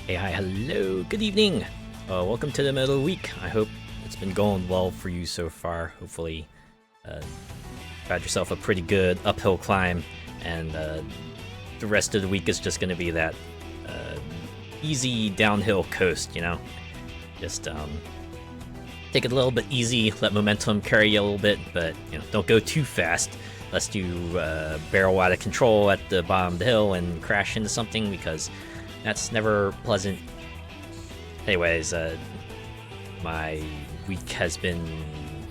Hey, hi, hello, good evening. Welcome to the middle of the week. I hope it's been going well for you so far. Hopefully, had yourself a pretty good uphill climb, and the rest of the week is just going to be that easy downhill coast, you know? Just take it a little bit easy, let momentum carry you a little bit, but you know, don't go too fast, lest you barrel out of control at the bottom of the hill and crash into something, because that's never pleasant. Anyways, my week has been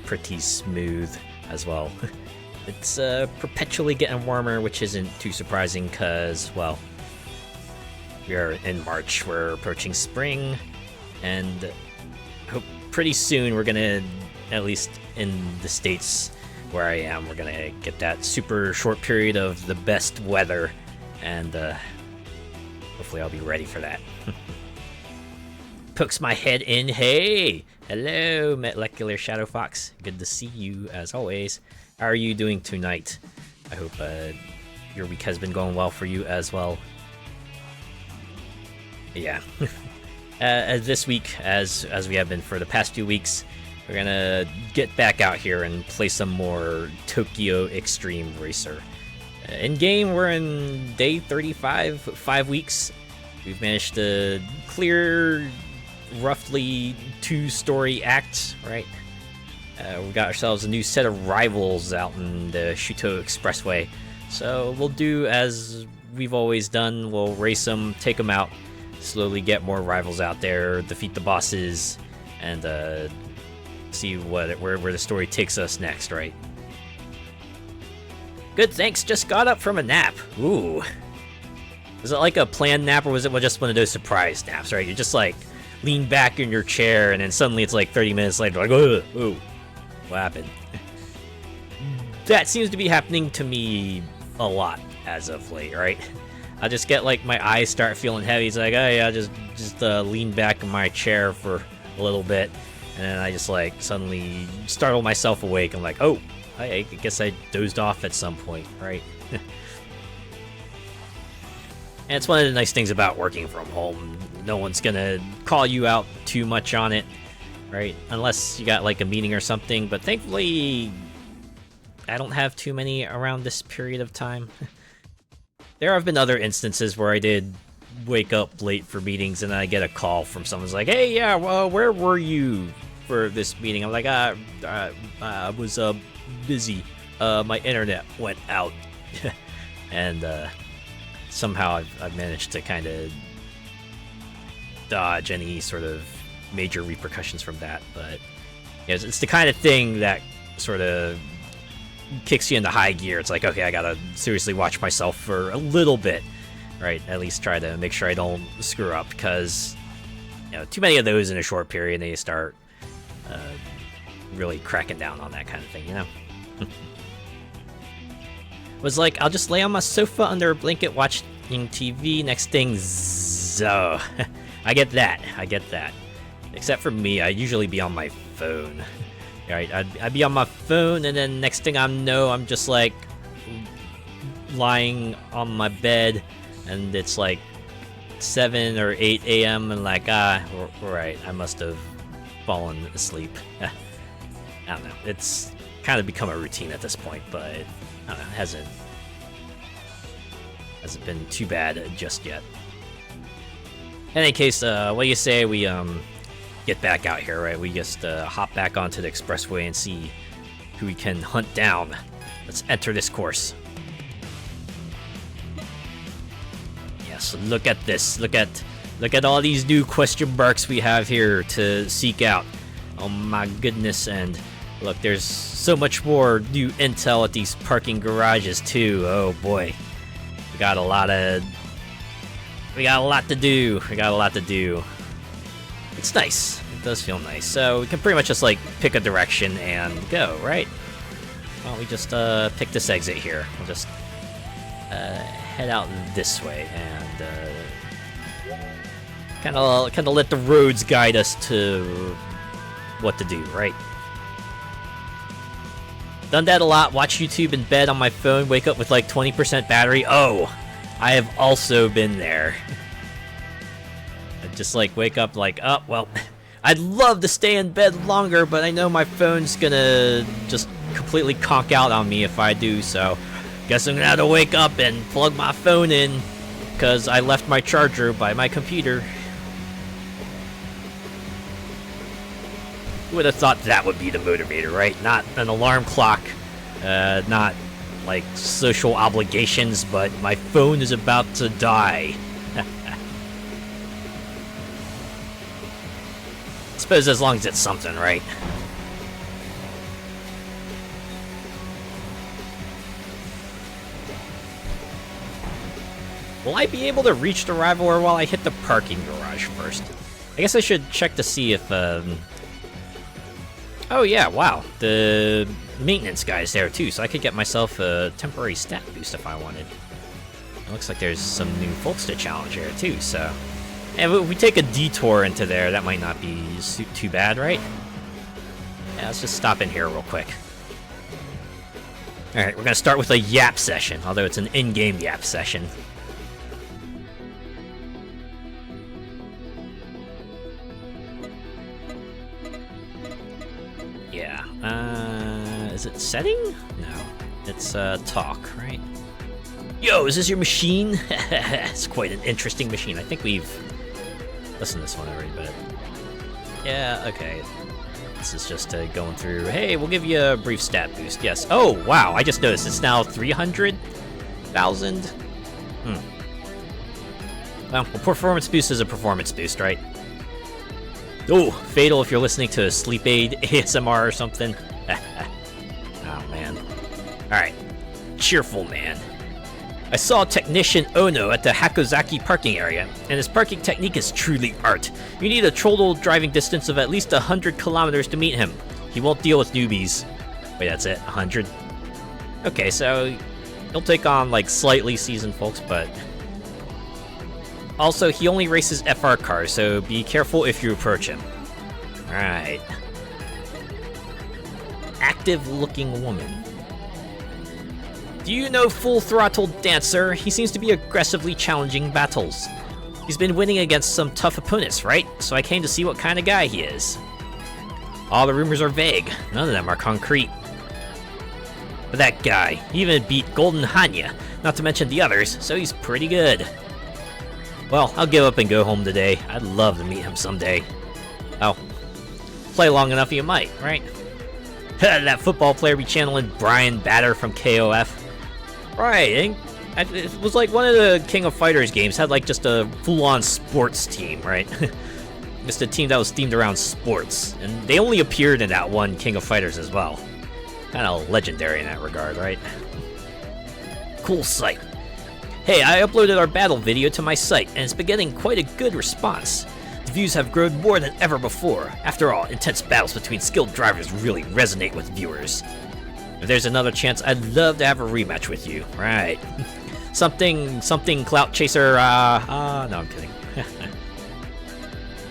pretty smooth as well. It's perpetually getting warmer, which isn't too surprising because, well, we are in March, we're approaching spring, and I hope pretty soon we're gonna, at least in the States where I am, we're gonna get that super short period of the best weather, and hopefully I'll be ready for that. Pokes my head in. Hey! Hello, Molecular Shadow Fox. Good to see you, as always. How are you doing tonight? I hope your week has been going well for you as well. Yeah. As this week, as we have been for the past few weeks, we're gonna get back out here and play some more Tokyo Xtreme Racer. In game, we're in day 35, 5 weeks. We've managed to clear roughly 2 story acts, right? We got ourselves a new set of rivals out in the Shuto Expressway. So we'll do as we've always done. We'll race them, take them out, slowly get more rivals out there, defeat the bosses, and see where the story takes us next, right? Good, thanks. Just got up from a nap. Ooh. Was it like a planned nap, or was it just one of those surprise naps, right? You just like lean back in your chair, and then suddenly it's like 30 minutes later, like, oh, what happened? That seems to be happening to me a lot as of late, right? I just get like my eyes start feeling heavy. It's like, oh yeah, just lean back in my chair for a little bit, and then I just like suddenly startle myself awake. I'm like, oh, I guess I dozed off at some point, right? And it's one of the nice things about working from home. No one's gonna call you out too much on it, right? Unless you got like a meeting or something, but thankfully I don't have too many around this period of time. There have been other instances where I did wake up late for meetings and I get a call from someone's like, hey, yeah, well, where were you for this meeting? I'm like, I was busy. My internet went out. And somehow I've managed to kind of dodge any sort of major repercussions from that. But you know, it's the kind of thing that sort of kicks you into high gear. It's like, okay, I gotta seriously watch myself for a little bit, right? At least try to make sure I don't screw up, because you know, too many of those in a short period, and they start really cracking down on that kind of thing, you know? Was like, I'll just lay on my sofa under a blanket watching TV. Next thing, so I get that. Except for me, I usually be on my phone. Right, I'd be on my phone, and then next thing I know, I'm just like lying on my bed, and it's like 7 or 8 a.m. and like, right, I must have fallen asleep. I don't know. It's kind of become a routine at this point, but I don't know, it hasn't been too bad just yet. In any case, what do you say we get back out here, right? We just hop back onto the expressway and see who we can hunt down. Let's enter this course. Yes, look at this. Look at all these new question marks we have here to seek out. Oh my goodness, and look, there's so much more new intel at these parking garages too. Oh boy. We got a lot to do. It's nice. It does feel nice. So we can pretty much just like pick a direction and go, right? Well, we just pick this exit here. We'll just head out this way and kind of let the roads guide us to what to do, right? Done that a lot. Watch YouTube in bed on my phone. Wake up with like 20% battery. Oh, I have also been there. Just like wake up like, oh, well, I'd love to stay in bed longer, but I know my phone's gonna just completely conk out on me if I do, so guess I'm gonna have to wake up and plug my phone in because I left my charger by my computer. Who would have thought that would be the motivator, right? Not an alarm clock, not like social obligations, but my phone is about to die. Suppose as long as it's something, right? Will I be able to reach the rival, or while I hit the parking garage first? I guess I should check to see if, Oh yeah, wow. The maintenance guy's there too, so I could get myself a temporary stat boost if I wanted. It looks like there's some new folks to challenge here too, so... And if we take a detour into there, that might not be too bad, right? Yeah, let's just stop in here real quick. Alright, we're gonna start with a yap session, although it's an in-game yap session. Yeah, is it setting? No, it's talk, right? Yo, is this your machine? It's quite an interesting machine. I think we've listened to this one already, but yeah, okay. This is just going through. Hey, we'll give you a brief stat boost. Yes. Oh, wow! I just noticed it's now 300,000. Well, a performance boost is a performance boost, right? Oh, fatal if you're listening to a sleep aid ASMR or something. Oh man. Alright. Cheerful man. I saw technician Ono at the Hakozaki parking area, and his parking technique is truly art. You need a total driving distance of at least 100 kilometers to meet him. He won't deal with newbies. Wait, that's it? 100? Okay, so he'll take on, like, slightly seasoned folks, but... Also, he only races FR cars, so be careful if you approach him. Alright. Active-looking woman. Do you know Full Throttle Dancer? He seems to be aggressively challenging battles. He's been winning against some tough opponents, right? So I came to see what kind of guy he is. All the rumors are vague. None of them are concrete. But that guy, he even beat Golden Hanya, not to mention the others, so he's pretty good. Well, I'll give up and go home today. I'd love to meet him someday. Oh, play long enough you might, right? That football player be channeling Brian Batter from KOF. Right, it was like one of the King of Fighters games had like just a full-on sports team, right? Just a team that was themed around sports, and they only appeared in that one King of Fighters as well. Kind of legendary in that regard, right? Cool sight. Hey, I uploaded our battle video to my site, and it's been getting quite a good response. The views have grown more than ever before. After all, intense battles between skilled drivers really resonate with viewers. If there's another chance, I'd love to have a rematch with you. Right. something clout chaser, no, I'm kidding.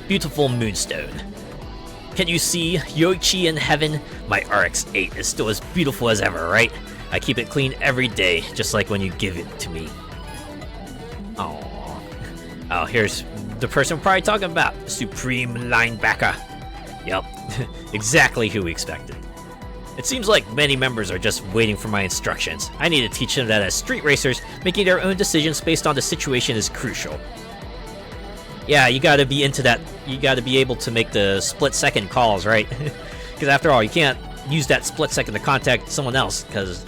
Beautiful moonstone. Can you see Yoichi in heaven? My RX-8 is still as beautiful as ever, right? I keep it clean every day, just like when you give it to me. Aww. Oh, here's the person we're probably talking about. Supreme Linebacker. Yup, exactly who we expected. It seems like many members are just waiting for my instructions. I need to teach them that as street racers, making their own decisions based on the situation is crucial. Yeah, you gotta be into that. You gotta be able to make the split-second calls, right? Because after all, you can't use that split second to contact someone else, because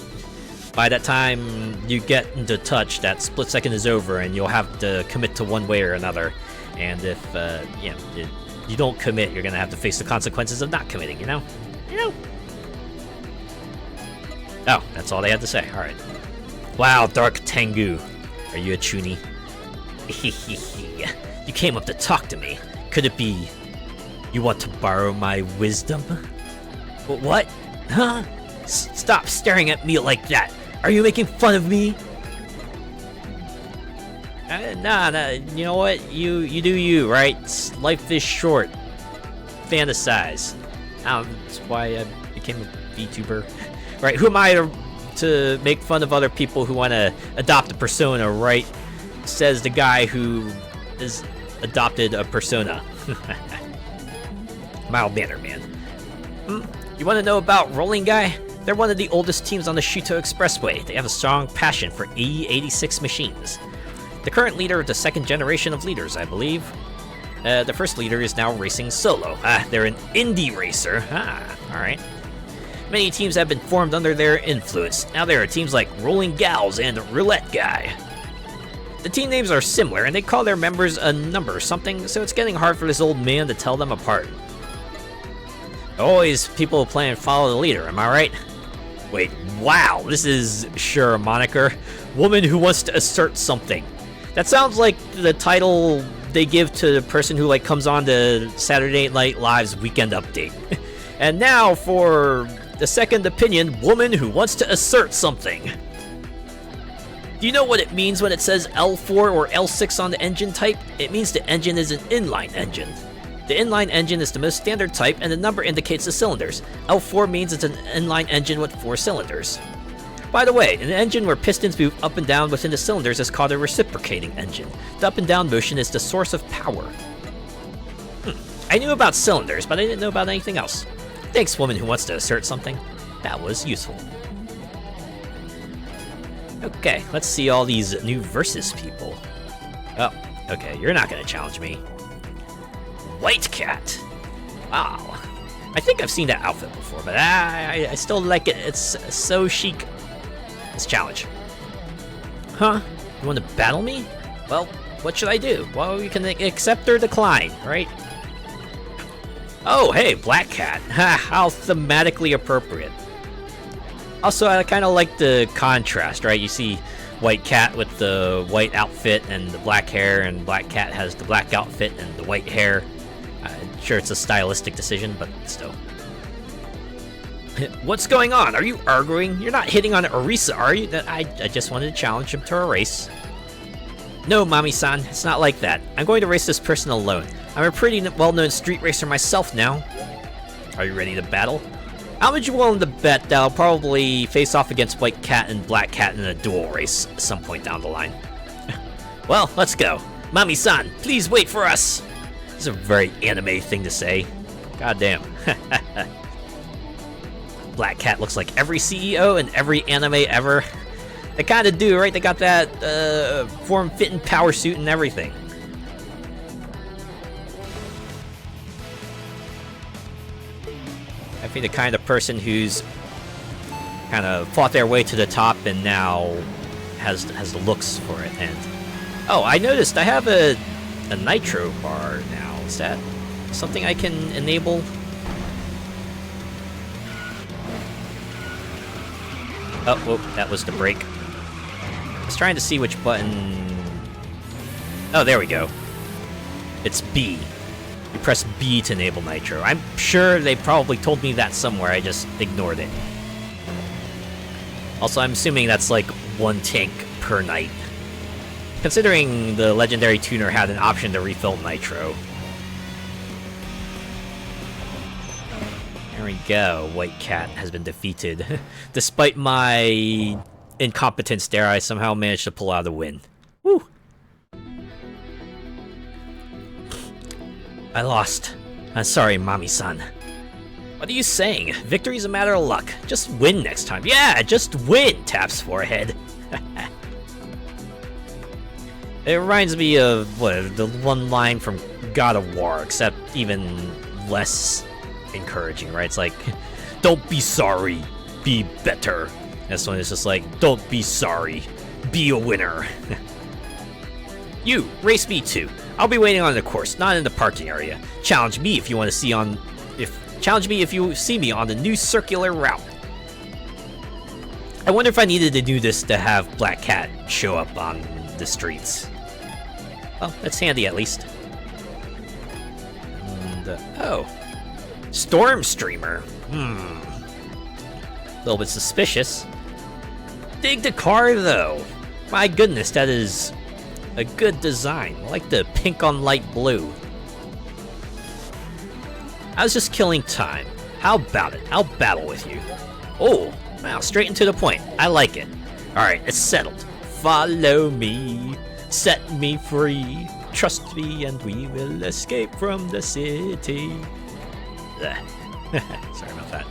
by that time you get into touch, that split second is over, and you'll have to commit to one way or another. And if you don't commit, you're gonna have to face the consequences of not committing. You know? Oh, that's all they had to say. All right. Wow, Dark Tengu, are you a chuny? You came up to talk to me. Could it be you want to borrow my wisdom? What? Huh? Stop staring at me like that. Are you making fun of me? Nah, you know what? You do you, right? Life is short. Fantasize. That's why I became a VTuber. Right, who am I to make fun of other people who want to adopt a persona, right? Says the guy who is adopted a persona. Mild manner, man. You want to know about Rolling Guy? They're one of the oldest teams on the Shuto Expressway. They have a strong passion for E86 machines. The current leader of the second generation of leaders, I believe. The first leader is now racing solo. They're an indie racer. Alright. Many teams have been formed under their influence. Now there are teams like Rolling Gals and Roulette Guy. The team names are similar, and they call their members a number or something, so it's getting hard for this old man to tell them apart. Always people play and follow the leader, am I right? Wait, wow, this is sure a moniker. Woman who wants to assert something. That sounds like the title they give to the person who comes on to Saturday Night Live's Weekend Update. And now for the second opinion, woman who wants to assert something. Do you know what it means when it says L4 or L6 on the engine type? It means the engine is an inline engine. The inline engine is the most standard type, and the number indicates the cylinders. L4 means it's an inline engine with 4 cylinders. By the way, an engine where pistons move up and down within the cylinders is called a reciprocating engine. The up and down motion is the source of power. I knew about cylinders, but I didn't know about anything else. Thanks, woman who wants to assert something. That was useful. Okay, let's see all these new versus people. Oh, okay, you're not gonna challenge me. White Cat. Wow. I think I've seen that outfit before, but I still like it. It's so chic. Let's challenge. Huh? You want to battle me? Well, what should I do? Well, you can accept or decline, right? Oh, hey, Black Cat. Ha, how thematically appropriate. Also, I kind of like the contrast, right? You see White Cat with the white outfit and the black hair, and Black Cat has the black outfit and the white hair. I'm sure it's a stylistic decision, but still. What's going on? Are you arguing? You're not hitting on Arisa, are you? I just wanted to challenge him to a race. No, Mami-san, it's not like that. I'm going to race this person alone. I'm a pretty well-known street racer myself now. Are you ready to battle? How much you willing to bet that I'll probably face off against White Cat and Black Cat in a duel race at some point down the line? Well, let's go. Mami-san, please wait for us. This is a very anime thing to say. Goddamn. Black Cat looks like every CEO in every anime ever. They kind of do, right? They got that form-fitting power suit and everything. I think the kind of person who's kind of fought their way to the top and now has the looks for it. And oh, I noticed I have a nitro bar now. Is that something I can enable? Oh, whoop, that was the brake. I was trying to see which button... Oh, there we go. It's B. You press B to enable nitro. I'm sure they probably told me that somewhere, I just ignored it. Also, I'm assuming that's like 1 tank per night. Considering the legendary tuner had an option to refill nitro. There we go. White Cat has been defeated. Despite my incompetence there, I somehow managed to pull out a win. Woo! I lost. I'm sorry, Mami-san. What are you saying? Victory's a matter of luck. Just win next time. Yeah, just win, taps forehead. It reminds me of, what, the one line from God of War, except even less encouraging, right? It's like, don't be sorry, be better. This one is just like, don't be sorry, be a winner. You, race me too. I'll be waiting on the course, not in the parking area. Challenge me if you want to see on... Challenge me if you see me on the new circular route. I wonder if I needed to do this to have Black Cat show up on the streets. Well, that's handy at least. And, oh. Storm Streamer. A little bit suspicious. Dig the car, though. My goodness, that is a good design. I like the pink on light blue. I was just killing time. How about it? I'll battle with you. Oh, wow, straight and to the point. I like it. Alright, it's settled. Follow me. Set me free. trust me and we will escape from the city. Sorry about that.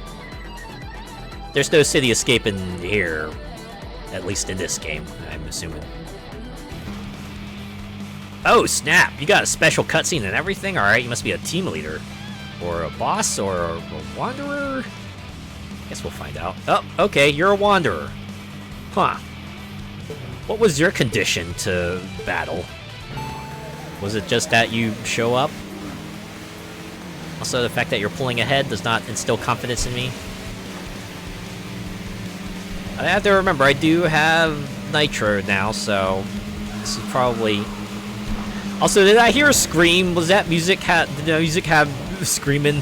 There's no city escape in here, at least in this game, I'm assuming. Oh, snap! You got a special cutscene and everything? Alright, you must be a team leader. Or a boss, or a wanderer? Guess we'll find out. Oh, okay, you're a wanderer. Huh. What was your condition to battle? Was it just that you show up? Also, the fact that you're pulling ahead does not instill confidence in me. I have to remember, I do have Nitro now, so this is probably... Also, did I hear a scream? Was that music? Did the music have screaming?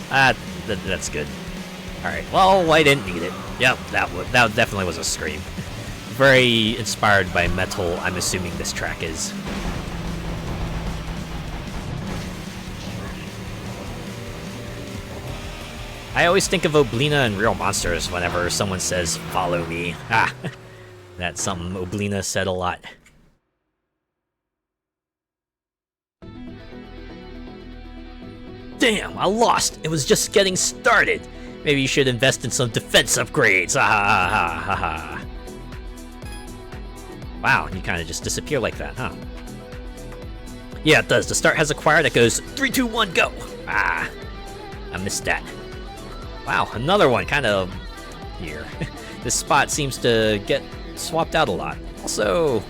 That's good. All right. Well, I didn't need it. Yep, that definitely was a scream. Very inspired by metal, I'm assuming this track is. I always think of Oblina and Real Monsters whenever someone says, "Follow me." That's something Oblina said a lot. Damn, I lost. It was just getting started. Maybe you should invest in some defense upgrades. Ha. Wow, you kind of just disappear like that, huh? Yeah, it does. The start has a choir that goes 3, 2, 1, go. I missed that. Wow, another one kind of here. This spot seems to get swapped out a lot. Also,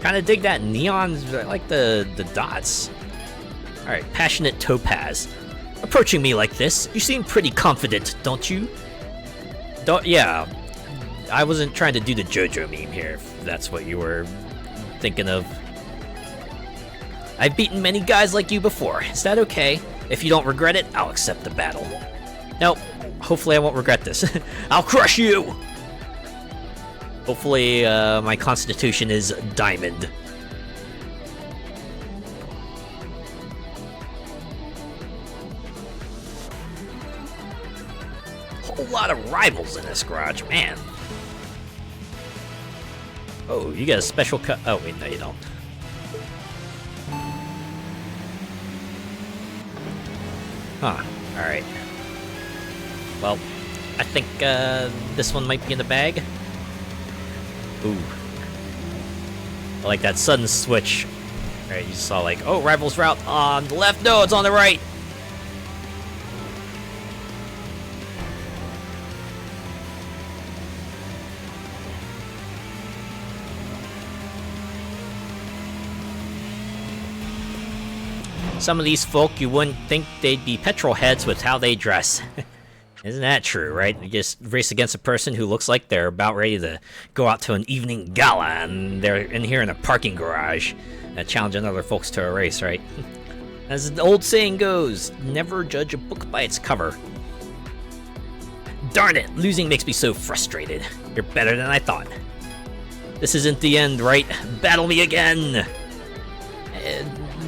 kind of dig that neon. I like the dots. Alright, Passionate Topaz. Approaching me like this, you seem pretty confident, don't you? Yeah, I wasn't trying to do the JoJo meme here, if that's what you were thinking of. I've beaten many guys like you before. Is that okay? If you don't regret it, I'll accept the battle. Nope, hopefully I won't regret this. I'll crush you! Hopefully my constitution is diamond. Whole lot of rivals in this garage, man. Oh, you got a special cut. Oh, wait, no, you don't. Huh, alright. Well, I think this one might be in the bag. Ooh. I like that sudden switch. Alright, you saw like, oh, rivals route on the left. No, it's on the right. Some of these folk, you wouldn't think they'd be petrol heads with how they dress. Isn't that true, right? You just race against a person who looks like they're about ready to go out to an evening gala, and they're in here in a parking garage, challenging other folks to a race, right? As the old saying goes, never judge a book by its cover. Darn it, losing makes me so frustrated. You're better than I thought. This isn't the end, right? Battle me again!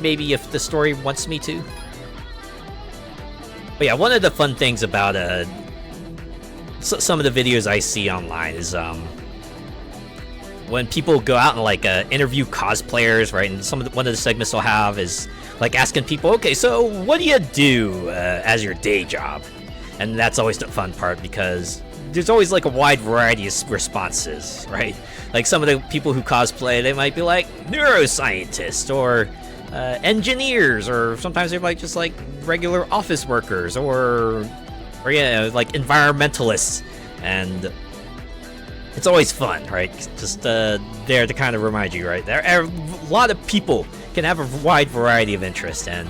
Maybe if the story wants me to. But yeah, one of the fun things about some of the videos I see online is when people go out and like interview cosplayers, right? And one of the segments they'll have is like asking people, okay, so what do you do as your day job? And that's always the fun part because there's always like a wide variety of responses, right? Like some of the people who cosplay, they might be like neuroscientists or engineers, or sometimes they're like just like regular office workers, or yeah, like environmentalists, and it's always fun, right? Just there to kind of remind you, right? A lot of people can have a wide variety of interests, and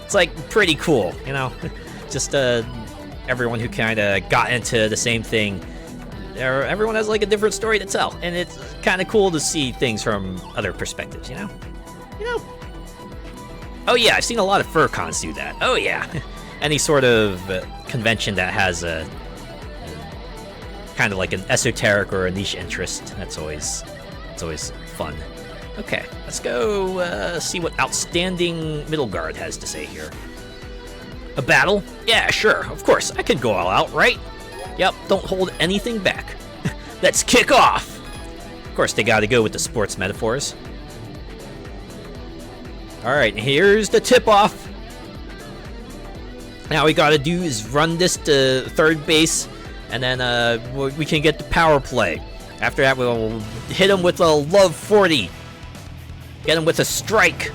it's like pretty cool, you know? Just everyone who kind of got into the same thing. Everyone has like a different story to tell, and it's kind of cool to see things from other perspectives, you know? Oh yeah, I've seen a lot of fur cons do that. Oh yeah, any sort of convention that has a kind of like an esoteric or a niche interest. It's always fun. Okay, let's go see what Outstanding Middleguard has to say here. A battle? Yeah, sure, of course, I could go all out, right? Yep, don't hold anything back. Let's kick off! Of course, they gotta go with the sports metaphors. Alright, here's the tip-off. Now we gotta do is run this to third base, and then we can get the power play. After that, we'll hit him with a love 40. Get him with a strike.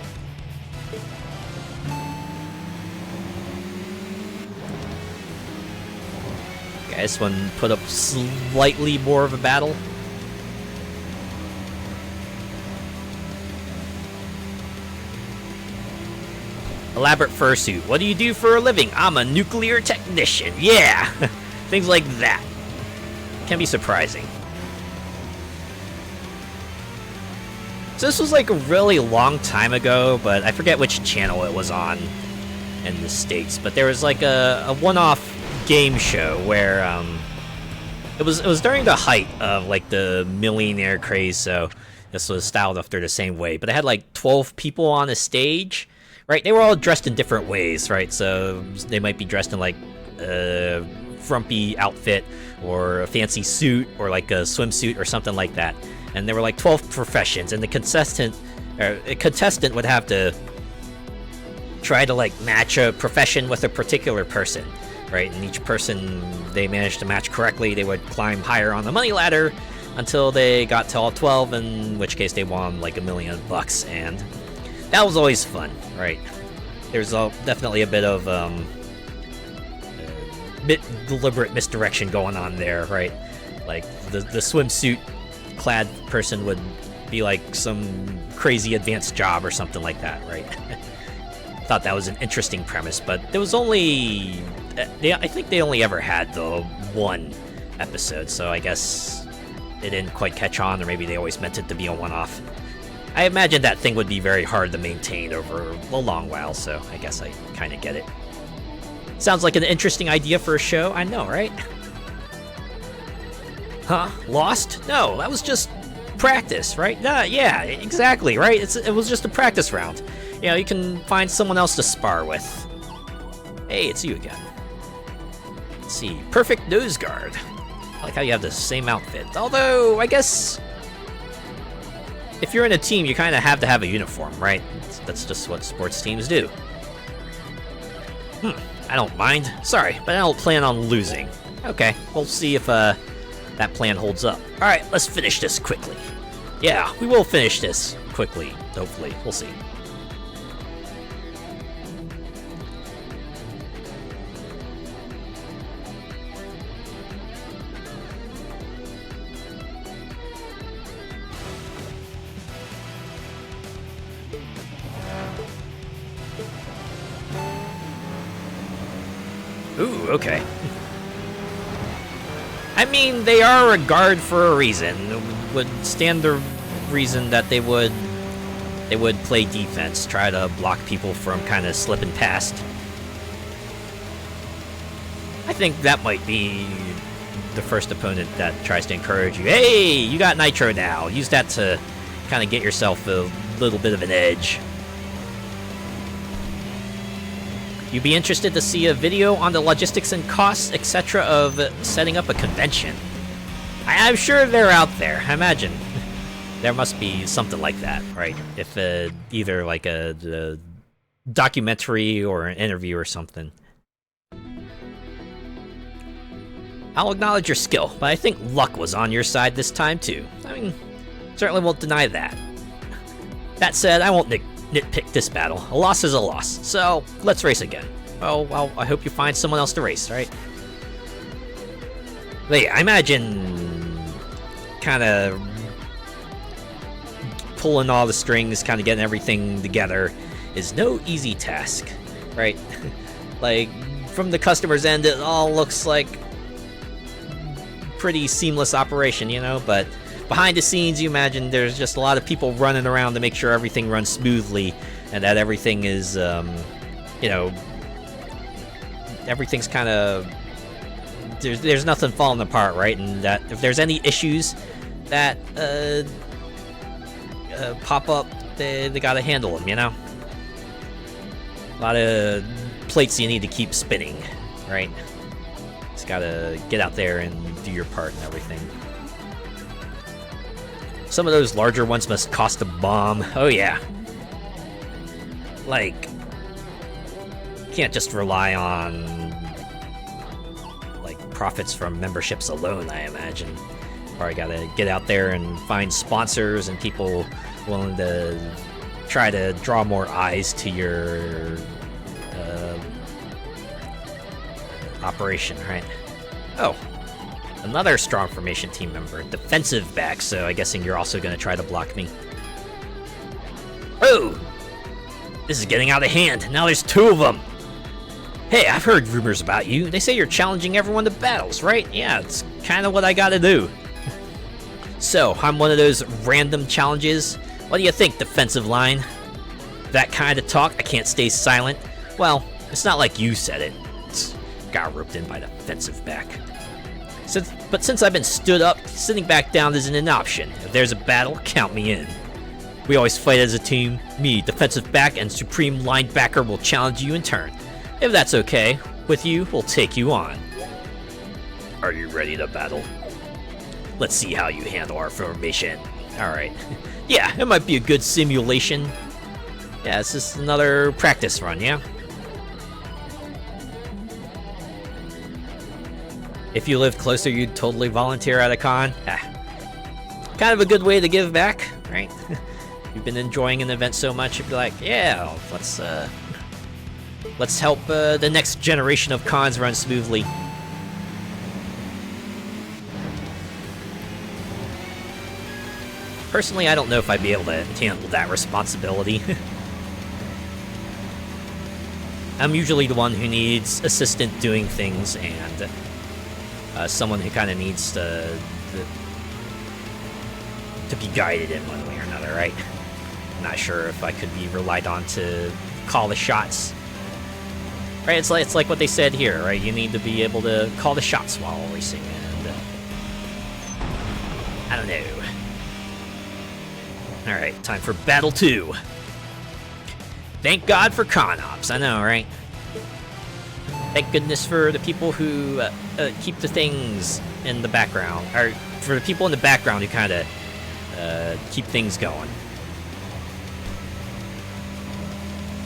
Okay, this one put up slightly more of a battle. Elaborate fursuit. What do you do for a living? I'm a nuclear technician. Yeah! Things like that. Can be surprising. So this was like a really long time ago, but I forget which channel it was on in the States. But there was like a one-off game show where it was during the height of like the millionaire craze, so this was styled after the same way. But it had like 12 people on a stage. Right, they were all dressed in different ways, right? So they might be dressed in like a frumpy outfit or a fancy suit or like a swimsuit or something like that. And there were like 12 professions, and the contestant would have to try to like match a profession with a particular person, right? And each person they managed to match correctly, they would climb higher on the money ladder until they got to all 12, in which case they won like $1 million, and that was always fun, right? There's definitely a bit of deliberate misdirection going on there, right? Like the swimsuit-clad person would be like some crazy advanced job or something like that, right? Thought that was an interesting premise, but there was only, I think they only ever had the one episode, so I guess it didn't quite catch on, or maybe they always meant it to be a one-off. I imagine that thing would be very hard to maintain over a long while, so I guess I kind of get it. Sounds like an interesting idea for a show, I know, right? Huh? Lost? No, that was just practice, right? Nah, yeah, exactly, right? It was just a practice round. You know, you can find someone else to spar with. Hey, it's you again. Let's see, perfect nose guard. I like how you have the same outfit. Although, I guess if you're in a team, you kind of have to have a uniform, right? That's just what sports teams do. I don't mind. Sorry, but I don't plan on losing. Okay, we'll see if that plan holds up. Alright, let's finish this quickly. Yeah, we will finish this quickly, hopefully. We'll see. Ooh, okay. I mean, they are a guard for a reason. Would stand the reason that they would play defense, try to block people from kind of slipping past. I think that might be the first opponent that tries to encourage you. Hey, you got nitro now. Use that to kind of get yourself a little bit of an edge. You'd be interested to see a video on the logistics and costs, etc. of setting up a convention. I'm sure they're out there. I imagine there must be something like that, right? If either like a documentary or an interview or something. I'll acknowledge your skill, but I think luck was on your side this time too. I mean, certainly won't deny that. That said, I won't nitpick this battle. A loss is a loss, so let's race again. Well, I hope you find someone else to race, right? But yeah, I imagine kind of pulling all the strings, kind of getting everything together is no easy task, right? Like, from the customer's end, it all looks like pretty seamless operation, you know, but behind the scenes, you imagine there's just a lot of people running around to make sure everything runs smoothly and that everything is, you know, everything's kind of, there's nothing falling apart, right? And that if there's any issues that pop up, they gotta handle them, you know? A lot of plates you need to keep spinning, right? Just gotta get out there and do your part and everything. Some of those larger ones must cost a bomb. Oh yeah. like, can't just rely on, like, profits from memberships alone, I imagine. Probably gotta get out there and find sponsors and people willing to try to draw more eyes to your operation, right? Oh, another strong formation team member, defensive back, so I'm guessing you're also gonna try to block me. Oh! This is getting out of hand. Now there's 2 of them. Hey, I've heard rumors about you. They say you're challenging everyone to battles, right? Yeah, it's kind of what I gotta do. So, I'm one of those random challenges. What do you think, defensive line? That kind of talk, I can't stay silent. Well, it's not like you said it. Got roped in by the defensive back. But since I've been stood up, sitting back down isn't an option. If there's a battle, count me in. We always fight as a team. Me, defensive back, and supreme linebacker will challenge you in turn. If that's okay with you, we'll take you on. Are you ready to battle? Let's see how you handle our formation. Alright. Yeah, it might be a good simulation. Yeah, it's just another practice run, yeah? If you lived closer, you'd totally volunteer at a con. Kind of a good way to give back, right? You've been enjoying an event so much, you'd be like, yeah, let's help the next generation of cons run smoothly. Personally, I don't know if I'd be able to handle that responsibility. I'm usually the one who needs assistant doing things and someone who kind of needs to be guided in one way or another, right? I'm not sure if I could be relied on to call the shots. Right, it's like what they said here, right? You need to be able to call the shots while racing, and I don't know. Alright, time for Battle 2. Thank God for con ops, I know, right? Thank goodness for the people who keep the things in the background, or for the people in the background who kind of keep things going.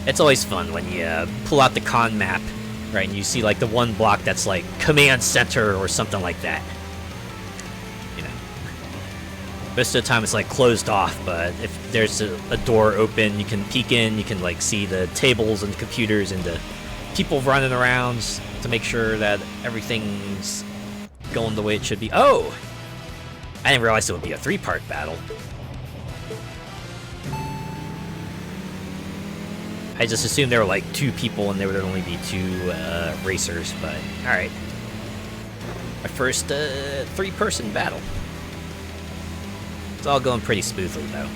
It's always fun when you pull out the con map, right, and you see like the one block that's like command center or something like that. You know, most of the time it's like closed off, but if there's a door open, you can peek in, you can like see the tables and computers and the people running around to make sure that everything's going the way it should be. Oh! I didn't realize it would be a 3-part battle. I just assumed there were like 2 people and there would only be 2 racers, but alright. My first 3-person battle. It's all going pretty smoothly though.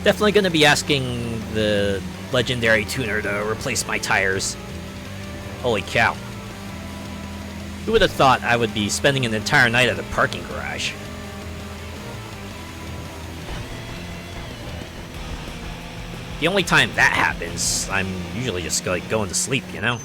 Definitely gonna be asking the legendary tuner to replace my tires. Holy cow. Who would have thought I would be spending an entire night at a parking garage? The only time that happens, I'm usually just like going to sleep, you know?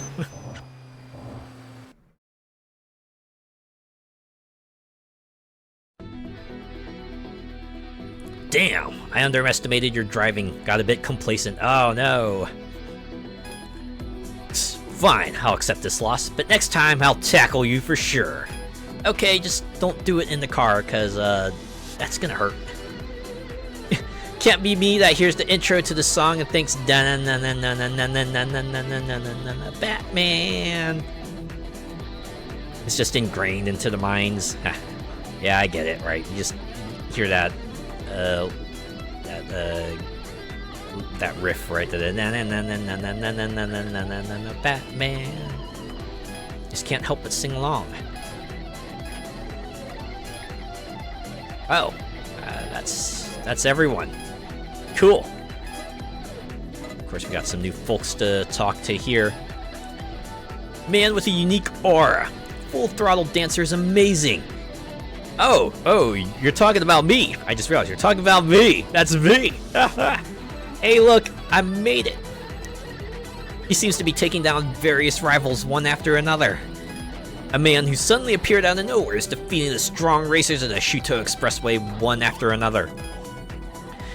Damn, I underestimated your driving. Got a bit complacent. Oh no. Fine, I'll accept this loss, but next time I'll tackle you for sure. Okay, just don't do it in the car, cause that's gonna hurt. Can't be me that hears the intro to the song and thinks Batman. It's just ingrained into the minds. Yeah, I get it, right? You just hear that that riff right there. Batman. Just can't help but sing along. Oh, that's everyone. Cool. Of course, we got some new folks to talk to here. Man with a unique aura. Full throttle dancer is amazing. Oh, you're talking about me. I just realized you're talking about me. That's me. Hey, look, I made it. He seems to be taking down various rivals one after another. A man who suddenly appeared out of nowhere is defeating the strong racers of the Shuto Expressway one after another.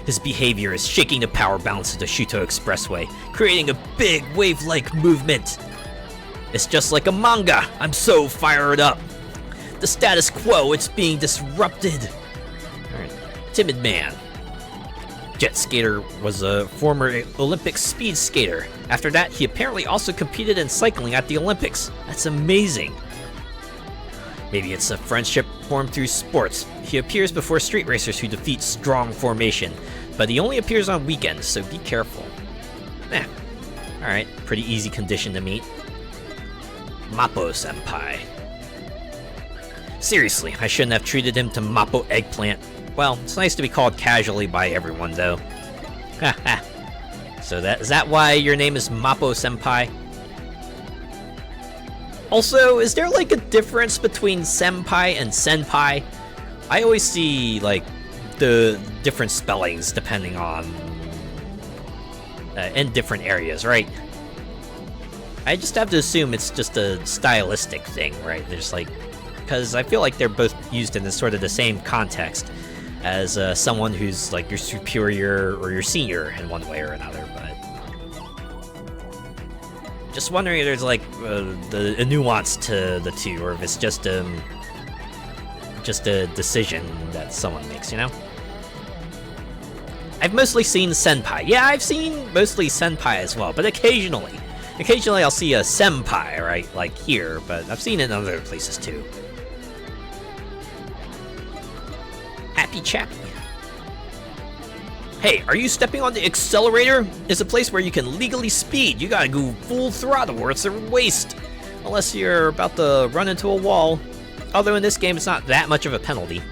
His behavior is shaking the power balance of the Shuto Expressway, creating a big wave-like movement. It's just like a manga. I'm so fired up. The status quo, it's being disrupted. Alright. Timid man. Jet skater was a former Olympic speed skater. After that, he apparently also competed in cycling at the Olympics. That's amazing. Maybe it's a friendship formed through sports. He appears before street racers who defeat strong formation, but he only appears on weekends, so be careful. Alright, pretty easy condition to meet. Mappo-senpai. Seriously, I shouldn't have treated him to Mappo Eggplant. Well, it's nice to be called casually by everyone, though. Haha. So is that why your name is Mappo-senpai? Also, is there like a difference between senpai and senpai? I always see like the different spellings depending on in different areas, right? I just have to assume it's just a stylistic thing, right? There's like, because I feel like they're both used in this sort of the same context as someone who's like your superior or your senior in one way or another, but just wondering if there's like a nuance to the two, or if it's just a decision that someone makes, you know? I've mostly seen senpai. Yeah, I've seen mostly senpai as well, but occasionally I'll see a senpai, right, like here, but I've seen it in other places too. Happy Chappy. Hey, are you stepping on the accelerator? It's a place where you can legally speed. You gotta go full throttle or it's a waste. Unless you're about to run into a wall. Although in this game it's not that much of a penalty.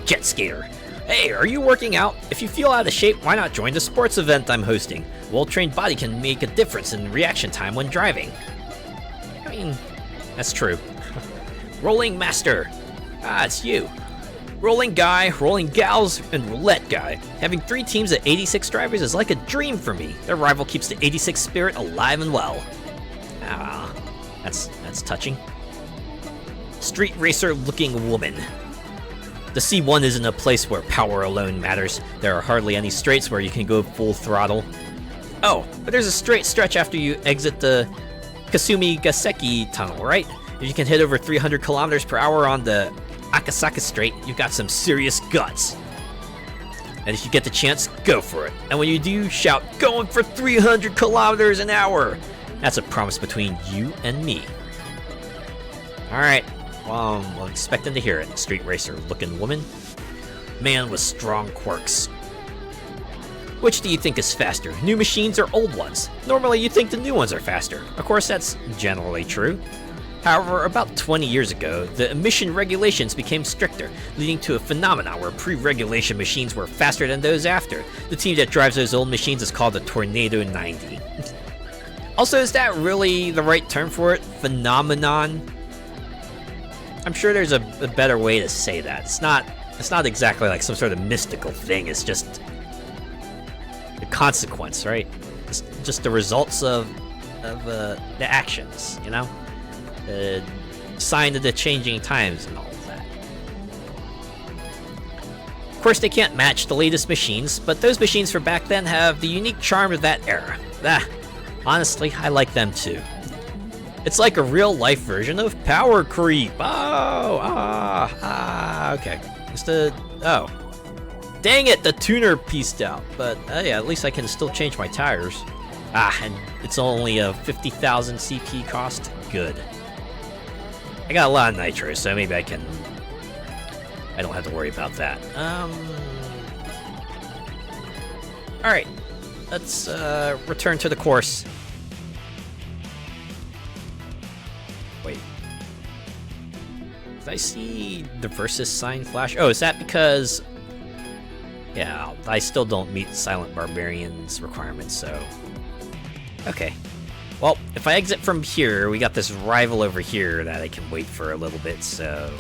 Jet skater. Hey, are you working out? If you feel out of shape, why not join the sports event I'm hosting? A well-trained body can make a difference in reaction time when driving. I mean, that's true. Rolling master. Ah, it's you. Rolling guy, rolling gals, and roulette guy. Having 3 teams of 86 drivers is like a dream for me. Their rival keeps the 86 spirit alive and well. Ah, that's touching. Street racer looking woman. The C1 isn't a place where power alone matters. There are hardly any straights where you can go full throttle. Oh, but there's a straight stretch after you exit the Kasumi Gaseki tunnel, right? If you can hit over 300 kilometers per hour on the Akasaka Straight, you've got some serious guts. And if you get the chance, go for it. And when you do, shout, going for 300 kilometers an hour! That's a promise between you and me. Alright, well, I'm expecting to hear it. Street racer looking woman. Man with strong quirks. Which do you think is faster, new machines or old ones? Normally you think the new ones are faster. Of course, that's generally true. However, about 20 years ago, the emission regulations became stricter, leading to a phenomenon where pre-regulation machines were faster than those after. The team that drives those old machines is called the Tornado 90. Also, is that really the right term for it? Phenomenon? I'm sure there's a better way to say that. It's not exactly like some sort of mystical thing, it's just the consequence, right? It's just the results of the actions, you know? Sign of the changing times and all of that. Of course, they can't match the latest machines, but those machines from back then have the unique charm of that era. Honestly, I like them too. It's like a real-life version of Power Creep. Okay. Oh. Dang it, the tuner pieced out. But, yeah, at least I can still change my tires. And it's only a 50,000 CP cost. Good. I got a lot of nitro, so maybe I don't have to worry about that. Alright. Let's, return to the course. Wait. Did I see the Versus sign flash? Oh, is that because... Yeah, I still don't meet Silent Barbarian's requirements, so... Okay. Well, if I exit from here, we got this rival over here that I can wait for a little bit, so...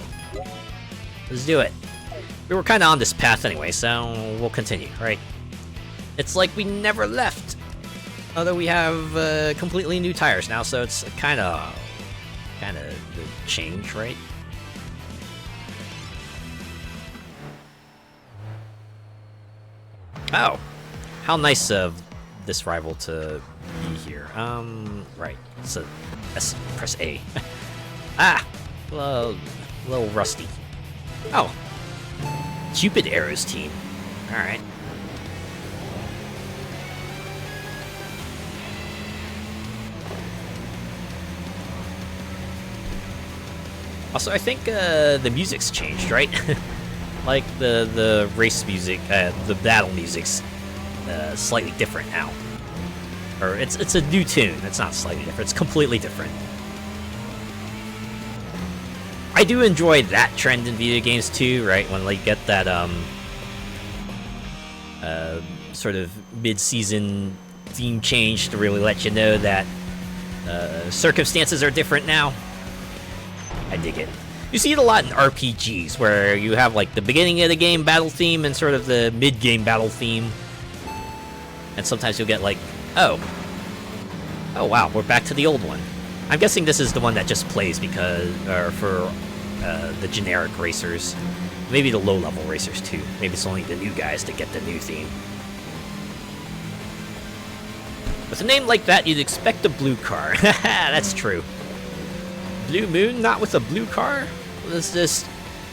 Let's do it. We were kind of on this path anyway, so we'll continue, right? It's like we never left! Although we have completely new tires now, so it's kind of the change, right? Oh, how nice of this rival to be here. Right. So, press A. Ah, a little rusty. Oh, Cupid Arrows team. All right. Also, I think the music's changed, right? Like the race music, the battle music's slightly different now. Or it's a new tune. It's not slightly different. It's completely different. I do enjoy that trend in video games too, right? When like get that sort of mid-season theme change to really let you know that circumstances are different now. I dig it. You see it a lot in RPGs where you have like the beginning of the game battle theme and sort of the mid-game battle theme. And sometimes you'll get like, oh wow, we're back to the old one. I'm guessing this is the one that just plays because, for the generic racers. Maybe the low-level racers too. Maybe it's only the new guys that get the new theme. With a name like that, you'd expect a blue car. That's true. Blue Moon, not with a blue car? What is this?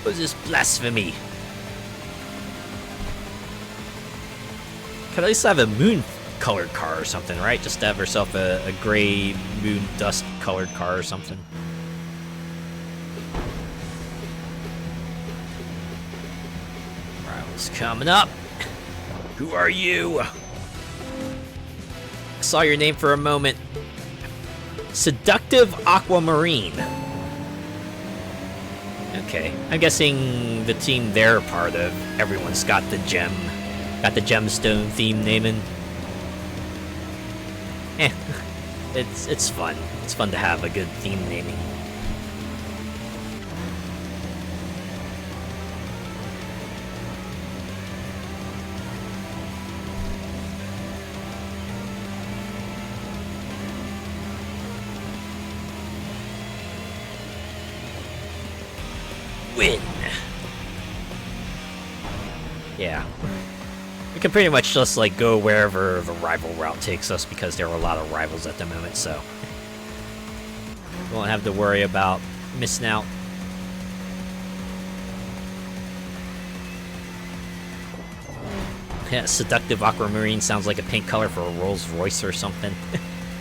What is this blasphemy? Could at least have a moon-colored car or something, right? Just to have herself a gray moon dust-colored car or something. Rivals coming up. Who are you? I saw your name for a moment. Seductive Aquamarine. Okay, I'm guessing the team they're part of, everyone's got the gemstone theme naming. It's fun. It's fun to have a good theme naming. Win. Yeah. We can pretty much just like go wherever the rival route takes us because there are a lot of rivals at the moment, so we won't have to worry about missing out. Yeah, Seductive Aquamarine sounds like a paint color for a Rolls Royce or something.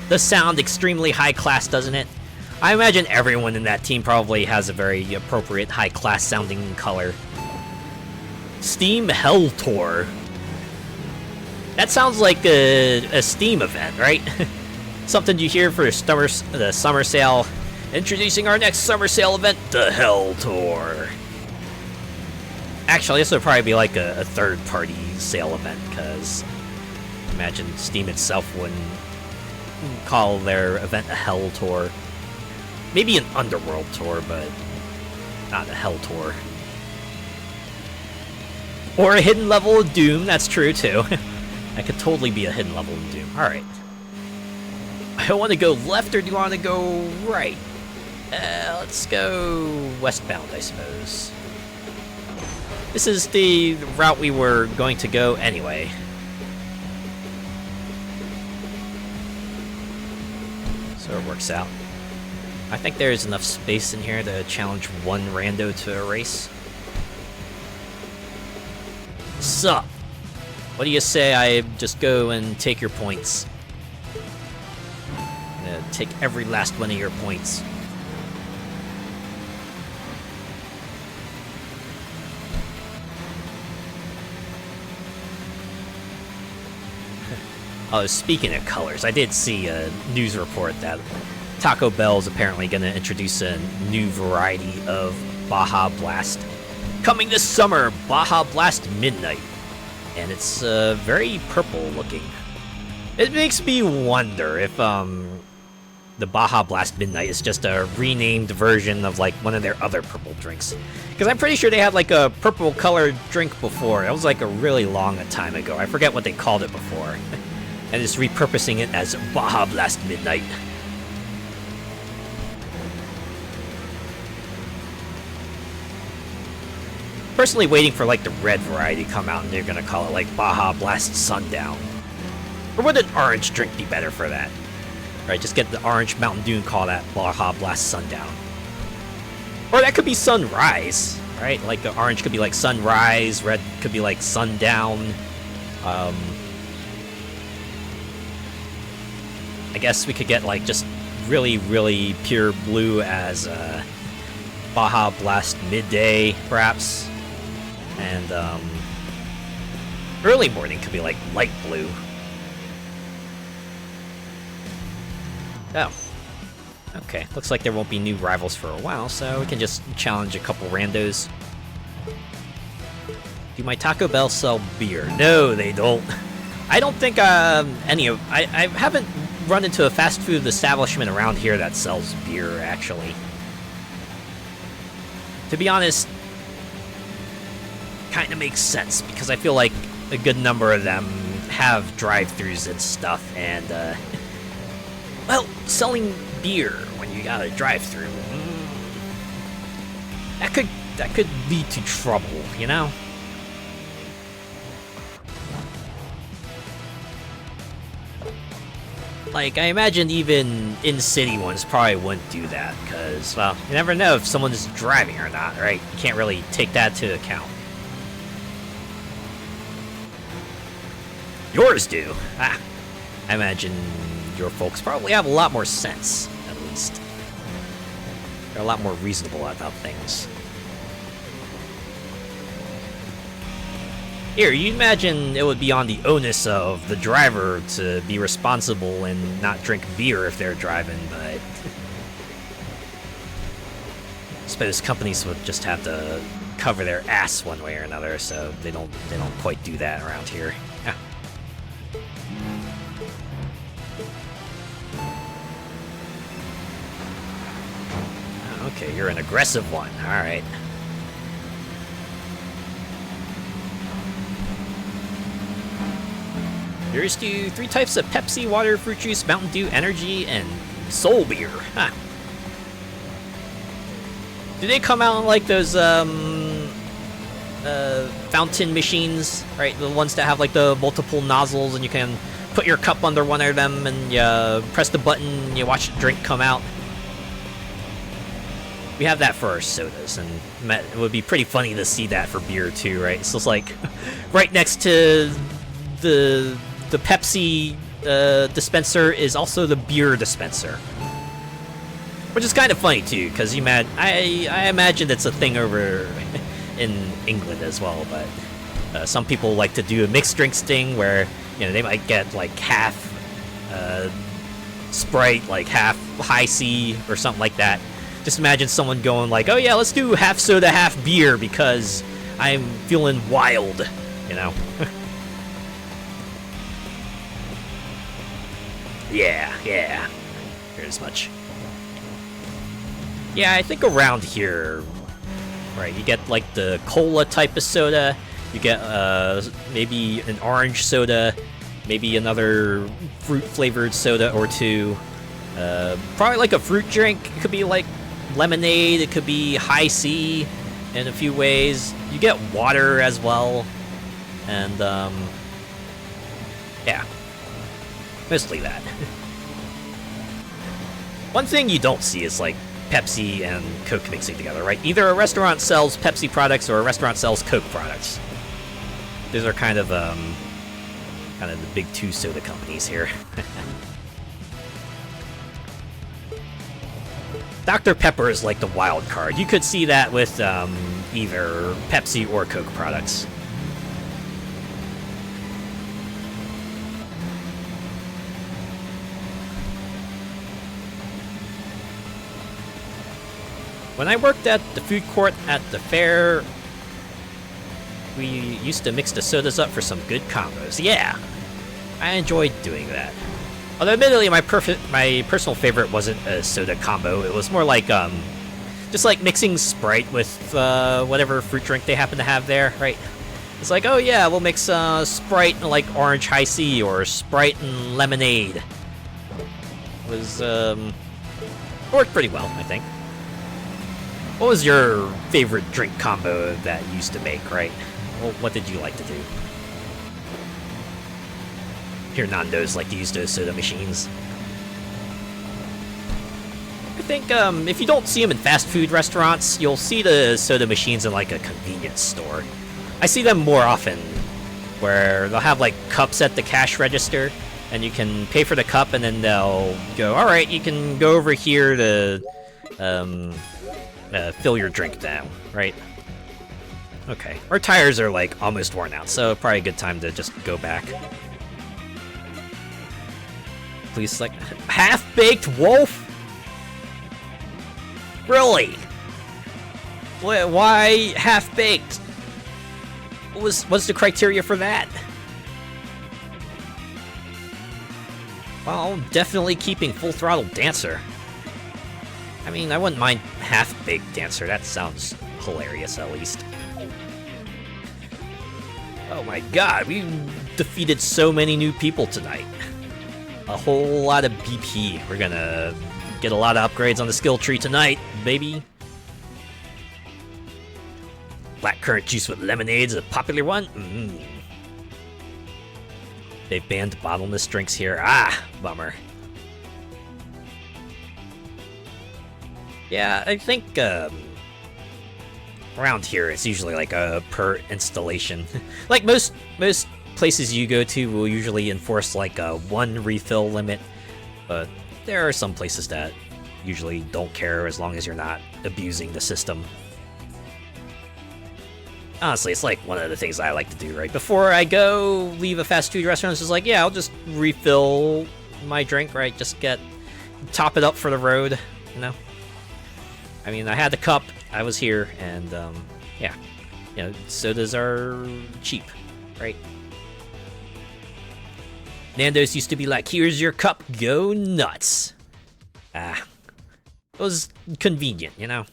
Does sound extremely high class, doesn't it? I imagine everyone in that team probably has a very appropriate high-class sounding color. Steam Hell Tour. That sounds like a Steam event, right? Something you hear for the summer sale. Introducing our next summer sale event, the Hell Tour. Actually, this would probably be like a third-party sale event, because imagine Steam itself wouldn't call their event a Hell Tour. Maybe an Underworld tour, but not a Hell tour. Or a hidden level of Doom, that's true too. That could totally be a hidden level of Doom. Alright. I want to go left, or do you want to go right? Let's go westbound, I suppose. This is the route we were going to go anyway. So it works out. I think there's enough space in here to challenge one rando to a race. Sup? What do you say I just go and take your points? I'm gonna take every last one of your points. Oh, speaking of colors, I did see a news report that Taco Bell is apparently going to introduce a new variety of Baja Blast. Coming this summer, Baja Blast Midnight. And it's very purple looking. It makes me wonder if the Baja Blast Midnight is just a renamed version of like one of their other purple drinks. Because I'm pretty sure they had like a purple colored drink before. It was like a really long time ago. I forget what they called it before. And just repurposing it as Baja Blast Midnight. personally waiting for like the red variety to come out, and they're gonna call it like Baja Blast Sundown. Or would an orange drink be better for that? Right, just get the orange Mountain Dew and call that Baja Blast Sundown. Or that could be Sunrise, right? Like the orange could be like Sunrise, red could be like Sundown. I guess we could get like just really, really pure blue as Baja Blast Midday, perhaps. And early morning could be like light blue. Oh. Okay, looks like there won't be new rivals for a while, so we can just challenge a couple randos. Do my Taco Bell sell beer? No, they don't. I don't think any of... I haven't run into a fast food establishment around here that sells beer, actually. To be honest, kind of makes sense, because I feel like a good number of them have drive-thrus and stuff, and, well, selling beer when you got a drive-thru, that could lead to trouble, you know? Like, I imagine even in-city ones probably wouldn't do that, because, well, you never know if someone's driving or not, right? You can't really take that into account. Yours do. I imagine your folks probably have a lot more sense, at least. They're a lot more reasonable about things. Here, you imagine it would be on the onus of the driver to be responsible and not drink beer if they're driving, but I suppose companies would just have to cover their ass one way or another, so they don't quite do that around here. Yeah. Okay, you're an aggressive one. All right. Here's to 3 types of Pepsi, water, fruit juice, Mountain Dew, energy, and soul beer. Huh. Do they come out like those fountain machines, right? The ones that have like the multiple nozzles, and you can put your cup under one of them, and you press the button, and you watch the drink come out. We have that for our sodas, and it would be pretty funny to see that for beer too, right? So it's like right next to the Pepsi dispenser is also the beer dispenser, which is kind of funny too, because I imagine it's a thing over in England as well. But some people like to do a mixed drinks thing where, you know, they might get like half Sprite, like half High C or something like that. Just imagine someone going like, "Oh yeah, let's do half soda, half beer because I'm feeling wild," you know. Yeah, here's as much. Yeah, I think around here, right, you get like the cola type of soda, you get maybe an orange soda, maybe another fruit flavored soda or two, probably like a fruit drink. It could be like lemonade, it could be High C in a few ways. You get water as well, and yeah. Mostly that. One thing you don't see is like Pepsi and Coke mixing together, right? Either a restaurant sells Pepsi products or a restaurant sells Coke products. Those are kind of the big 2 soda companies here. Dr. Pepper is like the wild card. You could see that with either Pepsi or Coke products. When I worked at the food court at the fair, we used to mix the sodas up for some good combos. Yeah, I enjoyed doing that. Although admittedly, my personal favorite wasn't a soda combo. It was more like just like mixing Sprite with whatever fruit drink they happen to have there, right? It's like, oh yeah, we'll mix Sprite and like orange High C or Sprite and lemonade. It was worked pretty well, I think. What was your favorite drink combo that you used to make, right? Well, what did you like to do? Here, Nando's like to use those soda machines. I think if you don't see them in fast food restaurants, you'll see the soda machines in like a convenience store. I see them more often, where they'll have like cups at the cash register, and you can pay for the cup, and then they'll go, all right, you can go over here to fill your drink now, right? Okay, our tires are like almost worn out, so probably a good time to just go back. Please select half-baked wolf? Really? Why half-baked? What's the criteria for that? Well, definitely keeping Full Throttle Dancer. I mean, I wouldn't mind half-baked Dancer. That sounds hilarious, at least. Oh my god, we defeated so many new people tonight. A whole lot of BP. We're gonna get a lot of upgrades on the skill tree tonight, baby. Blackcurrant juice with lemonade's a popular one. They've banned bottomless drinks here. Ah, bummer. Yeah, I think around here it's usually like a per installation. Like most places you go to will usually enforce like a 1 refill limit, but there are some places that usually don't care as long as you're not abusing the system. Honestly, it's like one of the things I like to do, right? Before I go leave a fast food restaurant, it's just like, yeah, I'll just refill my drink, right? Just top it up for the road, you know? I mean, I had the cup, I was here, and, yeah. You know, sodas are cheap, right? Nando's used to be like, here's your cup, go nuts. Ah. It was convenient, you know?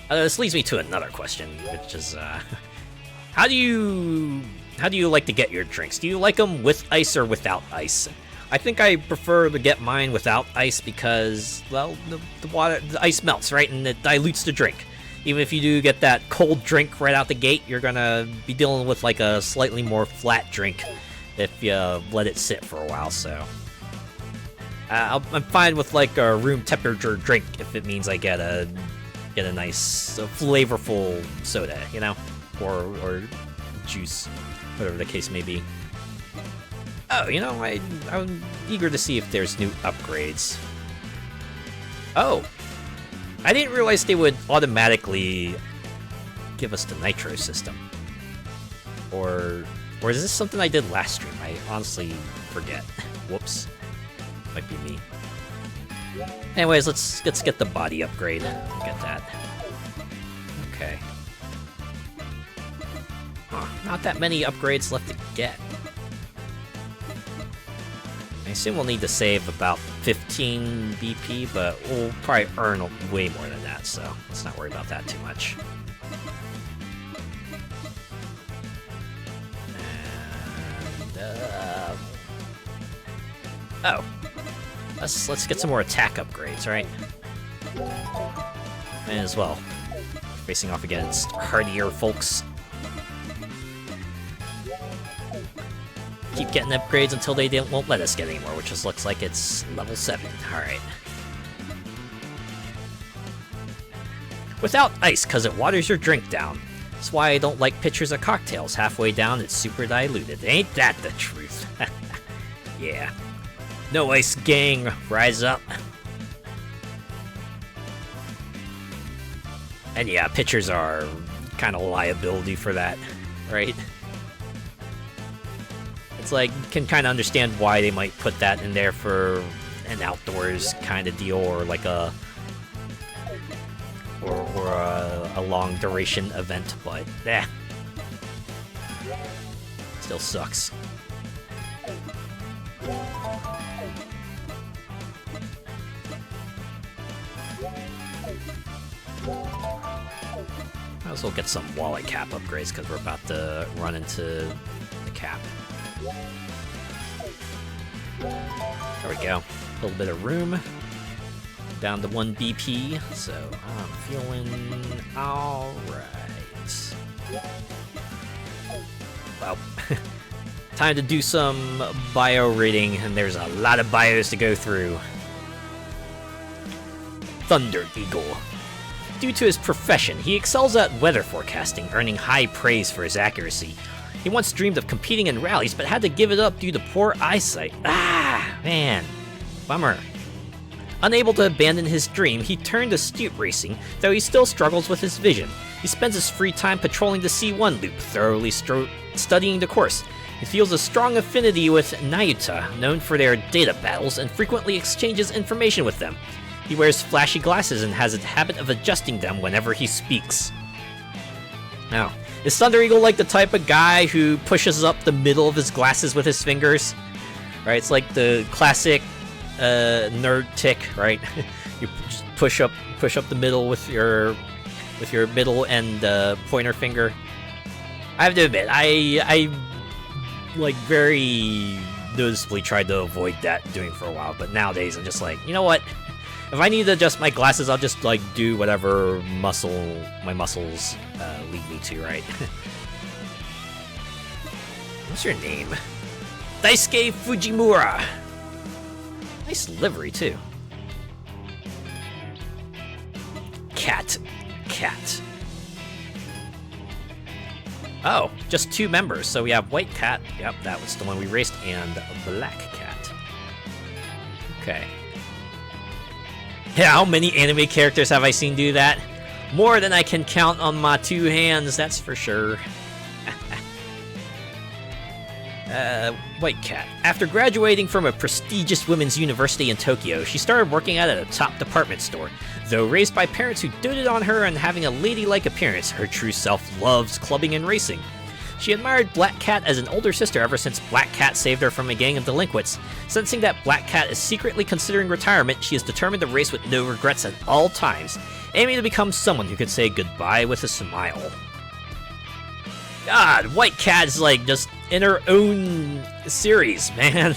This leads me to another question, which is, how do you like to get your drinks? Do you like them with ice or without ice? I think I prefer to get mine without ice because, well, the ice melts, right, and it dilutes the drink. Even if you do get that cold drink right out the gate, you're gonna be dealing with like a slightly more flat drink if you let it sit for a while. So I'm fine with like a room temperature drink if it means I get a nice flavorful soda, you know, or juice, whatever the case may be. Oh, you know, I'm eager to see if there's new upgrades. Oh, I didn't realize they would automatically give us the nitro system. Or is this something I did last stream? I honestly forget. Whoops, might be me. Anyways, let's get the body upgrade. Get that. Okay. Huh, not that many upgrades left to get. I assume we'll need to save about 15 BP, but we'll probably earn way more than that, so let's not worry about that too much. And, oh. Let's get some more attack upgrades, right? May as well. Facing off against hardier folks. Keep getting upgrades until they won't let us get any more, which just looks like it's level 7. Alright. Without ice, because it waters your drink down. That's why I don't like pitchers of cocktails. Halfway down, it's super diluted. Ain't that the truth? Yeah. No ice, gang. Rise up. And yeah, pitchers are kind of a liability for that, right? It's like, you can kind of understand why they might put that in there for an outdoors kind of deal, or like a long duration event, but still sucks. Might as well get some wallet cap upgrades because we're about to run into the cap. There we go. A little bit of room. down to 1 BP, so I'm feeling alright. Well, time to do some bio reading, and there's a lot of bios to go through. Thunder Eagle. Due to his profession, he excels at weather forecasting, earning high praise for his accuracy. He once dreamed of competing in rallies, but had to give it up due to poor eyesight. Ah, man. Bummer. Unable to abandon his dream, he turned to Xtreme Racing, though he still struggles with his vision. He spends his free time patrolling the C1 loop, thoroughly studying the course. He feels a strong affinity with Nayuta, known for their data battles, and frequently exchanges information with them. He wears flashy glasses and has a habit of adjusting them whenever he speaks. Now, is Thunder Eagle like the type of guy who pushes up the middle of his glasses with his fingers? Right, it's like the classic nerd tick, right? You just push up the middle with your middle and pointer finger. I have to admit, I like very noticeably tried to avoid that doing for a while, but nowadays I'm just like, you know what? If I need to adjust my glasses, I'll just like do whatever my muscles lead me to, right? What's your name? Daisuke Fujimura. Nice livery too. Cat. Oh, just 2 members. So we have White Cat. Yep, that was the one we raced, and Black Cat. Okay. Yeah, how many anime characters have I seen do that? More than I can count on my 2 hands, that's for sure. White Cat. After graduating from a prestigious women's university in Tokyo, she started working at a top department store. Though raised by parents who doted on her and having a ladylike appearance, her true self loves clubbing and racing. She admired Black Cat as an older sister ever since Black Cat saved her from a gang of delinquents. Sensing that Black Cat is secretly considering retirement, she is determined to race with no regrets at all times, aiming to become someone who could say goodbye with a smile. God, White Cat is like just in her own series, man.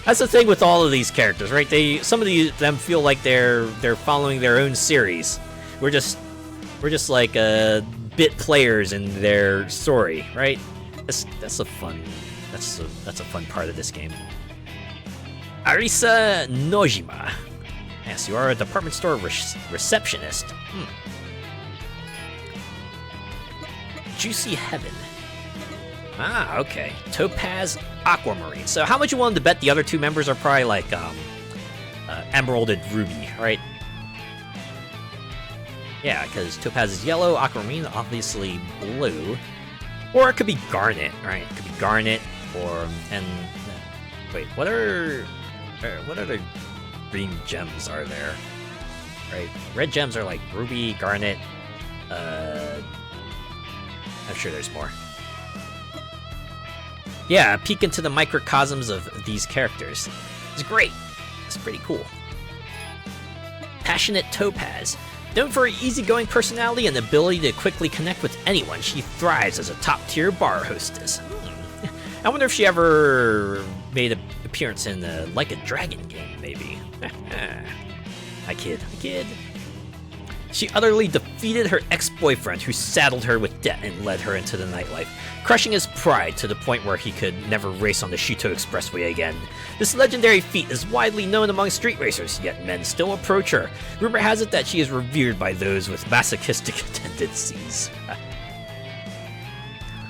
That's the thing with all of these characters, right? Some of them feel like they're following their own series. We're just like bit players in their story, right? That's a fun part of this game. Arisa Nojima. Yes, you are a department store receptionist. Juicy Heaven. Ah, okay. Topaz Aquamarine. So how much you willing to bet the other 2 members are probably like Emerald and Ruby, right? Yeah, because Topaz is yellow, Aquamarine obviously blue. Or it could be Garnet, right? It could be Garnet or... wait, what other green gems are there? Right? Red gems are like Ruby, Garnet, I'm sure there's more. Yeah, a peek into the microcosms of these characters. It's great. It's pretty cool. Passionate Topaz. Known for her easygoing personality and ability to quickly connect with anyone, she thrives as a top-tier bar hostess. I wonder if she ever made an appearance in the Like a Dragon game, maybe. I kid. She utterly defeated her ex-boyfriend, who saddled her with debt and led her into the nightlife, crushing his pride to the point where he could never race on the Shuto Expressway again. This legendary feat is widely known among street racers, yet men still approach her. Rumor has it that she is revered by those with masochistic tendencies.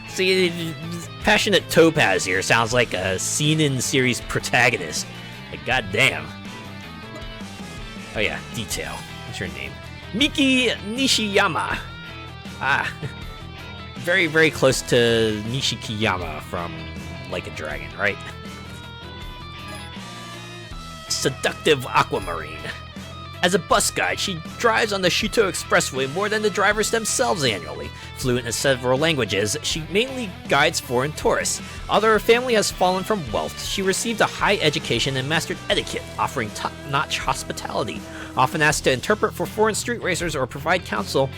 See, Passionate Topaz here sounds like a Seinen series protagonist. Like, goddamn. Oh yeah, detail. What's your name? Miki Nishiyama. Ah, very, very close to Nishikiyama from Like a Dragon, right? Seductive Aquamarine. As a bus guide, she drives on the Shuto Expressway more than the drivers themselves annually. Fluent in several languages, she mainly guides foreign tourists. Although her family has fallen from wealth, she received a high education and mastered etiquette, offering top-notch hospitality. Often asked to interpret for foreign street racers or provide counsel,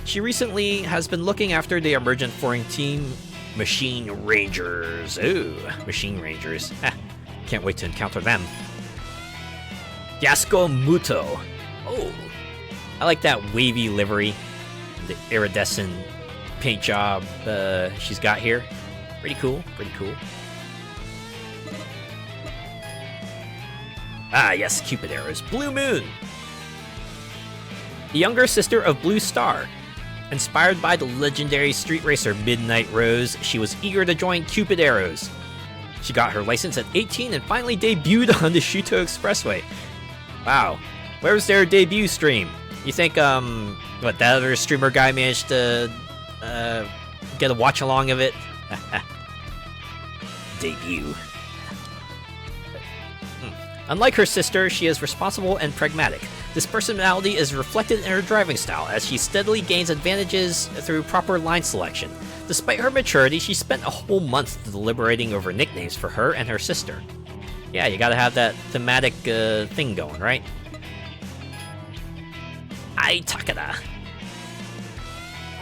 she recently has been looking after the emergent foreign team, Machine Rangers. Ooh, Machine Rangers. Can't wait to encounter them. Yasuko Muto. Oh, I like that wavy livery, the iridescent paint job she's got here. Pretty cool, pretty cool. Ah, yes, Cupid arrows. Blue Moon. The younger sister of Blue Star. Inspired by the legendary street racer Midnight Rose, she was eager to join Cupid Arrows. She got her license at 18 and finally debuted on the Shuto Expressway. Wow. Where was their debut stream? You think, that other streamer guy managed to, get a watch along of it? Debut. Unlike her sister, she is responsible and pragmatic. This personality is reflected in her driving style, as she steadily gains advantages through proper line selection. Despite her maturity, she spent a whole month deliberating over nicknames for her and her sister. Yeah, you gotta have that thematic thing going, right? Ai Takada.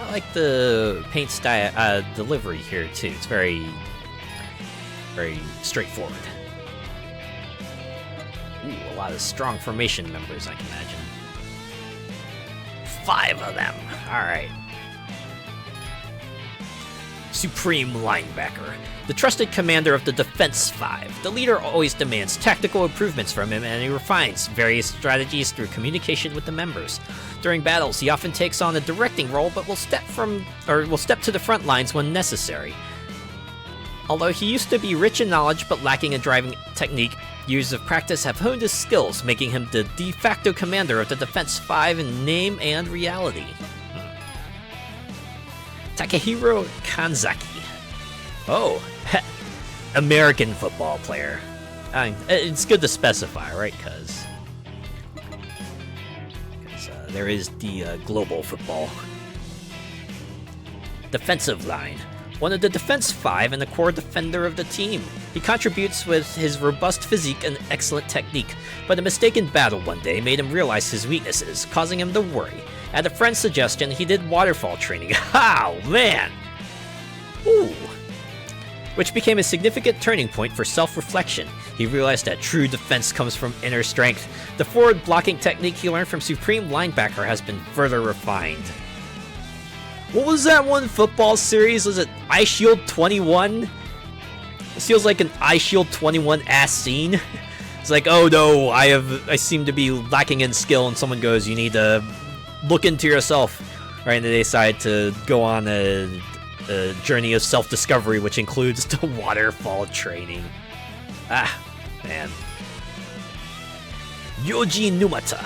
I like the paint style delivery here too. It's very straightforward. Ooh, a lot of strong formation members, I can imagine. 5 of them. Alright. Supreme Linebacker. The trusted commander of the Defense 5. The leader always demands tactical improvements from him, and he refines various strategies through communication with the members. During battles, he often takes on a directing role, but will step to the front lines when necessary. Although he used to be rich in knowledge but lacking in driving technique, years of practice have honed his skills, making him the de facto commander of the Defense 5 in name and reality. Takehiro Kanzaki. Oh, American football player. It's good to specify, right? Because there is the global football. Defensive line. One of the Defense 5 and the core defender of the team. He contributes with his robust physique and excellent technique, but a mistake in battle one day made him realize his weaknesses, causing him to worry. At a friend's suggestion, he did waterfall training. Oh, man! Ooh. Which became a significant turning point for self-reflection. He realized that true defense comes from inner strength. The forward blocking technique he learned from Supreme Linebacker has been further refined. What was that one football series? Was it Ice Shield 21? It feels like an Ice Shield 21-ass scene. It's like, oh no, I seem to be lacking in skill, and someone goes, you need to look into yourself. Right, and they decide to go on a journey of self-discovery, which includes the waterfall training. Ah, man. Yoji Numata.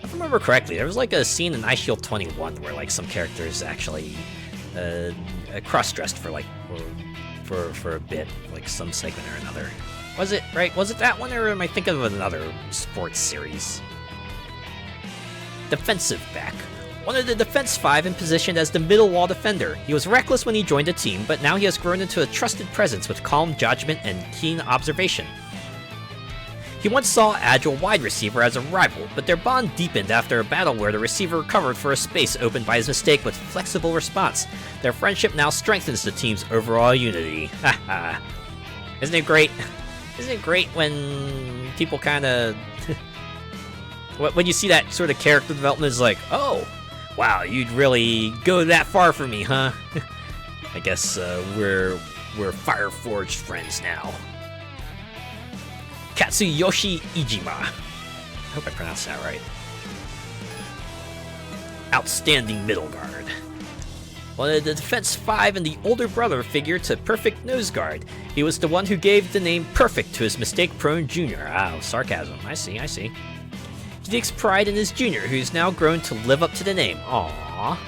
If I remember correctly, there was like a scene in Ice Shield 21 where like some characters actually cross-dressed for like for a bit, like some segment or another. Was it right? Was it that one, or am I thinking of another sports series? Defensive back. One of the Defense 5 and positioned as the middle wall defender. He was reckless when he joined the team, but now he has grown into a trusted presence with calm judgment and keen observation. He once saw Agile wide receiver as a rival, but their bond deepened after a battle where the receiver recovered for a space opened by his mistake with flexible response. Their friendship now strengthens the team's overall unity. Haha. Isn't it great? Isn't it great when people kind of... when you see that sort of character development, is like, oh, wow, you'd really go that far for me, huh? I guess we're Fire-forged friends now. Katsuyoshi Ijima. I hope I pronounced that right. Outstanding middle guard. One of the Defense 5 and the older brother figure to Perfect Nose Guard. He was the one who gave the name Perfect to his mistake-prone junior. Oh, sarcasm. I see. He takes pride in his junior, who's now grown to live up to the name. Aww.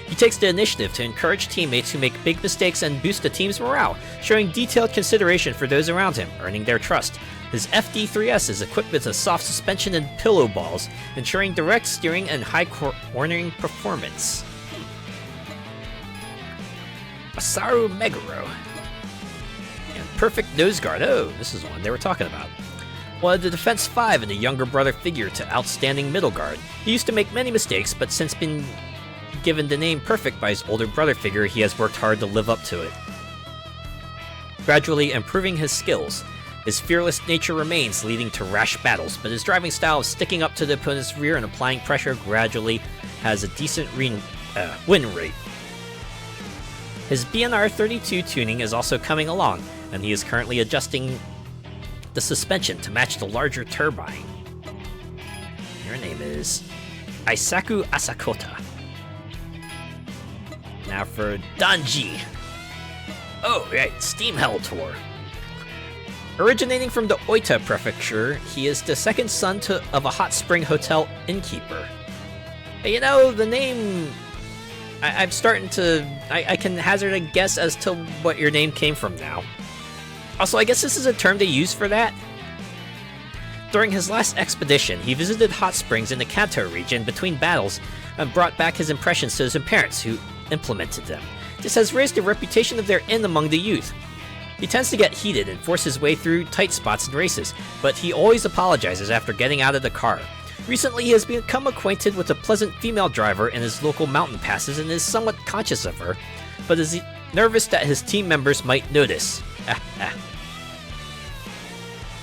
He takes the initiative to encourage teammates who make big mistakes and boost the team's morale, showing detailed consideration for those around him, earning their trust. His FD3S is equipped with a soft suspension and pillow balls, ensuring direct steering and high cornering performance. Masaru Meguro. And Perfect Nose Guard. Oh, this is the one they were talking about. One of the Defense 5 and a younger brother figure to Outstanding Middle Guard. He used to make many mistakes, but since being given the name Perfect by his older brother figure, he has worked hard to live up to it. gradually improving his skills. His fearless nature remains, leading to rash battles, but his driving style of sticking up to the opponent's rear and applying pressure gradually has a decent win rate. His BNR 32 tuning is also coming along, and he is currently adjusting the suspension to match the larger turbine. Your name is Isaku Asakota. Now for Danji. Oh, right, Steam Hell Tour. Originating from the Oita prefecture, he is the second son of a hot spring hotel innkeeper. You know, the name... I'm starting to... I can hazard a guess as to what your name came from now. Also, I guess this is a term they use for that. During his last expedition, he visited hot springs in the Kanto region between battles and brought back his impressions to his parents, who implemented them. This has raised the reputation of their inn among the youth. He tends to get heated and force his way through tight spots in races, but he always apologizes after getting out of the car. Recently, he has become acquainted with a pleasant female driver in his local mountain passes and is somewhat conscious of her, but is nervous that his team members might notice.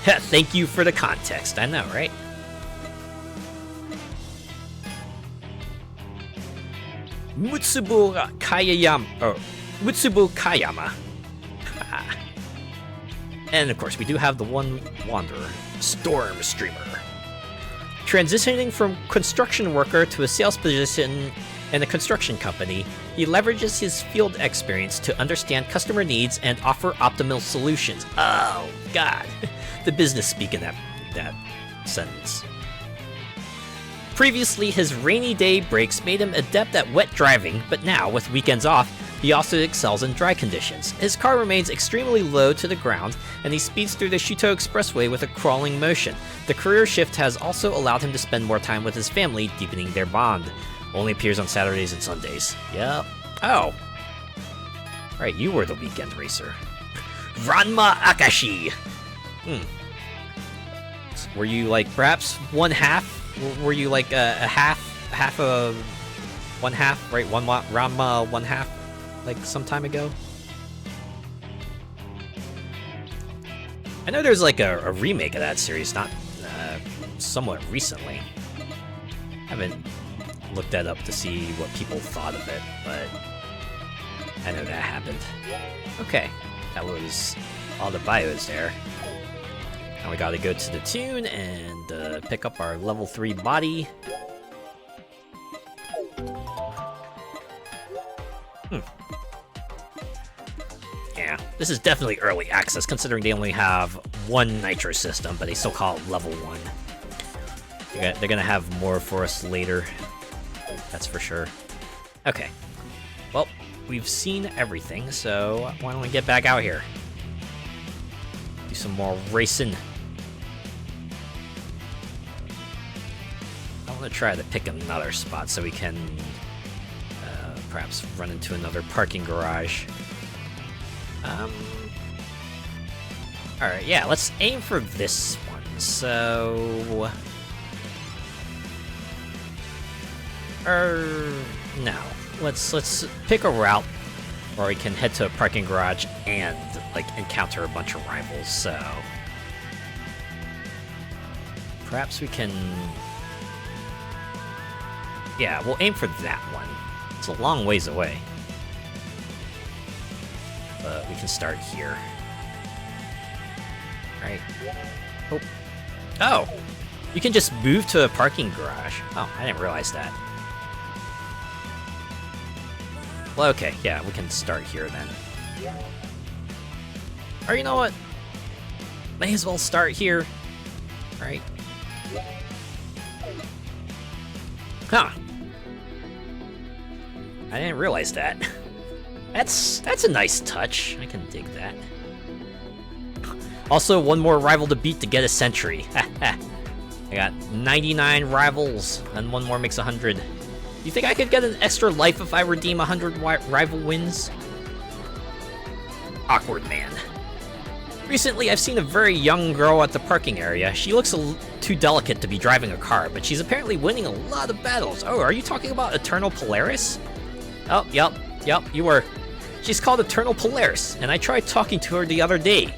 Thank you for the context, I know, right? Mutsubu Kayama. And of course, we do have the one wanderer, Storm Streamer. Transitioning from construction worker to a sales position in a construction company, he leverages his field experience to understand customer needs and offer optimal solutions. Oh, God. The business speak in that sentence. Previously, his rainy day breaks made him adept at wet driving, but now, with weekends off, he also excels in dry conditions. His car remains extremely low to the ground, and he speeds through the Shuto Expressway with a crawling motion. The career shift has also allowed him to spend more time with his family, deepening their bond. Only appears on Saturdays and Sundays. Yep. Oh. Right, you were the weekend racer. Ranma Akashi! Were you like perhaps one half? Were you like a half of one half, right? Ranma one half, like some time ago? I know there's like a remake of that series, not somewhat recently. Haven't looked that up to see what people thought of it, but I know that happened. Okay, that was all the bios there. Now we gotta go to the tune and pick up our level 3 body. Yeah, this is definitely early access, considering they only have one nitro system, but they still call it level 1. They're gonna have more for us later, that's for sure. Okay, well, we've seen everything, so why don't we get back out here? Do some more racing. I want to try to pick another spot so we can perhaps run into another parking garage. Alright, yeah, let's aim for this one. So... no. Let's pick a route where we can head to a parking garage and, like, encounter a bunch of rivals, so... perhaps we can... yeah, we'll aim for that one. It's a long ways away. But we can start here. Right. Oh. Oh! You can just move to a parking garage. Oh, I didn't realize that. Well, okay, yeah, we can start here then. Or you know what? May as well start here. Right? Huh. I didn't realize that. That's a nice touch. I can dig that. Also, one more rival to beat to get a century. I got 99 rivals, and one more makes 100. You think I could get an extra life if I redeem 100 rival wins? Awkward man. Recently, I've seen a very young girl at the parking area. She looks too delicate to be driving a car, but she's apparently winning a lot of battles. Oh, are you talking about Eternal Polaris? Oh, yep, you were. She's called Eternal Polaris, and I tried talking to her the other day.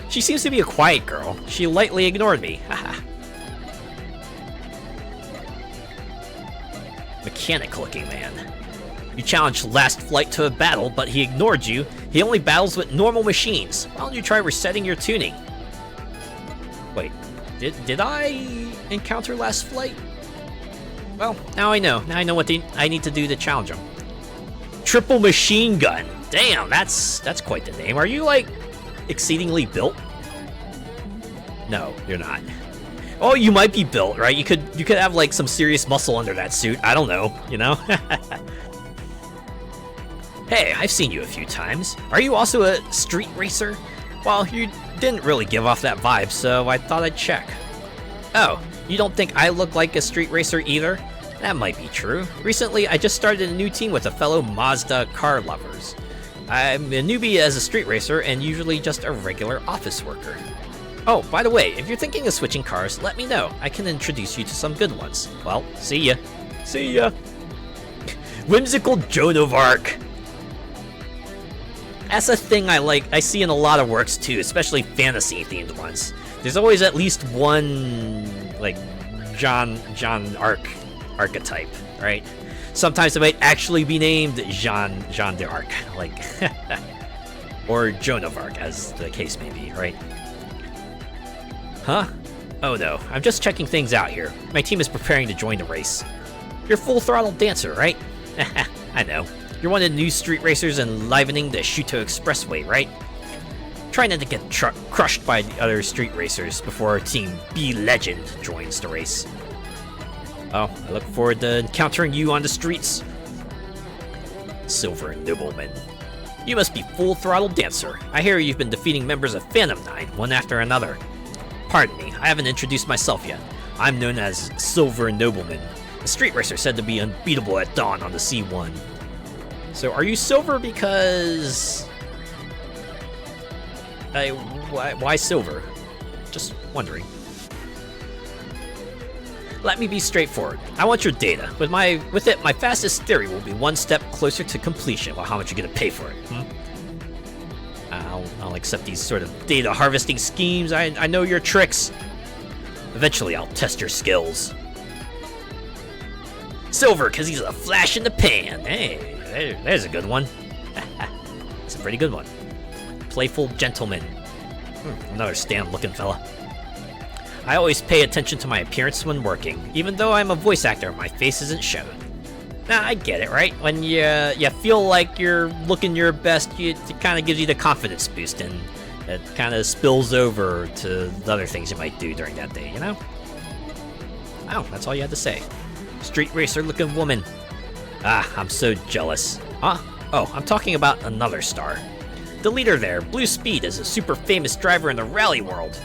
She seems to be a quiet girl. She lightly ignored me. Haha. Mechanic-looking man. You challenged Last Flight to a battle, but he ignored you. He only battles with normal machines. Why don't you try resetting your tuning? Wait, did I encounter Last Flight? Well, now I know. Now I know what I need to do to challenge him. Triple Machine Gun. Damn, that's quite the name. Are you, like, exceedingly built? No, you're not. Oh, you might be built, right? You could have, like, some serious muscle under that suit. I don't know, you know? Hey, I've seen you a few times. Are you also a street racer? Well, you didn't really give off that vibe, so I thought I'd check. Oh, you don't think I look like a street racer either? That might be true. Recently, I just started a new team with a fellow Mazda car lovers. I'm a newbie as a street racer and usually just a regular office worker. Oh, by the way, if you're thinking of switching cars, let me know. I can introduce you to some good ones. Well, see ya. See ya. Whimsical Joan of Arc. That's a thing I see in a lot of works too, especially fantasy-themed ones. There's always at least one, like, Jean Arc archetype, right? Sometimes it might actually be named Jean d'Arc, like, or Joan of Arc, as the case may be, right? Huh? Oh no, I'm just checking things out here. My team is preparing to join the race. You're Full Throttle Dancer, right? I know. You're one of the new street racers enlivening the Shuto Expressway, right? Try not to get crushed by the other street racers before our team B-Legend joins the race. Oh, I look forward to encountering you on the streets. Silver Nobleman. You must be Full Throttle Dancer. I hear you've been defeating members of Phantom 9, one after another. Pardon me, I haven't introduced myself yet. I'm known as Silver Nobleman, a street racer said to be unbeatable at dawn on the C1. So are you silver because... why silver? Just wondering. Let me be straightforward. I want your data. With it, my fastest theory will be one step closer to completion. Well, how much you gonna pay for it? I'll accept these sort of data harvesting schemes. I know your tricks. Eventually, I'll test your skills. Silver, because he's a flash in the pan. Hey, there's a good one. It's a pretty good one. Playful gentleman. Another stand-looking fella. I always pay attention to my appearance when working. Even though I'm a voice actor, my face isn't shown. Nah, I get it, right? When you feel like you're looking your best, it kind of gives you the confidence boost, and it kind of spills over to the other things you might do during that day, you know? Oh, that's all you had to say. Street racer-looking woman. Ah, I'm so jealous. Huh? Oh, I'm talking about another star. The leader there, Blue Speed, is a super famous driver in the rally world.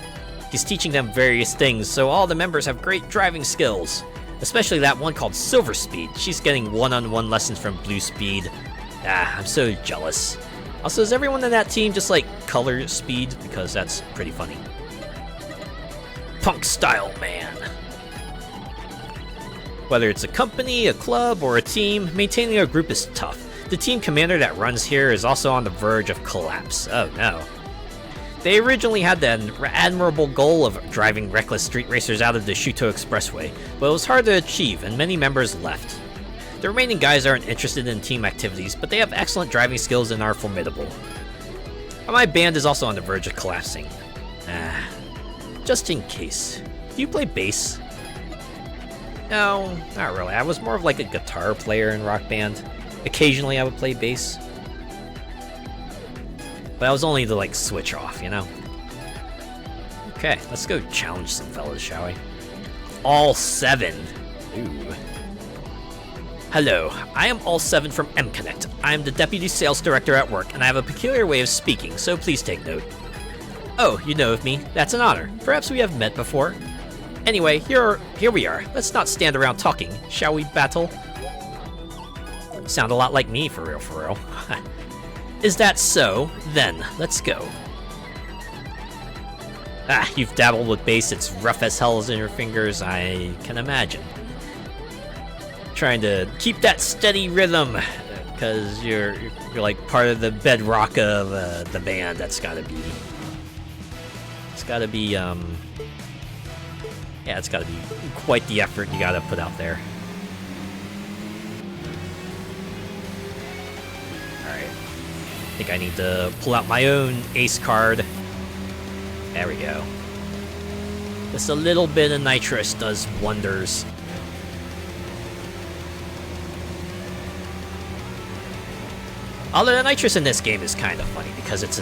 He's teaching them various things, so all the members have great driving skills. Especially that one called Silver Speed. She's getting one-on-one lessons from Blue Speed. Ah, I'm so jealous. Also, is everyone in that team just like Color Speed? Because that's pretty funny. Punk Style Man. Whether it's a company, a club, or a team, maintaining a group is tough. The team commander that runs here is also on the verge of collapse. Oh no. They originally had the admirable goal of driving reckless street racers out of the Shuto Expressway, but it was hard to achieve and many members left. The remaining guys aren't interested in team activities, but they have excellent driving skills and are formidable. My band is also on the verge of collapsing. Just in case. Do you play bass? No, not really. I was more of like a guitar player in Rock Band. Occasionally I would play bass. But that was only to, like, switch off, you know? Okay, let's go challenge some fellas, shall we? All 7. Ooh. Hello, I am All 7 from M-Connect. I am the Deputy Sales Director at work, and I have a peculiar way of speaking, so please take note. Oh, you know of me. That's an honor. Perhaps we have met before. Anyway, here we are. Let's not stand around talking. Shall we battle? Sound a lot like me, for real, for real. Is that so? Then, let's go. Ah, you've dabbled with bass, it's rough as hell in your fingers, I can imagine. Trying to keep that steady rhythm, because you're like part of the bedrock of the band. It's gotta be yeah, it's gotta be quite the effort you gotta put out there. Alright, I think I need to pull out my own ace card. There we go. Just a little bit of nitrous does wonders. Although the nitrous in this game is kind of funny because it's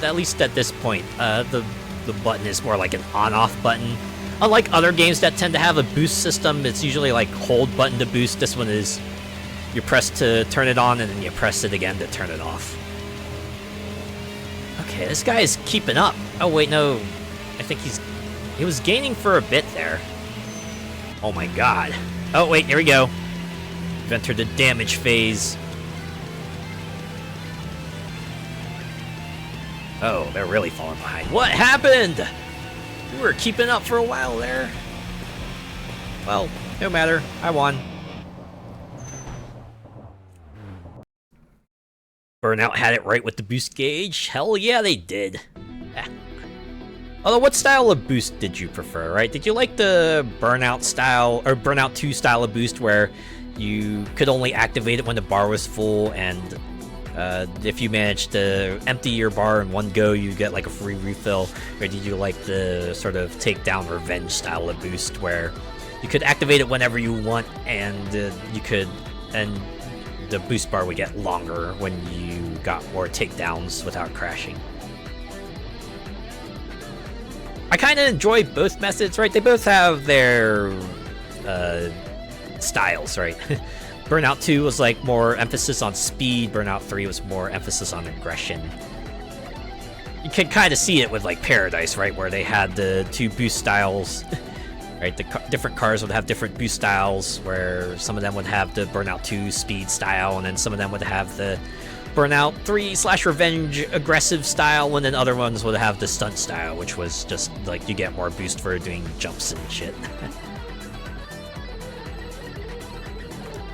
at least at this point, the button is more like an on-off button. Unlike other games that tend to have a boost system, it's usually like hold button to boost. This one is you press to turn it on and then you press it again to turn it off. Okay, this guy is keeping up. Oh wait, no, I think he was gaining for a bit there. Oh my god. Oh wait, here we go. We've entered the damage phase. Oh, they're really falling behind. What happened? We were keeping up for a while there. Well, no matter. I won. Burnout had it right with the boost gauge. Hell yeah, they did. Although, what style of boost did you prefer, right? Did you like the Burnout style, or Burnout 2 style of boost where you could only activate it when the bar was full, and if you managed to empty your bar in one go, you get like a free refill? Or did you like the sort of takedown revenge style of boost where you could activate it whenever you want, and the boost bar would get longer when you got more takedowns without crashing? I kind of enjoy both methods, right? They both have their styles, right? Burnout 2 was like more emphasis on speed. Burnout 3 was more emphasis on aggression. You can kind of see it with like Paradise, right? Where they had the two boost styles, right? The different cars would have different boost styles, where some of them would have the Burnout 2 speed style, and then some of them would have the Burnout 3/Revenge aggressive style, and then other ones would have the stunt style, which was just like you get more boost for doing jumps and shit.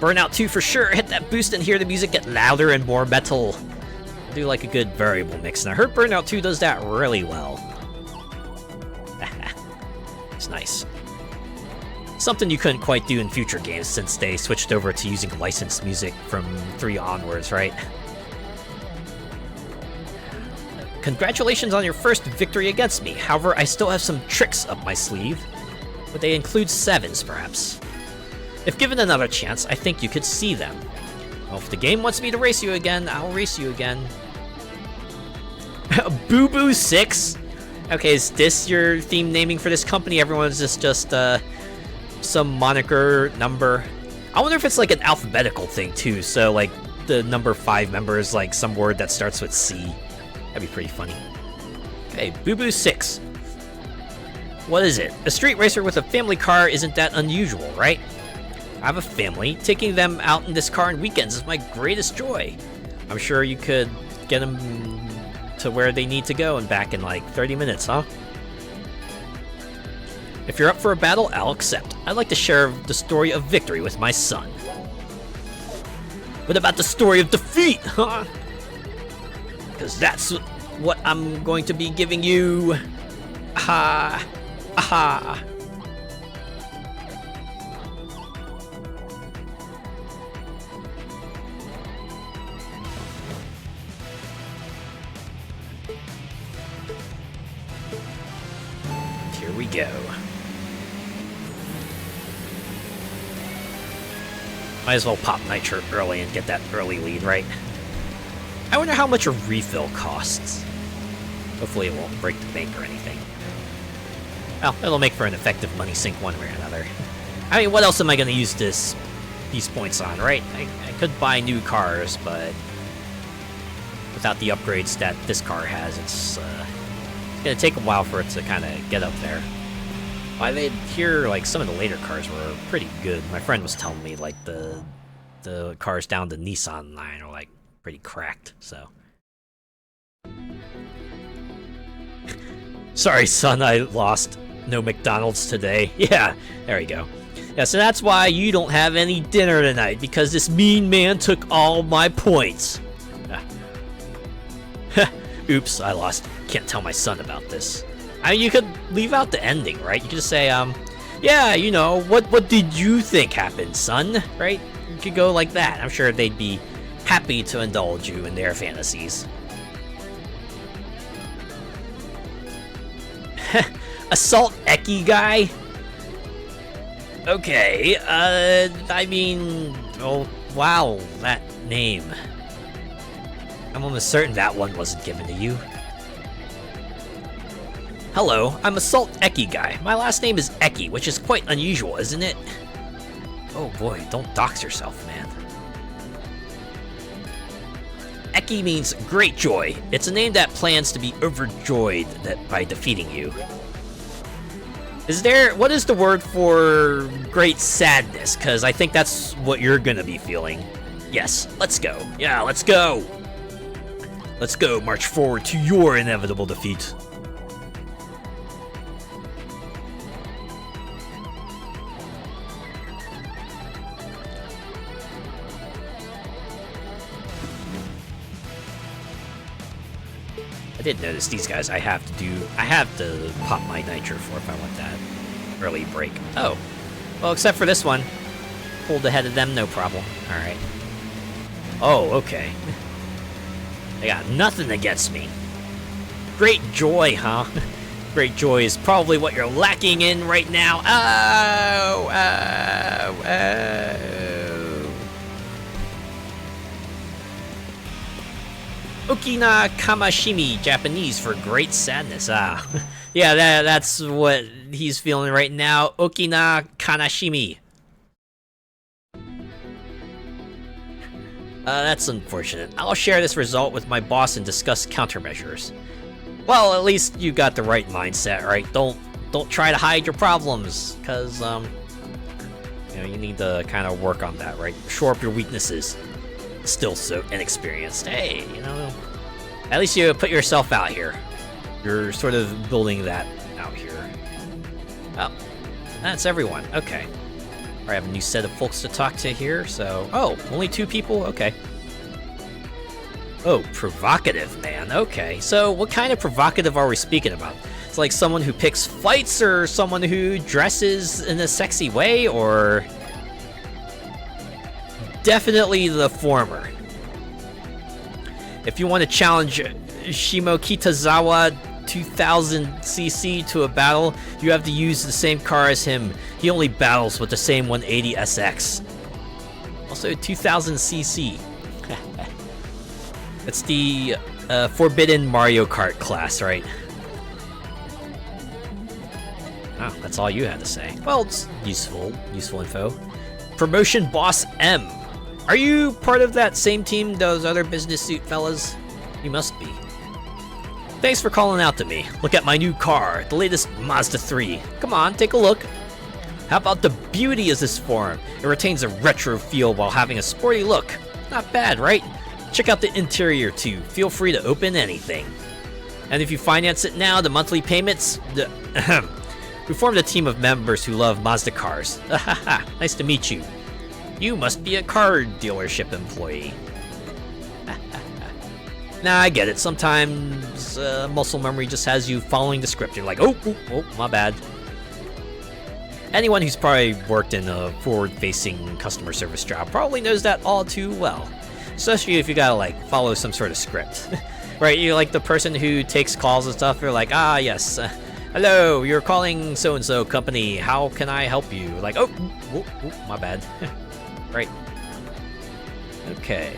Burnout 2 for sure. Hit that boost and hear the music get louder and more metal. I do like a good variable mix, and I heard Burnout 2 does that really well. It's nice. Something you couldn't quite do in future games since they switched over to using licensed music from 3 onwards, right? Congratulations on your first victory against me. However, I still have some tricks up my sleeve. Would they include 7s, perhaps? If given another chance, I think you could see them. Well, if the game wants me to race you again, I'll race you again. Boo Boo 6? Okay, is this your theme naming for this company? Everyone's just some moniker number. I wonder if it's like an alphabetical thing too, so like the number 5 member is like some word that starts with C. That'd be pretty funny. Okay, Boo Boo 6. What is it? A street racer with a family car isn't that unusual, right? I have a family. Taking them out in this car on weekends is my greatest joy. I'm sure you could get them to where they need to go and back in like 30 minutes, huh? If you're up for a battle, I'll accept. I'd like to share the story of victory with my son. What about the story of defeat, huh? Because that's what I'm going to be giving you. Aha. Aha. Here we go. Might as well pop Nitro early and get that early lead, right? I wonder how much a refill costs. Hopefully it won't break the bank or anything. Well, it'll make for an effective money sink one way or another. I mean, what else am I going to use these points on, right? I could buy new cars, but without the upgrades that this car has, it's going to take a while for it to kind of get up there. I did hear like some of the later cars were pretty good. My friend was telling me like the cars down the Nissan line are like pretty cracked, so. Sorry, son, I lost. No McDonald's today. Yeah, there we go. Yeah, so that's why you don't have any dinner tonight, because this mean man took all my points. Oops, I lost. Can't tell my son about this. I mean, you could leave out the ending, right? You could just say, yeah, you know, what did you think happened, son? Right? You could go like that. I'm sure they'd be happy to indulge you in their fantasies. Assault Eki guy? Okay, I mean, oh, wow, that name. I'm almost certain that one wasn't given to you. Hello, I'm Assault Eki guy. My last name is Eki, which is quite unusual, isn't it? Oh boy, don't dox yourself, man. Eki means great joy. It's a name that plans to be overjoyed by defeating you. What is the word for great sadness? Because I think that's what you're gonna be feeling. Yes, let's go. Yeah, let's go. Let's go, march forward to your inevitable defeat. I did notice these guys I have to pop my nitro for if I want that early break. Oh. Well, except for this one. Pulled ahead of them, no problem. Alright. Oh, okay. They got nothing against me. Great joy, huh? Great joy is probably what you're lacking in right now. Oh, oh, oh. Okina Kamashimi, Japanese for great sadness. Ah, yeah, that's what he's feeling right now. Okina Kanashimi. That's unfortunate. I'll share this result with my boss and discuss countermeasures. Well, at least you got the right mindset, right? Don't try to hide your problems, cause you know, you need to kind of work on that, right? Shore up your weaknesses. Still so inexperienced. Hey, you know, at least you put yourself out here. You're sort of building that out here. Oh, that's everyone. Okay. I have a new set of folks to talk to here, so... Oh, only 2 people? Okay. Oh, provocative, man. Okay, so what kind of provocative are we speaking about? It's like someone who picks fights, or someone who dresses in a sexy way, or... Definitely the former. If you want to challenge Shimokitazawa 2000cc to a battle, you have to use the same car as him. He only battles with the same 180SX. Also 2000cc. It's the forbidden Mario Kart class, right? Oh, that's all you had to say. Well, it's useful info. Promotion Boss M. Are you part of that same team, those other business suit fellas? You must be. Thanks for calling out to me. Look at my new car, the latest Mazda 3. Come on, take a look. How about the beauty of this form? It retains a retro feel while having a sporty look. Not bad, right? Check out the interior too. Feel free to open anything. And if you finance it now, the monthly payments... We formed a team of members who love Mazda cars. Nice to meet you. You must be a car dealership employee. Nah, I get it. Sometimes muscle memory just has you following the script. You're like, oh, my bad. Anyone who's probably worked in a forward-facing customer service job probably knows that all too well. Especially if you gotta, like, follow some sort of script. Right, you're like the person who takes calls and stuff. You're like, ah, yes. Hello, you're calling so-and-so company. How can I help you? Like, oh, my bad. Right. Okay.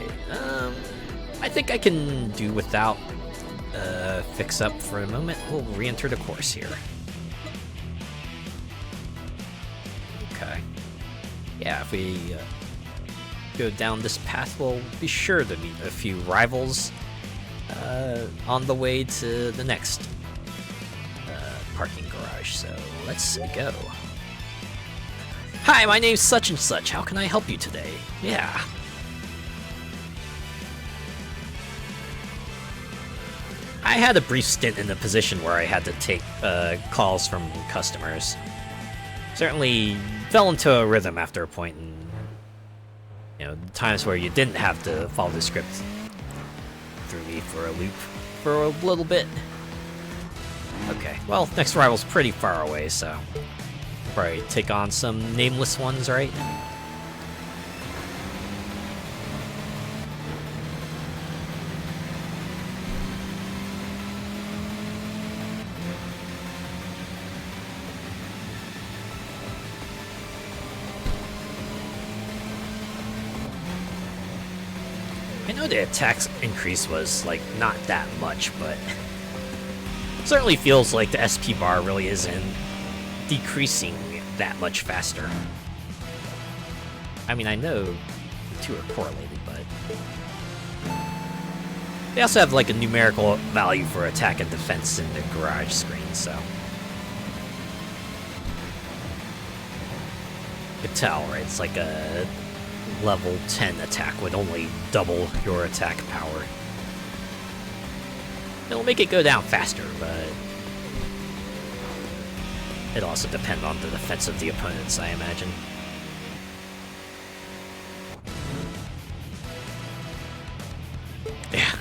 I think I can do without fix up for a moment. We'll re-enter the course here. Okay. Yeah, if we go down this path, we'll be sure to meet a few rivals on the way to the next parking garage. So let's go. Hi, my name's such and such. How can I help you today? Yeah. I had a brief stint in a position where I had to take calls from customers. certainly fell into a rhythm after a point, and you know, times where you didn't have to follow the script threw me for a loop for a little bit. Okay, well, next rival's pretty far away, so probably take on some nameless ones, right? I know the attack increase was, like, not that much, but certainly feels like the SP bar really isn't decreasing that much faster. I mean, I know the two are correlated, but they also have, like, a numerical value for attack and defense in the garage screen, so you could tell, right? It's like a level 10 attack would only double your attack power. It'll make it go down faster, but it'll also depend on the defense of the opponents, I imagine. Yeah,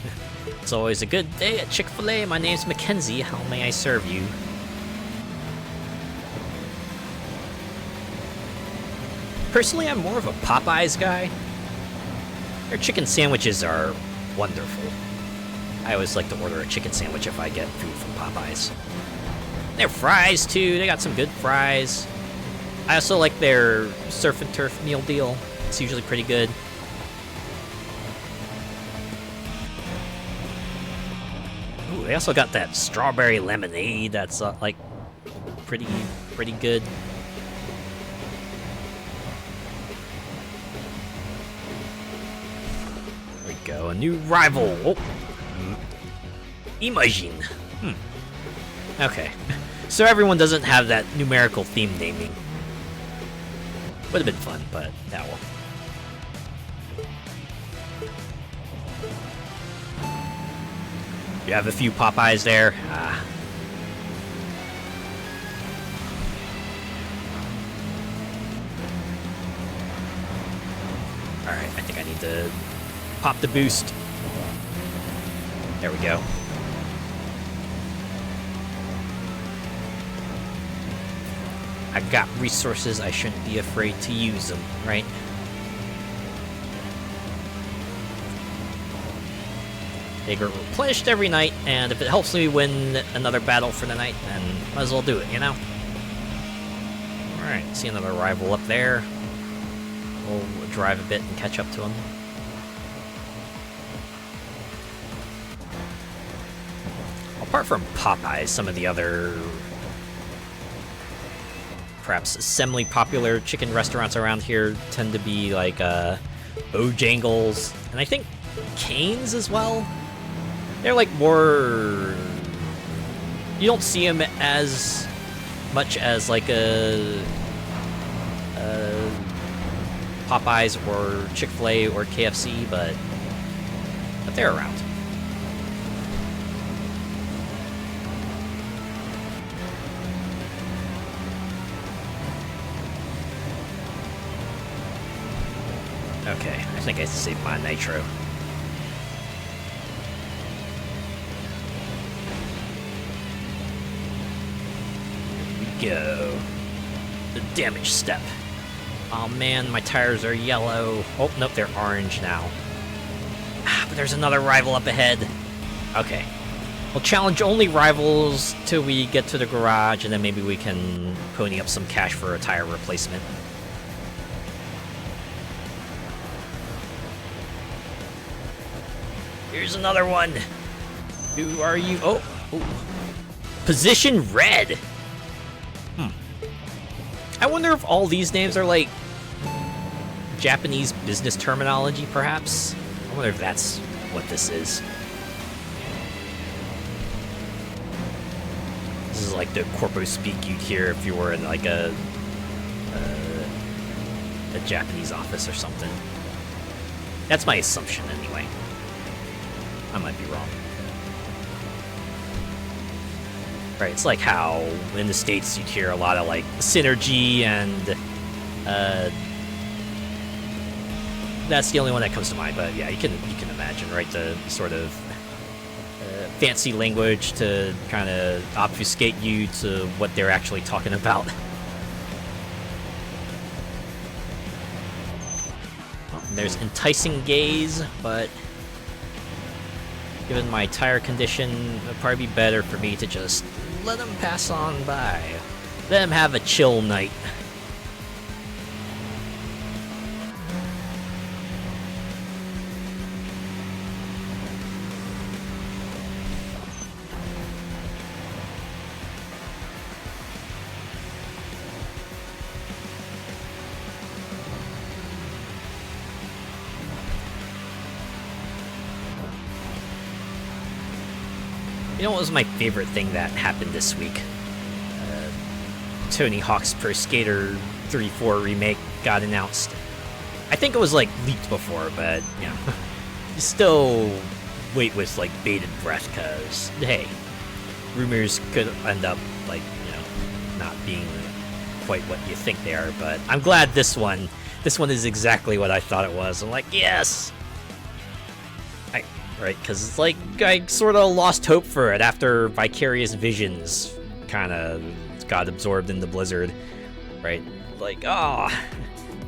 it's always a good day at Chick-fil-A. My name's Mackenzie. How may I serve you? Personally, I'm more of a Popeyes guy. Their chicken sandwiches are wonderful. I always like to order a chicken sandwich if I get food from Popeyes. Their fries, too. They got some good fries. I also like their surf and turf meal deal. It's usually pretty good. Ooh, they also got that strawberry lemonade that's, like, pretty good. Go, a new rival. Oh. Imagine. Okay. So everyone doesn't have that numerical theme naming. Would have been fun, but that will. You have a few Popeyes there. Alright, I think I need to pop the boost. There we go. I got resources, I shouldn't be afraid to use them, right? They get replenished every night, and if it helps me win another battle for the night, then might as well do it, you know? Alright, see another rival up there. We'll drive a bit and catch up to him. Apart from Popeyes, some of the other perhaps semi-popular chicken restaurants around here tend to be like Bojangles, and I think Cane's as well. They're like more... You don't see them as much as like a Popeyes or Chick-fil-A or KFC, but they're around. Okay, I think I saved my nitro. Here we go. The damage step. Oh man, my tires are yellow. Oh, nope, they're orange now. But there's another rival up ahead. Okay. We'll challenge only rivals till we get to the garage, and then maybe we can pony up some cash for a tire replacement. Here's another one. Who are you? Oh. Position red. I wonder if all these names are like Japanese business terminology, perhaps? I wonder if that's what this is. This is like the corpo speak you'd hear if you were in like a Japanese office or something. That's my assumption anyway. I might be wrong. Right, it's like how in the States you'd hear a lot of like synergy, and that's the only one that comes to mind. But yeah, you can imagine, right, the sort of fancy language to kind of obfuscate you to what they're actually talking about. Well, there's enticing gaze, but given my tire condition, it'd probably be better for me to just let them pass on by. Let them have a chill night. You know what was my favorite thing that happened this week? Tony Hawk's Pro Skater 3-4 remake got announced. I think it was like leaked before, but you know, you still wait with like bated breath, because hey, rumors could end up like, you know, not being quite what you think they are. But I'm glad this one is exactly what I thought it was. I'm like, yes. Right, because it's like I sort of lost hope for it after Vicarious Visions kind of got absorbed into Blizzard, right? Like,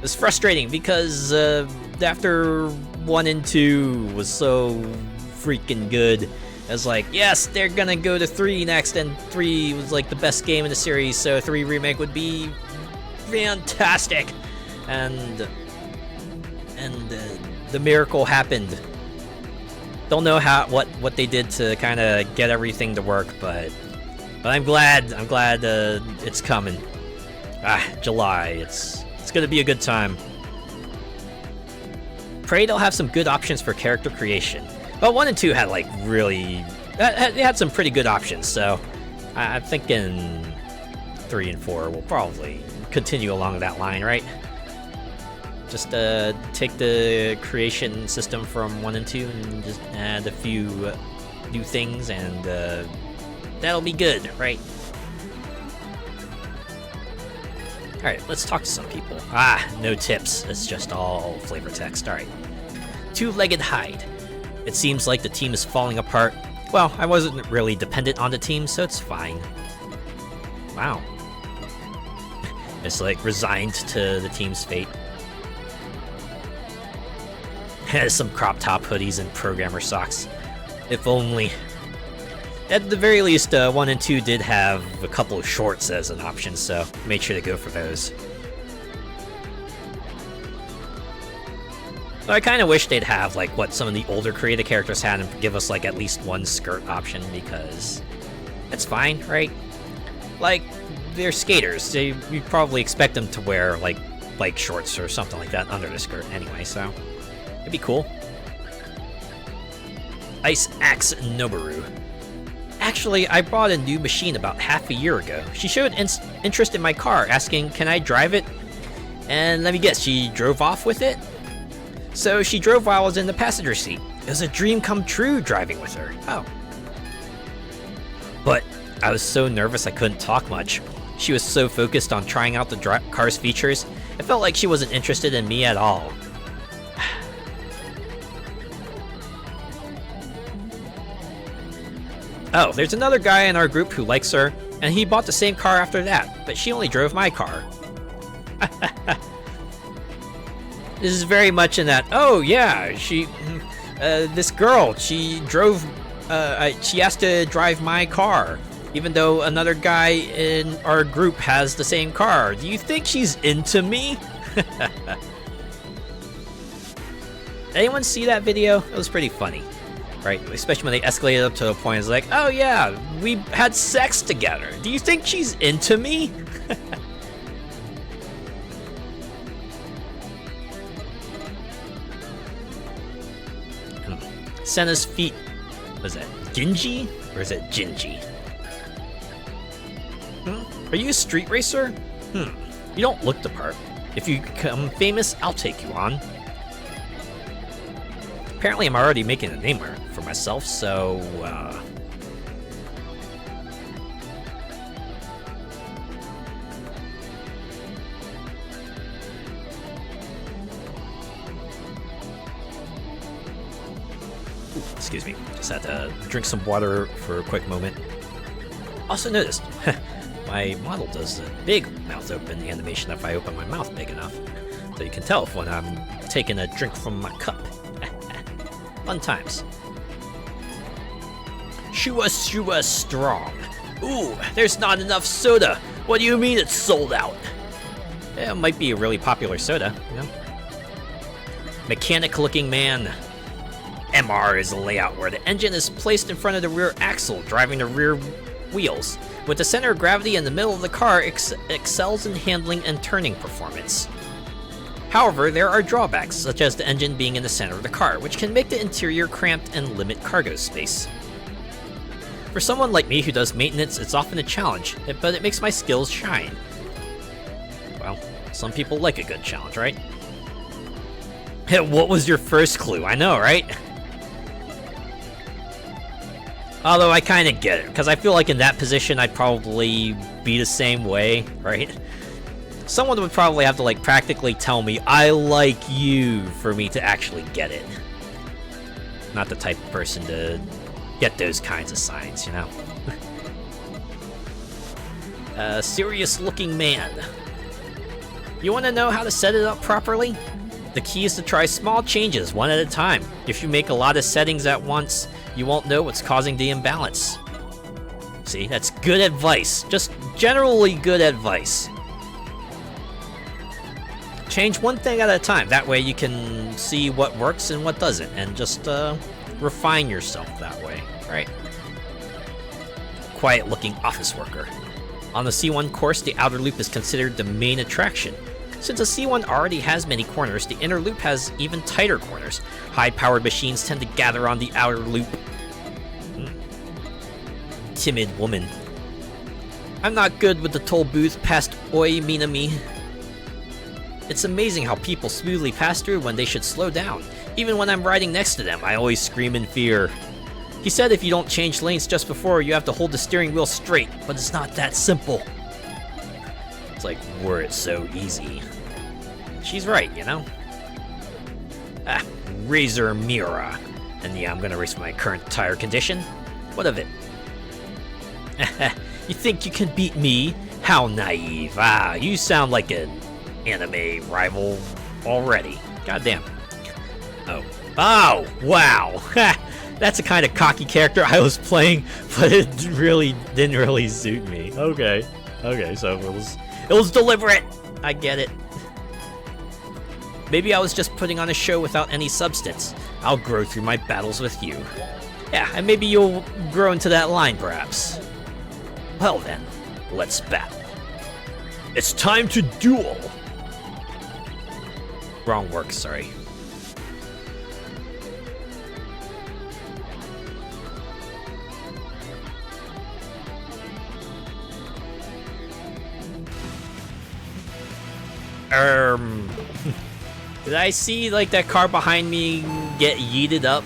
it's frustrating because after 1 and 2 was so freaking good, it's like, yes, they're gonna go to 3 next, and 3 was like the best game in the series, so 3 remake would be fantastic, and the miracle happened. Don't know what they did to kind of get everything to work, but I'm glad it's coming. July. It's gonna be a good time. Pray they'll have some good options for character creation. But 1 and 2 had like really, they had some pretty good options. So I'm thinking 3 and 4 will probably continue along that line, right? Just take the creation system from 1 and 2 and just add a few new things, and that'll be good, right? Alright, let's talk to some people. No tips. It's just all flavor text. Alright. Two-legged hide. It seems like the team is falling apart. Well, I wasn't really dependent on the team, so it's fine. Wow. It's like resigned to the team's fate. Some crop top hoodies and programmer socks. If only. At the very least, 1 and 2 did have a couple of shorts as an option, so make sure to go for those. I kind of wish they'd have like what some of the older creative characters had and give us like at least one skirt option, because that's fine, right? Like, they're skaters. You probably expect them to wear like bike shorts or something like that under the skirt anyway, so it'd be cool. Ice Axe Noboru. Actually, I bought a new machine about half a year ago. She showed interest in my car, asking, can I drive it? And let me guess, she drove off with it? So she drove while I was in the passenger seat. It was a dream come true driving with her. Oh. But I was so nervous I couldn't talk much. She was so focused on trying out the car's features, it felt like she wasn't interested in me at all. Oh, there's another guy in our group who likes her, and he bought the same car after that, but she only drove my car. This is very much in that, oh yeah, this girl, she drove, she asked to drive my car, even though another guy in our group has the same car. Do you think she's into me? Anyone see that video? It was pretty funny. Right, especially when they escalated up to a point, it's like, oh yeah, we had sex together. Do you think she's into me? Senna's feet, was that Ginji? Or is it Jinji? Are you a street racer? You don't look the part. If you become famous, I'll take you on. Apparently I'm already making a name for myself, so Excuse me, just had to drink some water for a quick moment. Also noticed, my model does a big mouth open animation if I open my mouth big enough. So you can tell when I'm taking a drink from my cup. Fun times. Shua strong. Ooh, there's not enough soda. What do you mean it's sold out? It might be a really popular soda, you know? Mechanic looking man. MR is a layout where the engine is placed in front of the rear axle, driving the rear wheels. With the center of gravity in the middle of the car, excels in handling and turning performance. However, there are drawbacks, such as the engine being in the center of the car, which can make the interior cramped and limit cargo space. For someone like me who does maintenance, it's often a challenge, but it makes my skills shine. Well, some people like a good challenge, right? What was your first clue? I know, right? Although I kind of get it, because I feel like in that position I'd probably be the same way, right? Someone would probably have to like practically tell me, I like you, for me to actually get it. Not the type of person to get those kinds of signs, you know? A serious looking man. You want to know how to set it up properly? The key is to try small changes one at a time. If you make a lot of settings at once, you won't know what's causing the imbalance. See, that's good advice. Just generally good advice. Change one thing at a time. That way you can see what works and what doesn't, and just refine yourself that way, right? Quiet looking office worker. On the C1 course, the outer loop is considered the main attraction. Since a C1 already has many corners, the inner loop has even tighter corners. High-powered machines tend to gather on the outer loop. Timid woman. I'm not good with the toll booth past Oi Minami. It's amazing how people smoothly pass through when they should slow down. Even when I'm riding next to them, I always scream in fear. He said if you don't change lanes just before, you have to hold the steering wheel straight, but it's not that simple. It's like, were it so easy. She's right, you know? Razor Mira. And yeah, I'm gonna race with my current tire condition. What of it? You think you can beat me? How naive. You sound like an anime rival already. Goddamn. Oh, wow. That's the kind of cocky character I was playing, but it didn't really suit me. Okay, so it was deliberate. I get it. Maybe I was just putting on a show without any substance. I'll grow through my battles with you. Yeah, and maybe you'll grow into that line, perhaps. Well then, let's battle. It's time to duel! Wrong work, sorry. Did I see, like, that car behind me get yeeted up?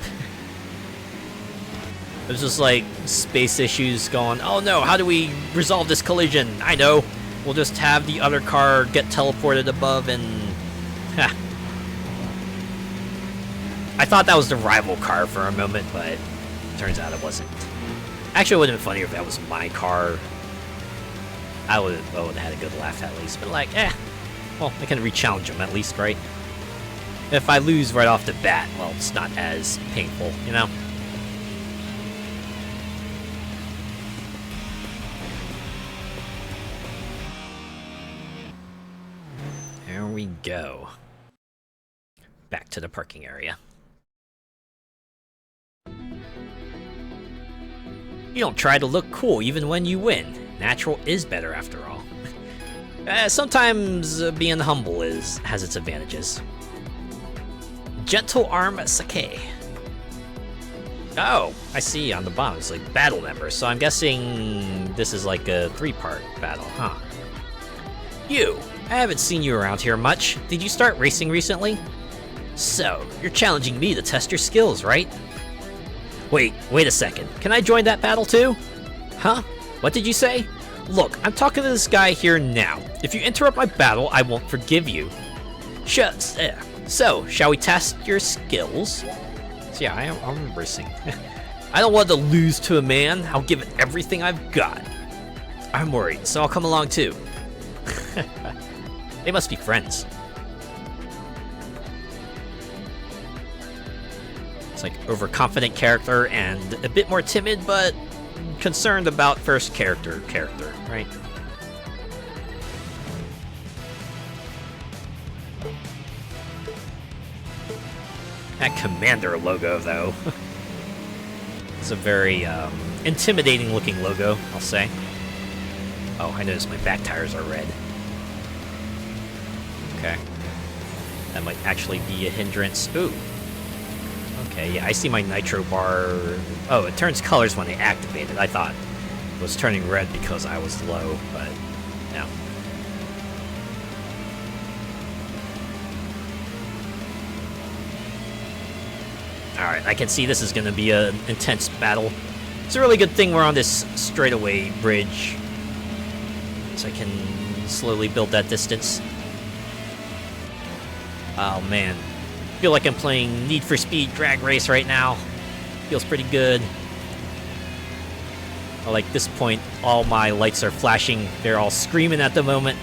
It was just, like, space issues going, oh no, how do we resolve this collision? I know, we'll just have the other car get teleported above and... I thought that was the rival car for a moment, but turns out it wasn't. Actually, it would have been funnier if that was my car. I would have had a good laugh at least, but like, well, I can re-challenge him at least, right? If I lose right off the bat, well, it's not as painful, you know? There we go. Back to the parking area. You don't try to look cool even when you win. Natural is better after all. Sometimes being humble has its advantages. Gentle Arm Sake. Oh, I see on the bottom. It's like battle members, so I'm guessing this is like a 3-part battle, huh? You! I haven't seen you around here much. Did you start racing recently? So, you're challenging me to test your skills, right? Wait a second. Can I join that battle too? Huh? What did you say? Look, I'm talking to this guy here now. If you interrupt my battle, I won't forgive you. So, shall we test your skills? So yeah, I'm racing. I don't want to lose to a man. I'll give it everything I've got. I'm worried, so I'll come along too. They must be friends. It's like overconfident character and a bit more timid, but concerned about first character, right? That Commander logo, though. It's a very intimidating looking logo, I'll say. Oh, I noticed my back tires are red. Okay. That might actually be a hindrance. Ooh. Okay, yeah, I see my nitro bar. Oh, it turns colors when they activate it. I thought it was turning red because I was low, but no. Alright, I can see this is going to be an intense battle. It's a really good thing we're on this straightaway bridge, so I can slowly build that distance. Oh man, I feel like I'm playing Need for Speed Drag Race right now. Feels pretty good. Like this point, all my lights are flashing. They're all screaming at the moment.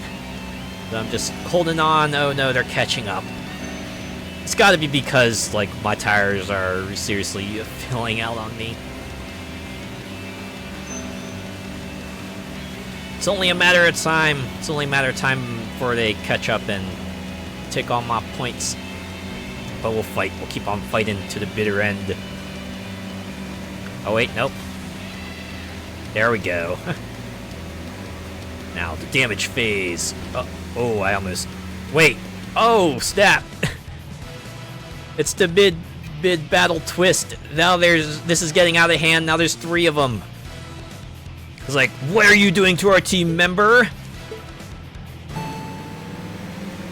But I'm just holding on. Oh no, they're catching up. It's gotta be because, like, my tires are seriously filling out on me. It's only a matter of time. It's only a matter of time before they catch up and take all my points. But we'll fight. We'll keep on fighting to the bitter end. Oh wait, nope. There we go. Now, the damage phase. Oh, I almost... Wait! Oh, snap! It's the mid battle twist. Now this is getting out of hand. Now there's 3 of them. It's like, what are you doing to our team member?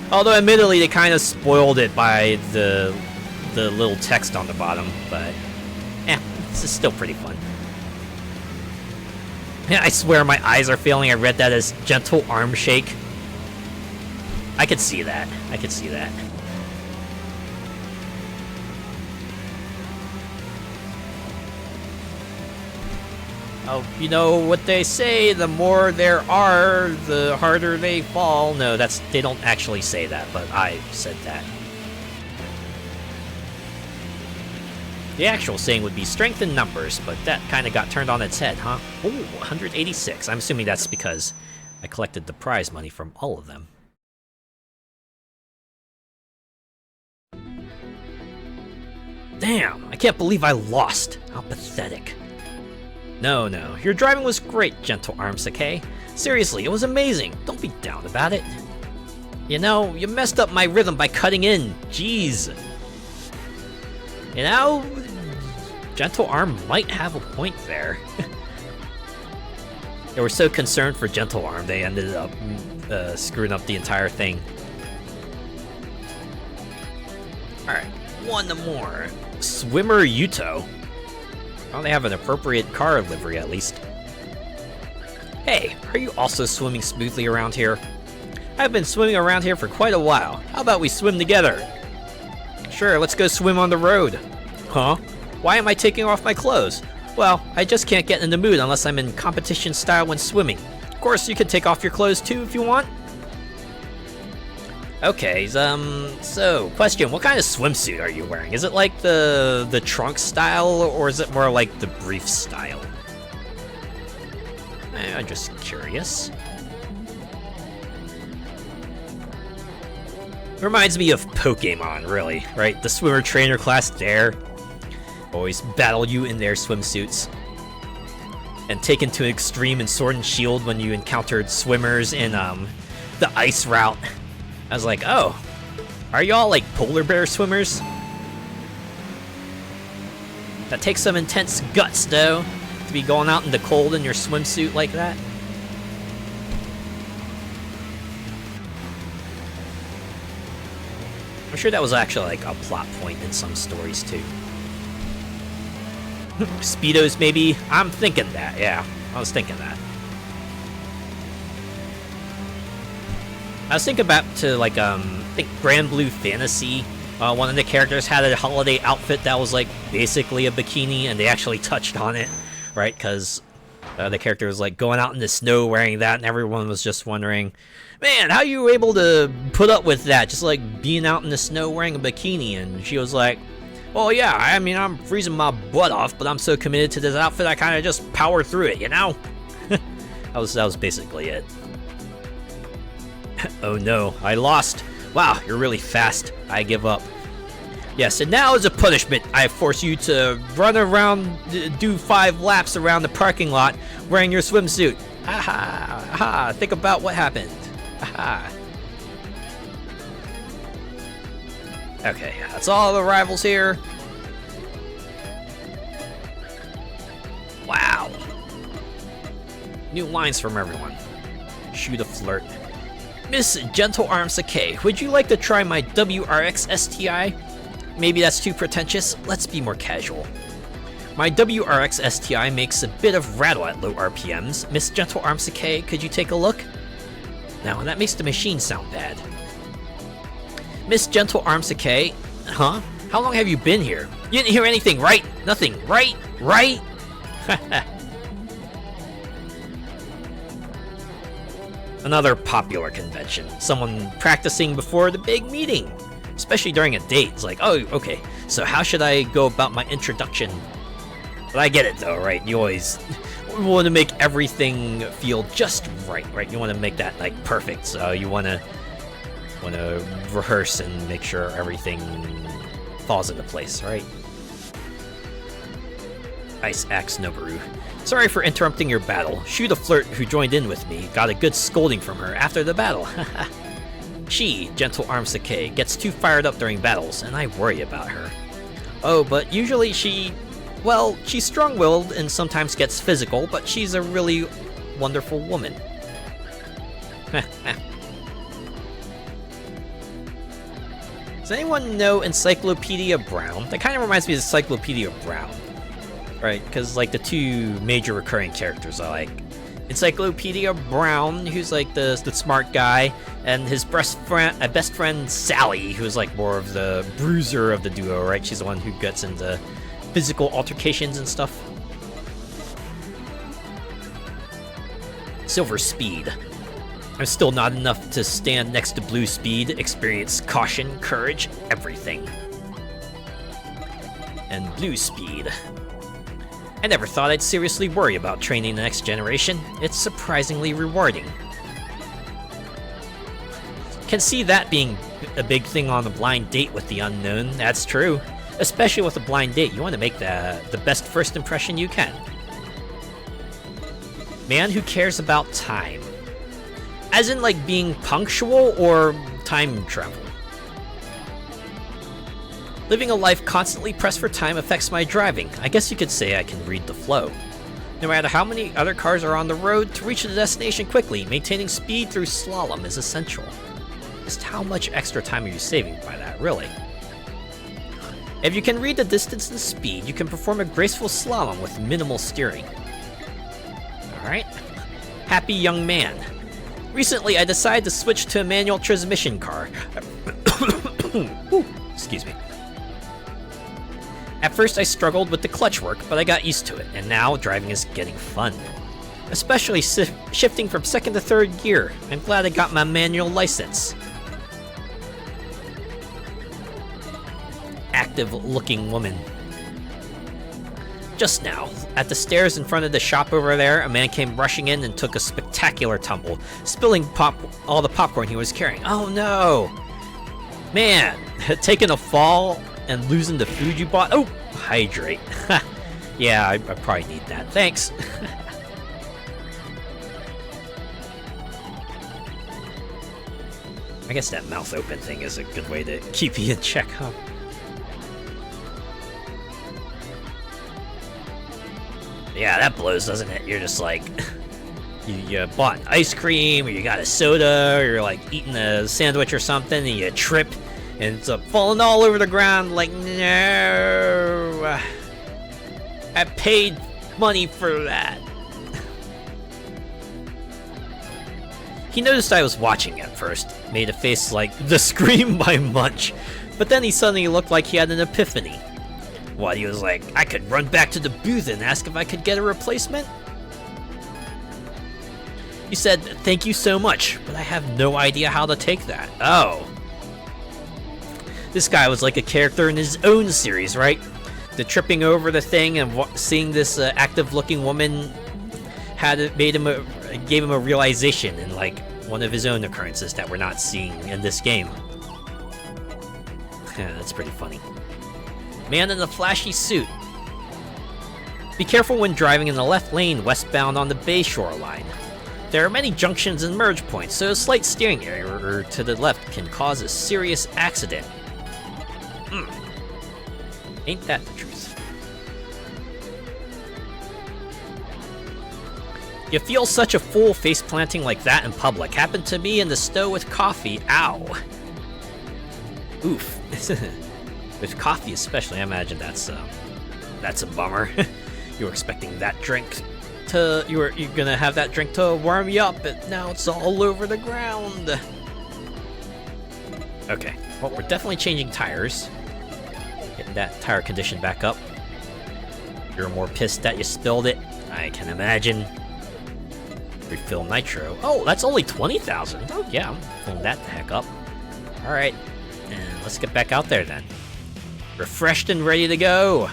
Although admittedly they kind of spoiled it by the little text on the bottom, but this is still pretty fun. I swear my eyes are failing. I read that as gentle arm shake. I could see that. I could see that. Oh, you know what they say, the more there are, the harder they fall. No, they don't actually say that, but I said that. The actual saying would be strength in numbers, but that kind of got turned on its head, huh? Oh, 186. I'm assuming that's because I collected the prize money from all of them. Damn, I can't believe I lost. How pathetic. No, your driving was great, Gentle Armsake. Seriously, it was amazing. Don't be down about it. You know, you messed up my rhythm by cutting in. Jeez. You know, Gentle Arm might have a point there. They were so concerned for Gentle Arm, they ended up screwing up the entire thing. Alright, one more. Swimmer Yuto. Oh, they have an appropriate car livery, at least. Hey, are you also swimming smoothly around here? I've been swimming around here for quite a while. How about we swim together? Sure, let's go swim on the road. Huh? Why am I taking off my clothes? Well, I just can't get in the mood unless I'm in competition style when swimming. Of course, you can take off your clothes too if you want. Okay, so, question, what kind of swimsuit are you wearing? Is it like the trunk style, or is it more like the brief style? I'm just curious. Reminds me of Pokemon, really, right? The swimmer trainer class there. Always battle you in their swimsuits. And taken to extreme in Sword and Shield when you encountered swimmers in, the ice route. I was like, oh, are y'all like polar bear swimmers? That takes some intense guts, though, to be going out in the cold in your swimsuit like that. I'm sure that was actually like a plot point in some stories, too. Speedos, maybe? I'm thinking that, yeah. I was thinking that. I was thinking back to, like, I think Grand Blue Fantasy, One of the characters had a holiday outfit that was like basically a bikini, and they actually touched on it, right? Because the character was like going out in the snow wearing that, and everyone was just wondering, man, how you able to put up with that, just like being out in the snow wearing a bikini? And she was like, well, yeah, I mean, I'm freezing my butt off, but I'm so committed to this outfit, I kind of just power through it, you know? that was basically it. Oh no, I lost. Wow, you're really fast. I give up. Yes, and now as a punishment, I force you to run around, do 5 laps around the parking lot wearing your swimsuit. Ha ha ha, think about what happened. Ha ha. Okay, that's all the rivals here. Wow. New lines from everyone. Shuto flirt. Miss Gentle Arm Sakai, would you like to try my WRX STI? Maybe that's too pretentious. Let's be more casual. My WRX STI makes a bit of rattle at low RPMs. Miss Gentle Arm Sakai, could you take a look? Now, that makes the machine sound bad. Miss Gentle Arm Sakai, huh? How long have you been here? You didn't hear anything, right? Nothing, right? Right? Another popular convention. Someone practicing before the big meeting. Especially during a date. It's like, oh, okay, so how should I go about my introduction? But I get it though, right? You always want to make everything feel just right? You want to make that like perfect. So you want to rehearse and make sure everything falls into place, right? Ice Axe Noboru. Sorry for interrupting your battle. Shuto Flirt, who joined in with me, got a good scolding from her after the battle. She, Gentle Arm Sakai, gets too fired up during battles, and I worry about her. Oh, but usually she's strong-willed and sometimes gets physical, but she's a really wonderful woman. Does anyone know Encyclopedia Brown? That kind of reminds me of Encyclopedia Brown. Right, because like the 2 major recurring characters are like Encyclopedia Brown, who's like the smart guy, and his best friend Sally, who's like more of the bruiser of the duo, right? She's the one who gets into physical altercations and stuff. Silver Speed. I'm still not enough to stand next to Blue Speed, experience caution, courage, everything. And Blue Speed. I never thought I'd seriously worry about training the next generation. It's surprisingly rewarding. Can see that being a big thing on a blind date with the unknown, that's true. Especially with a blind date, you want to make the best first impression you can. Man who cares about time. As in like being punctual or time travel? Living a life constantly pressed for time affects my driving. I guess you could say I can read the flow. No matter how many other cars are on the road, to reach the destination quickly, maintaining speed through slalom is essential. Just how much extra time are you saving by that, really? If you can read the distance and speed, you can perform a graceful slalom with minimal steering. Alright. Happy young man. Recently, I decided to switch to a manual transmission car. Excuse me. At first I struggled with the clutch work, but I got used to it, and now driving is getting fun. Especially shifting from 2nd to 3rd gear. I'm glad I got my manual license. Active-looking woman. Just now, at the stairs in front of the shop over there, a man came rushing in and took a spectacular tumble, spilling all the popcorn he was carrying. Oh no! Man, taking a fall and losing the food you bought? Oh, hydrate. Yeah, I probably need that. Thanks. I guess that mouth open thing is a good way to keep you in check, huh? Yeah, that blows, doesn't it? You're just like, you bought an ice cream, or you got a soda, or you're like eating a sandwich or something, and you trip, and it's falling all over the ground, like, no, I paid money for that. He noticed I was watching at first, made a face like the Scream by Munch, But then he suddenly looked like he had an epiphany. What, he was like, I could run back to the booth and ask if I could get a replacement? He said, thank you so much, but I have no idea how to take that. Oh. This guy was like a character in his own series, right? The tripping over the thing and seeing this active-looking woman gave him a realization in like one of his own occurrences that we're not seeing in this game. That's pretty funny. Man in a flashy suit. Be careful when driving in the left lane westbound on the Bayshore line. There are many junctions and merge points, so a slight steering error to the left can cause a serious accident. Ain't that the truth? You feel such a fool face-planting like that in public. Happened to me in the stow with coffee. Ow. Oof. With coffee especially, I imagine that's a bummer. You were expecting that drink to... You're gonna have that drink to warm you up, but now it's all over the ground. Okay, well, we're definitely changing tires. Getting that tire condition back up. You're more pissed that you spilled it, I can imagine. Refill nitro. Oh, that's only 20,000. Oh yeah, I'm filling that the heck up. Alright, and let's get back out there then. Refreshed and ready to go.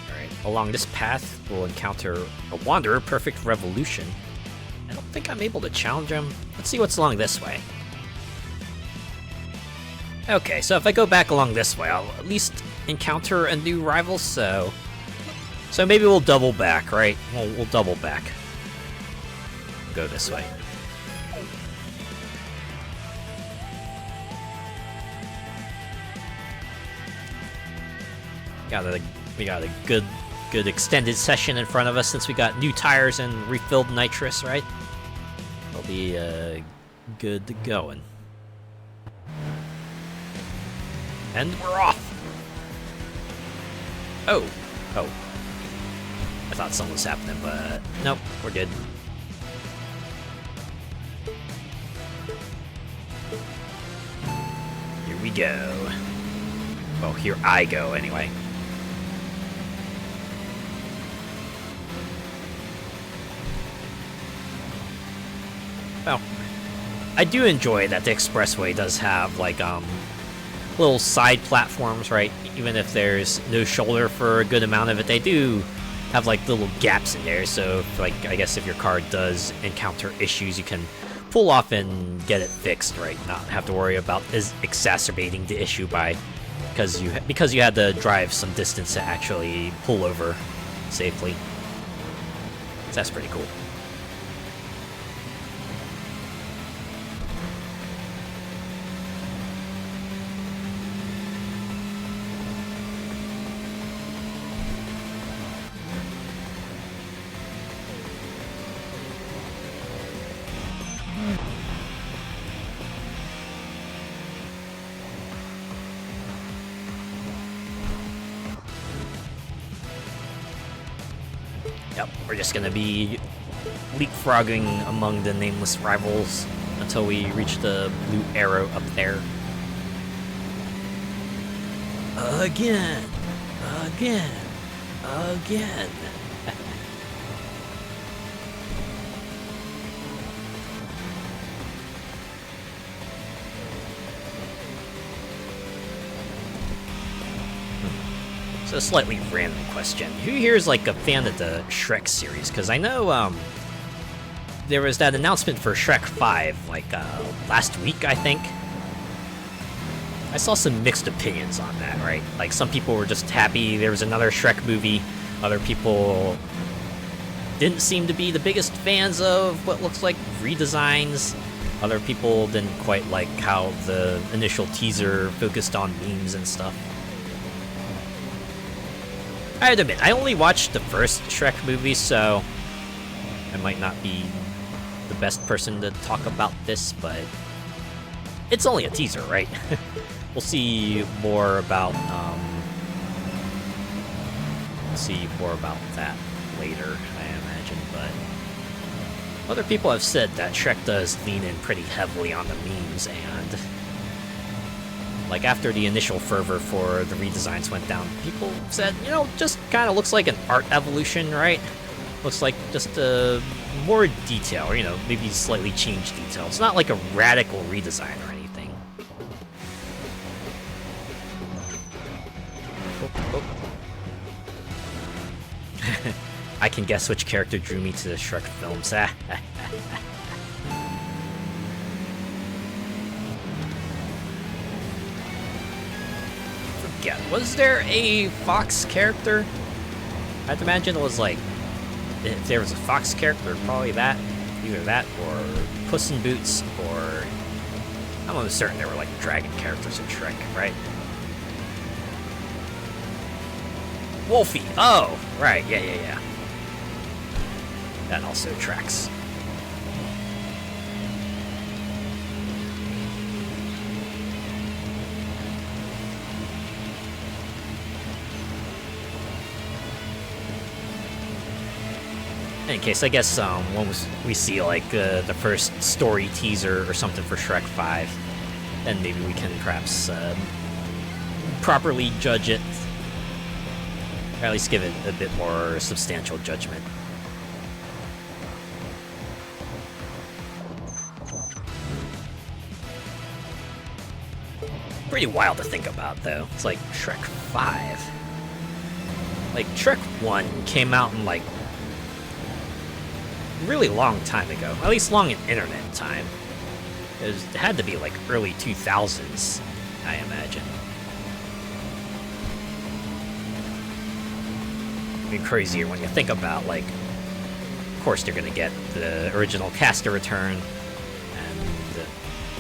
Alright, along this path, we'll encounter a Wanderer Perfect Revolution. I don't think I'm able to challenge him. Let's see what's along this way. Okay, so if I go back along this way, I'll at least encounter a new rival, so maybe we'll double back, right? We'll double back. Go this way. We got a good extended session in front of us since we got new tires and refilled nitrous, right? We'll be good to going. And we're off! Oh. I thought something was happening, but nope, we're good. Here we go. Well, here I go, anyway. Well, I do enjoy that the Expressway does have, like, little side platforms, right? Even if there's no shoulder for a good amount of it, they do have, like, little gaps in there, so, like, I guess if your car does encounter issues, you can pull off and get it fixed, right? Not have to worry about exacerbating the issue because you had to drive some distance to actually pull over safely. So that's pretty cool. Yep, we're just gonna be leapfrogging among the nameless rivals until we reach the blue arrow up there. Again! So a slightly random question. Who here is like a fan of the Shrek series? Because I know there was that announcement for Shrek 5 like last week, I think. I saw some mixed opinions on that, right? Like some people were just happy there was another Shrek movie. Other people didn't seem to be the biggest fans of what looks like redesigns. Other people didn't quite like how the initial teaser focused on memes and stuff. I have to admit, I only watched the first Shrek movie, so I might not be the best person to talk about this, but it's only a teaser, right? We'll see more about that later, I imagine, but Other people have said that Shrek does lean in pretty heavily on the memes, and like after the initial fervor for the redesigns went down, people said, you know, just kind of looks like an art evolution, right? Looks like just more detail, or, you know, maybe slightly changed detail. It's not like a radical redesign or anything. Oh. I can guess which character drew me to the Shrek films. Forget, was there a Fox character? I'd imagine it was like, if there was a Fox character, probably that. Either that or Puss in Boots, or I'm almost certain there were like dragon characters in Shrek, right? Wolfie! Oh, right, yeah. That also tracks. In case, I guess when we see like the first story teaser or something for Shrek 5, then maybe we can perhaps properly judge it, or at least give it a bit more substantial judgment. Pretty wild to think about, though. It's like Shrek 5. Like, Shrek 1 came out in like really long time ago, at least long in internet time. It had to be like early 2000s, I imagine. It'd be crazier when you think about, like, of course they're gonna get the original cast to return, and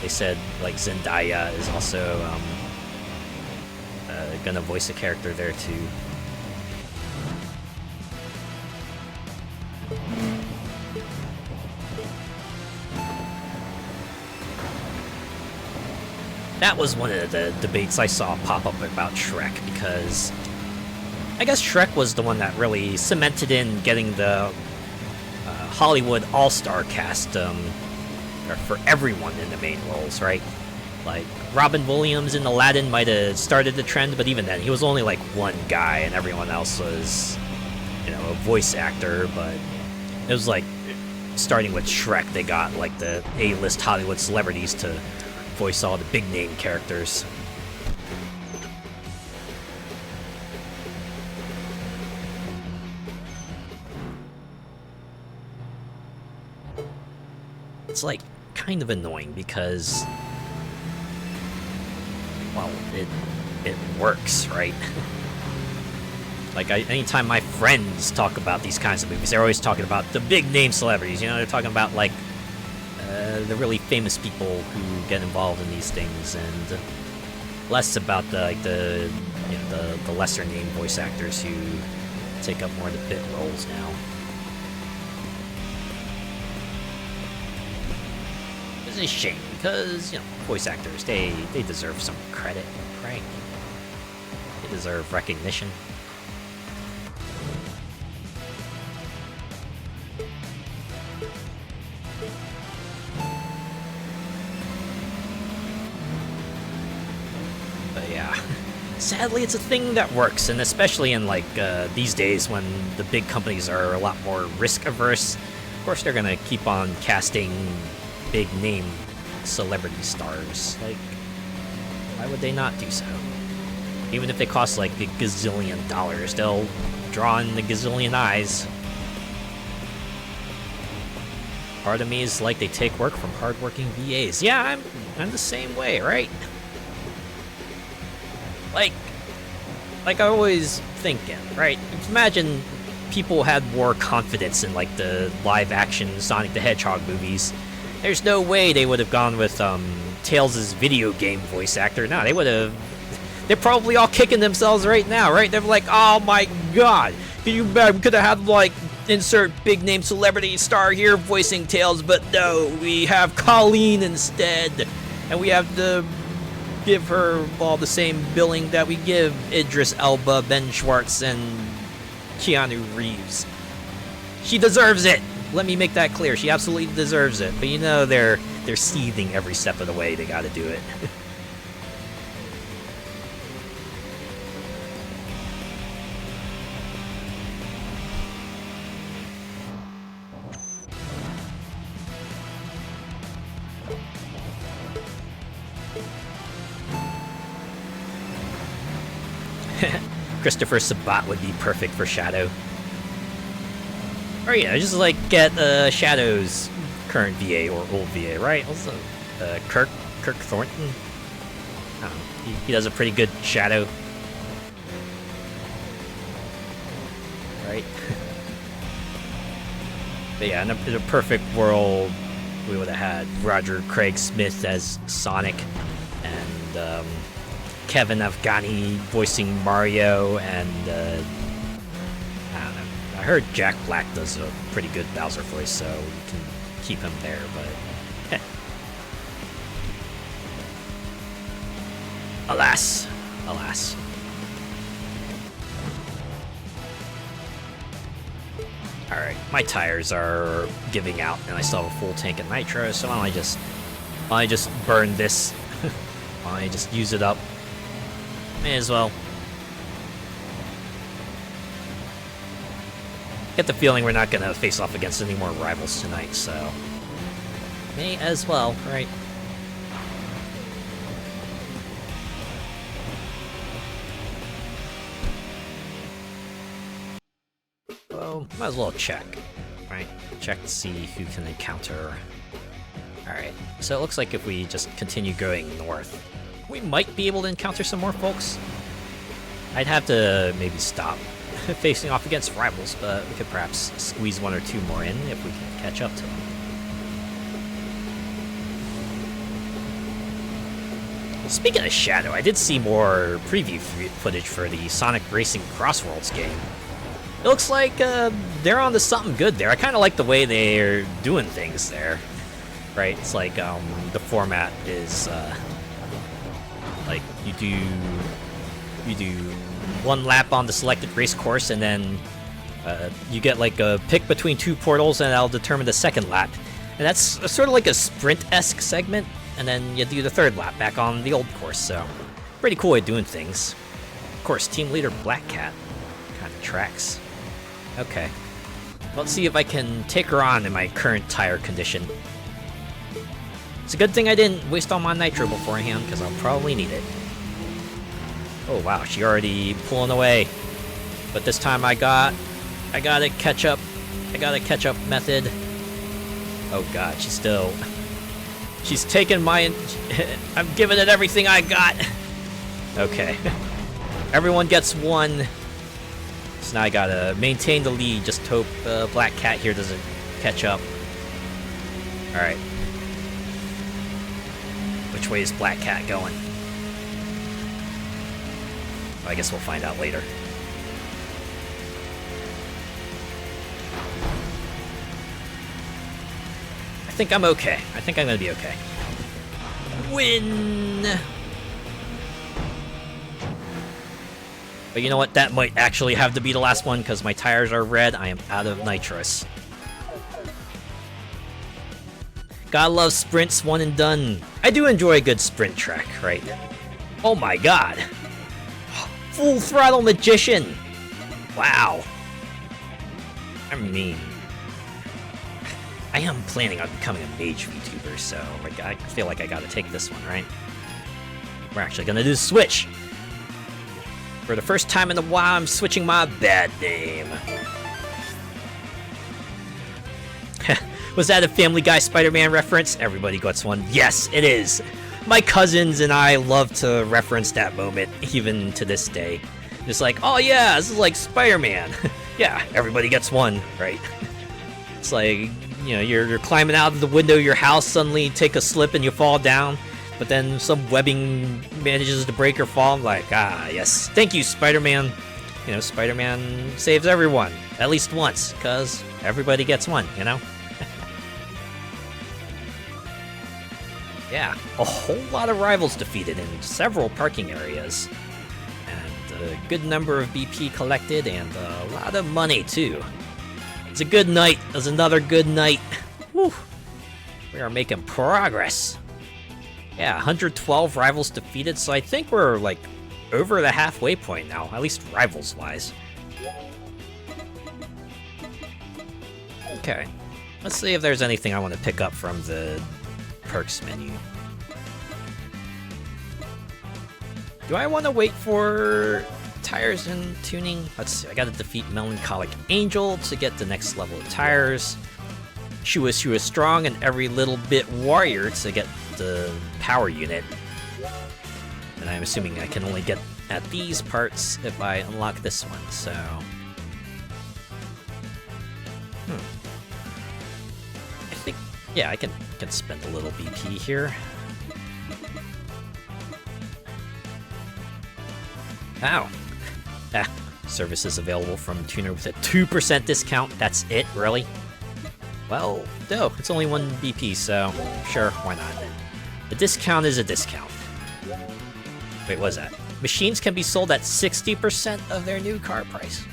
they said like Zendaya is also gonna voice a character there too. That was one of the debates I saw pop up about Shrek, because I guess Shrek was the one that really cemented in getting the Hollywood all-star cast for everyone in the main roles, right? Like, Robin Williams in Aladdin might have started the trend, but even then, he was only like one guy, and everyone else was, you know, a voice actor. But it was like, starting with Shrek, they got like the A-list Hollywood celebrities to voice all the big name characters. It's like kind of annoying because, well, it works, right? Like, anytime my friends talk about these kinds of movies, they're always talking about the big name celebrities. You know, they're talking about like the really famous people who get involved in these things, and less about the lesser name voice actors who take up more of the bit roles now. It's a shame because, you know, voice actors, they deserve some credit, right? They deserve recognition. Sadly, it's a thing that works, and especially in like these days when the big companies are a lot more risk averse. Of course, they're gonna keep on casting big name celebrity stars. Like, why would they not do so? Even if they cost like a gazillion dollars, they'll draw in the gazillion eyes. Part of me is like, they take work from hardworking VAs. Yeah, I'm the same way, right? Like I always thinking, right? Imagine people had more confidence in like the live-action Sonic the Hedgehog movies. There's no way they would have gone with Tails' video game voice actor. No, they would have. They're probably all kicking themselves right now, right? They're like, oh my god, can you imagine? We could have had like insert big name celebrity star here voicing Tails, but no, we have Colleen instead, and we have to give her all the same billing that we give Idris Elba, Ben Schwartz, and Keanu Reeves. She deserves it. Let me make that clear. She absolutely deserves it. But you know, they're seething every step of the way. They gotta do it. Christopher Sabat would be perfect for Shadow. Or yeah, just like get Shadow's current VA or old VA, right? Also, Kirk Thornton. I don't know. He does a pretty good Shadow, right? But yeah, in a perfect world, we would have had Roger Craig Smith as Sonic, and Kevin Afghani voicing Mario, and I don't know. I heard Jack Black does a pretty good Bowser voice, so we can keep him there, but alas. Alright, my tires are giving out, and I still have a full tank of nitro, so why don't I just burn this? Why don't I just use it up? May as well. Get the feeling we're not gonna face off against any more rivals tonight, so may as well, right? Well, might as well check, right? Check to see who can encounter. Alright, so it looks like if we just continue going north, we might be able to encounter some more folks. I'd have to maybe stop facing off against rivals, but we could perhaps squeeze one or two more in if we can catch up to them. Speaking of Shadow, I did see more preview footage for the Sonic Racing Crossworlds game. It looks like they're on to something good there. I kind of like the way they're doing things there, right? It's like the format is like you do one lap on the selected race course, and then you get like a pick between two portals, and that'll determine the second lap. And that's sort of like a sprint-esque segment, and then you do the third lap back on the old course. So pretty cool way of doing things. Of course, team leader Black Cat kind of tracks. Okay, let's see if I can take her on in my current tire condition. It's a good thing I didn't waste all my nitro beforehand, because I'll probably need it. Oh wow, she already pulling away. But this time I got a catch up method. Oh god, she's taking my, I'm giving it everything I got. Okay. Everyone gets one. So now I gotta maintain the lead, just hope Black Cat here doesn't catch up. Alright. Which way is Black Cat going? I guess we'll find out later. I think I'm okay. I think I'm gonna be okay. Win! But you know what? That might actually have to be the last one, because my tires are red. I am out of nitrous. Gotta love sprints, one and done. I do enjoy a good sprint track, right? Oh my god! Full Throttle Magician! Wow. I mean, I am planning on becoming a mage VTuber, so like, I feel like I gotta take this one, right? We're actually gonna do the switch! For the first time in a while, I'm switching my bad name. Was that a Family Guy Spider-Man reference? Everybody gets one. Yes, it is! My cousins and I love to reference that moment, even to this day. It's like, oh yeah, this is like Spider-Man. Yeah, everybody gets one, right? It's like, you know, you're climbing out of the window of your house, suddenly you take a slip and you fall down, but then some webbing manages to break or fall. I'm like, ah, yes, thank you, Spider-Man. You know, Spider-Man saves everyone, at least once, because everybody gets one, you know? Yeah, a whole lot of rivals defeated in several parking areas. And a good number of BP collected, and a lot of money, too. It's a good night. It's another good night. Whew. We are making progress. Yeah, 112 rivals defeated, so I think we're, like, over the halfway point now, at least rivals-wise. Okay. Let's see if there's anything I want to pick up from the perks menu. Do I want to wait for tires and tuning? Let's see, I gotta defeat Melancholic Angel to get the next level of tires. Shua Strong and Every Little Bit Warrior to get the power unit. And I'm assuming I can only get at these parts if I unlock this one, so... I think, yeah, I can spend a little BP here. Ow. Ah, services available from tuner with a 2% discount. That's it, really? Well, no, it's only 1 BP, so sure, why not? A discount is a discount. Wait, what was that? Machines can be sold at 60% of their new car price.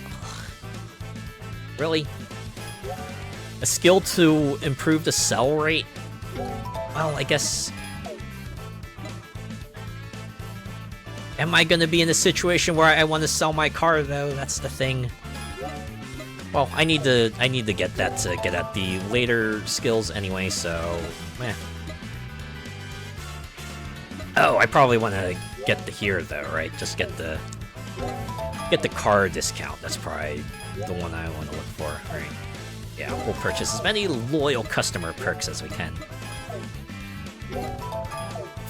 Really? A skill to improve the sell rate? Well, I guess... Am I gonna be in a situation where I want to sell my car, though? That's the thing. Well, I need to get that to get at the later skills anyway, so... eh. Oh, I probably want to get the here, though, right? Just get the car discount. That's probably the one I want to look for, right? Yeah, we'll purchase as many loyal customer perks as we can.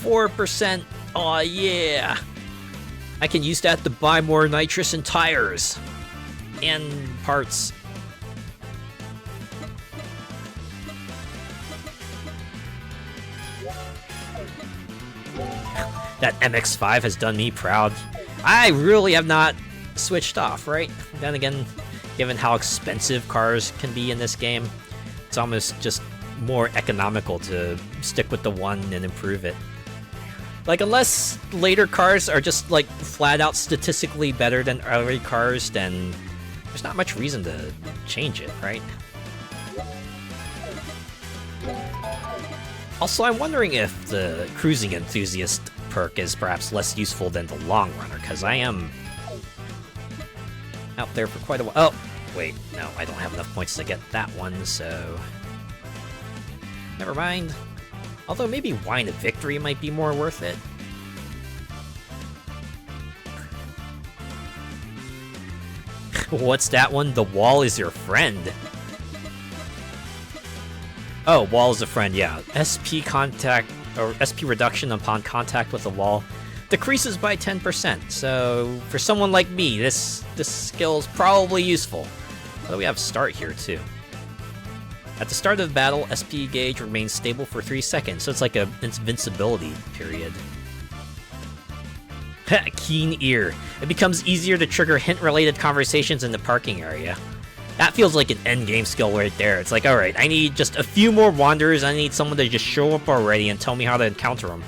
4%! Aw, yeah! I can use that to buy more nitrous and tires. And parts. That MX-5 has done me proud. I really have not switched off, right? Then again, given how expensive cars can be in this game, it's almost just more economical to stick with the one and improve it. Like, unless later cars are just, like, flat-out statistically better than early cars, then there's not much reason to change it, right? Also, I'm wondering if the Cruising Enthusiast perk is perhaps less useful than the Long Runner, because I am out there for quite a while. Oh, wait, no, I don't have enough points to get that one, so... never mind. Although maybe Wine of Victory might be more worth it. What's that one? The wall is your friend. Oh, wall is a friend, yeah. SP contact, or SP reduction upon contact with the wall decreases by 10%. So for someone like me, this skill is probably useful. Although we have start here too. At the start of the battle, SP gauge remains stable for 3 seconds, so it's like an invincibility period. Keen ear. It becomes easier to trigger hint-related conversations in the parking area. That feels like an endgame skill right there. It's like, alright, I need just a few more wanderers, I need someone to just show up already and tell me how to encounter them.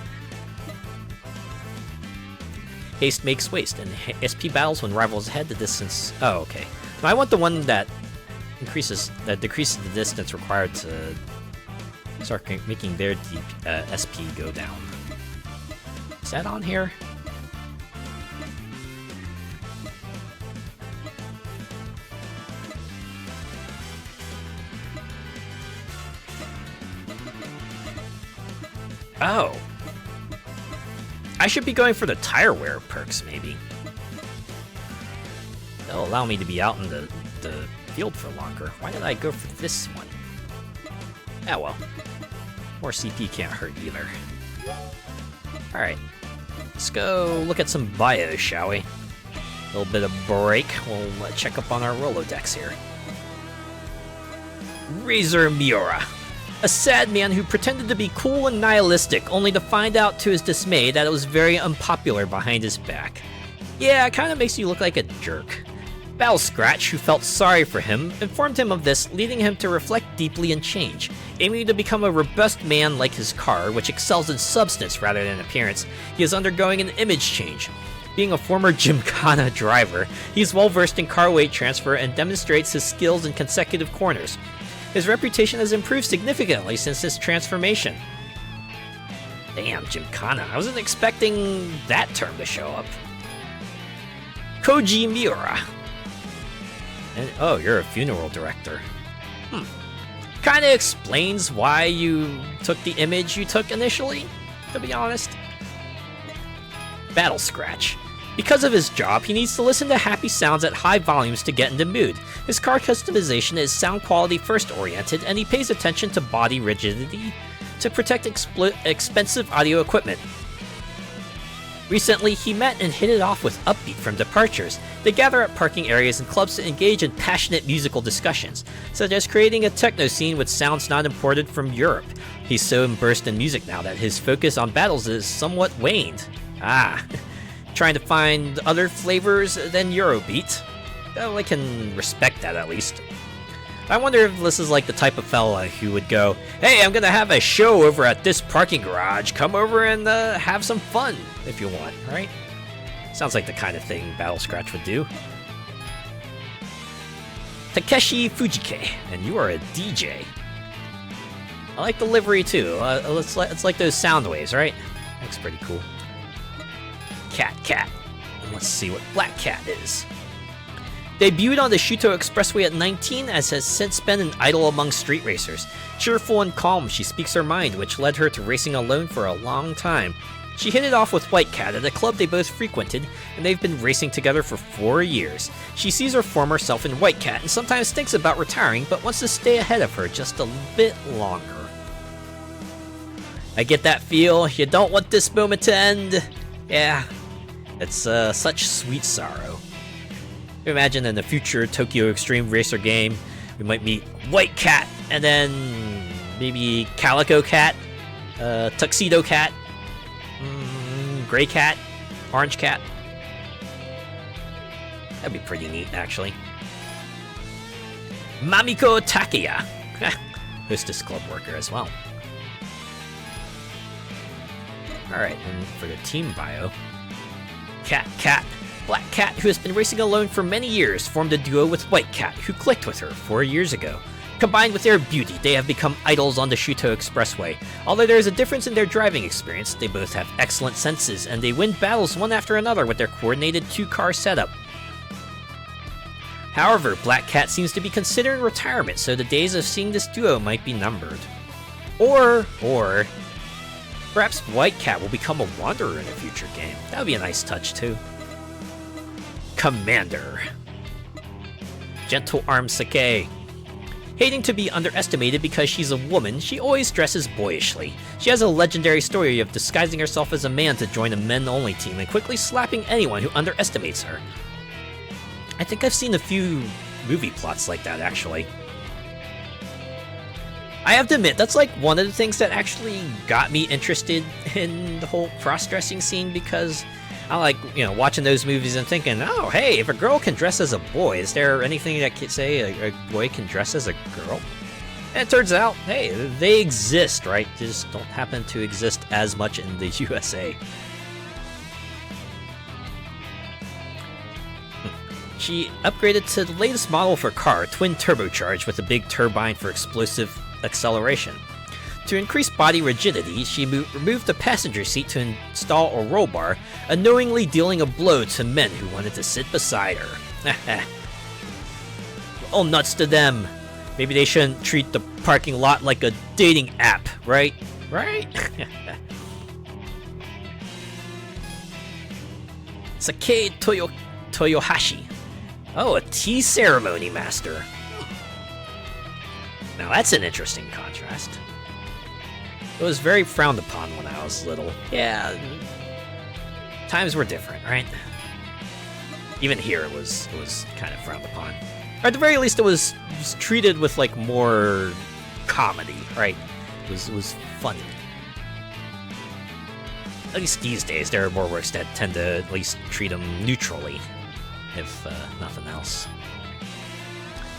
Haste makes waste, and SP battles when rivals ahead the distance... oh, okay. No, I want the one that decreases the distance required to start making their SP go down. Is that on here? Oh. I should be going for the tire wear perks, maybe. They'll allow me to be out in the field for longer. Why did I go for this one? Ah, well. More CP can't hurt either. Alright. Let's go look at some bios, shall we? A little bit of break. We'll check up on our Rolodex here. Razor Miura. A sad man who pretended to be cool and nihilistic, only to find out to his dismay that it was very unpopular behind his back. Yeah, it kinda makes you look like a jerk. Battle Scratch, who felt sorry for him, informed him of this, leading him to reflect deeply and change. Aiming to become a robust man like his car, which excels in substance rather than appearance, he is undergoing an image change. Being a former Gymkhana driver, he's well versed in car weight transfer and demonstrates his skills in consecutive corners. His reputation has improved significantly since his transformation. Damn, Gymkhana. I wasn't expecting that term to show up. Koji Miura. And, oh, you're a funeral director. Kinda explains why you took the image you took initially, to be honest. Battle Scratch. Because of his job, he needs to listen to happy sounds at high volumes to get into mood. His car customization is sound quality first oriented, and he pays attention to body rigidity to protect expensive audio equipment. Recently, he met and hit it off with Upbeat from Departures. They gather at parking areas and clubs to engage in passionate musical discussions, such as creating a techno scene with sounds not imported from Europe. He's so immersed in music now that his focus on battles is somewhat waned. Trying to find other flavors than Eurobeat. Well, I can respect that at least. I wonder if this is like the type of fella who would go, "Hey, I'm gonna have a show over at this parking garage. Come over and have some fun if you want," right? Sounds like the kind of thing Battle Scratch would do. Takeshi Fujike, and you are a DJ. I like the livery too. It's like those sound waves, right? Looks pretty cool. Cat. And let's see what Black Cat is. Debuted on the Shuto Expressway at 19, as has since been an idol among street racers. Cheerful and calm, she speaks her mind, which led her to racing alone for a long time. She hit it off with White Cat at a club they both frequented, and they've been racing together for 4 years. She sees her former self in White Cat and sometimes thinks about retiring, but wants to stay ahead of her just a bit longer. I get that feel. You don't want this moment to end. Yeah, it's such sweet sorrow. Imagine in the future Tokyo Xtreme Racer game, we might meet White Cat, and then maybe Calico Cat, Tuxedo Cat, Gray Cat, Orange Cat. That'd be pretty neat, actually. Mamiko Takeya, Hostess Club worker as well. Alright, and for the team bio, Cat. Black Cat, who has been racing alone for many years, formed a duo with White Cat, who clicked with her 4 years ago. Combined with their beauty, they have become idols on the Shuto Expressway. Although there is a difference in their driving experience, they both have excellent senses, and they win battles one after another with their coordinated 2-car setup. However, Black Cat seems to be considering retirement, so the days of seeing this duo might be numbered. Or perhaps White Cat will become a wanderer in a future game. That would be a nice touch, too. Commander. Gentle Arm Sake. Hating to be underestimated because she's a woman, she always dresses boyishly. She has a legendary story of disguising herself as a man to join a men-only team and quickly slapping anyone who underestimates her. I think I've seen a few movie plots like that, actually. I have to admit, that's like one of the things that actually got me interested in the whole cross-dressing scene, because I like, watching those movies and thinking, oh, hey, if a girl can dress as a boy, is there anything that could say a boy can dress as a girl? And it turns out, hey, they exist, right? They just don't happen to exist as much in the USA. She upgraded to the latest model of her car, twin turbocharged with a big turbine for explosive acceleration. To increase body rigidity, she removed the passenger seat to install a roll bar, unknowingly dealing a blow to men who wanted to sit beside her. All nuts to them. Maybe they shouldn't treat the parking lot like a dating app, right? Right? Sake Toyohashi. Oh, a tea ceremony master. Now that's an interesting contrast. It was very frowned upon when I was little. Yeah, times were different, right? Even here it was kind of frowned upon. Or at the very least it was treated with like more comedy, right? It was funny. At least these days there are more works that tend to at least treat them neutrally, if nothing else.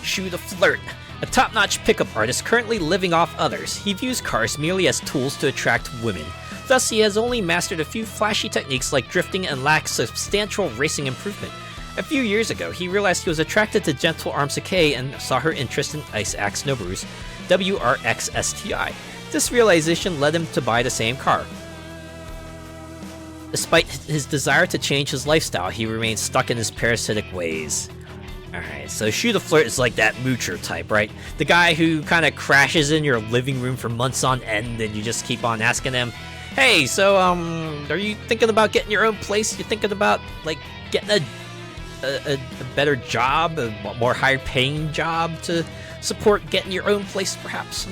Shu the Flirt. A top-notch pickup artist currently living off others. He views cars merely as tools to attract women. Thus, he has only mastered a few flashy techniques like drifting and lacks substantial racing improvement. A few years ago, he realized he was attracted to Gentle Arm Sakei and saw her interest in Ice Axe Noburu's WRX STI. This realization led him to buy the same car. Despite his desire to change his lifestyle, he remains stuck in his parasitic ways. Alright, so Shuto Flirt is like that moocher type, right? The guy who kind of crashes in your living room for months on end and you just keep on asking him, hey, so, are you thinking about getting your own place? You thinking about, like, getting a better job, a more higher paying job to support getting your own place, perhaps?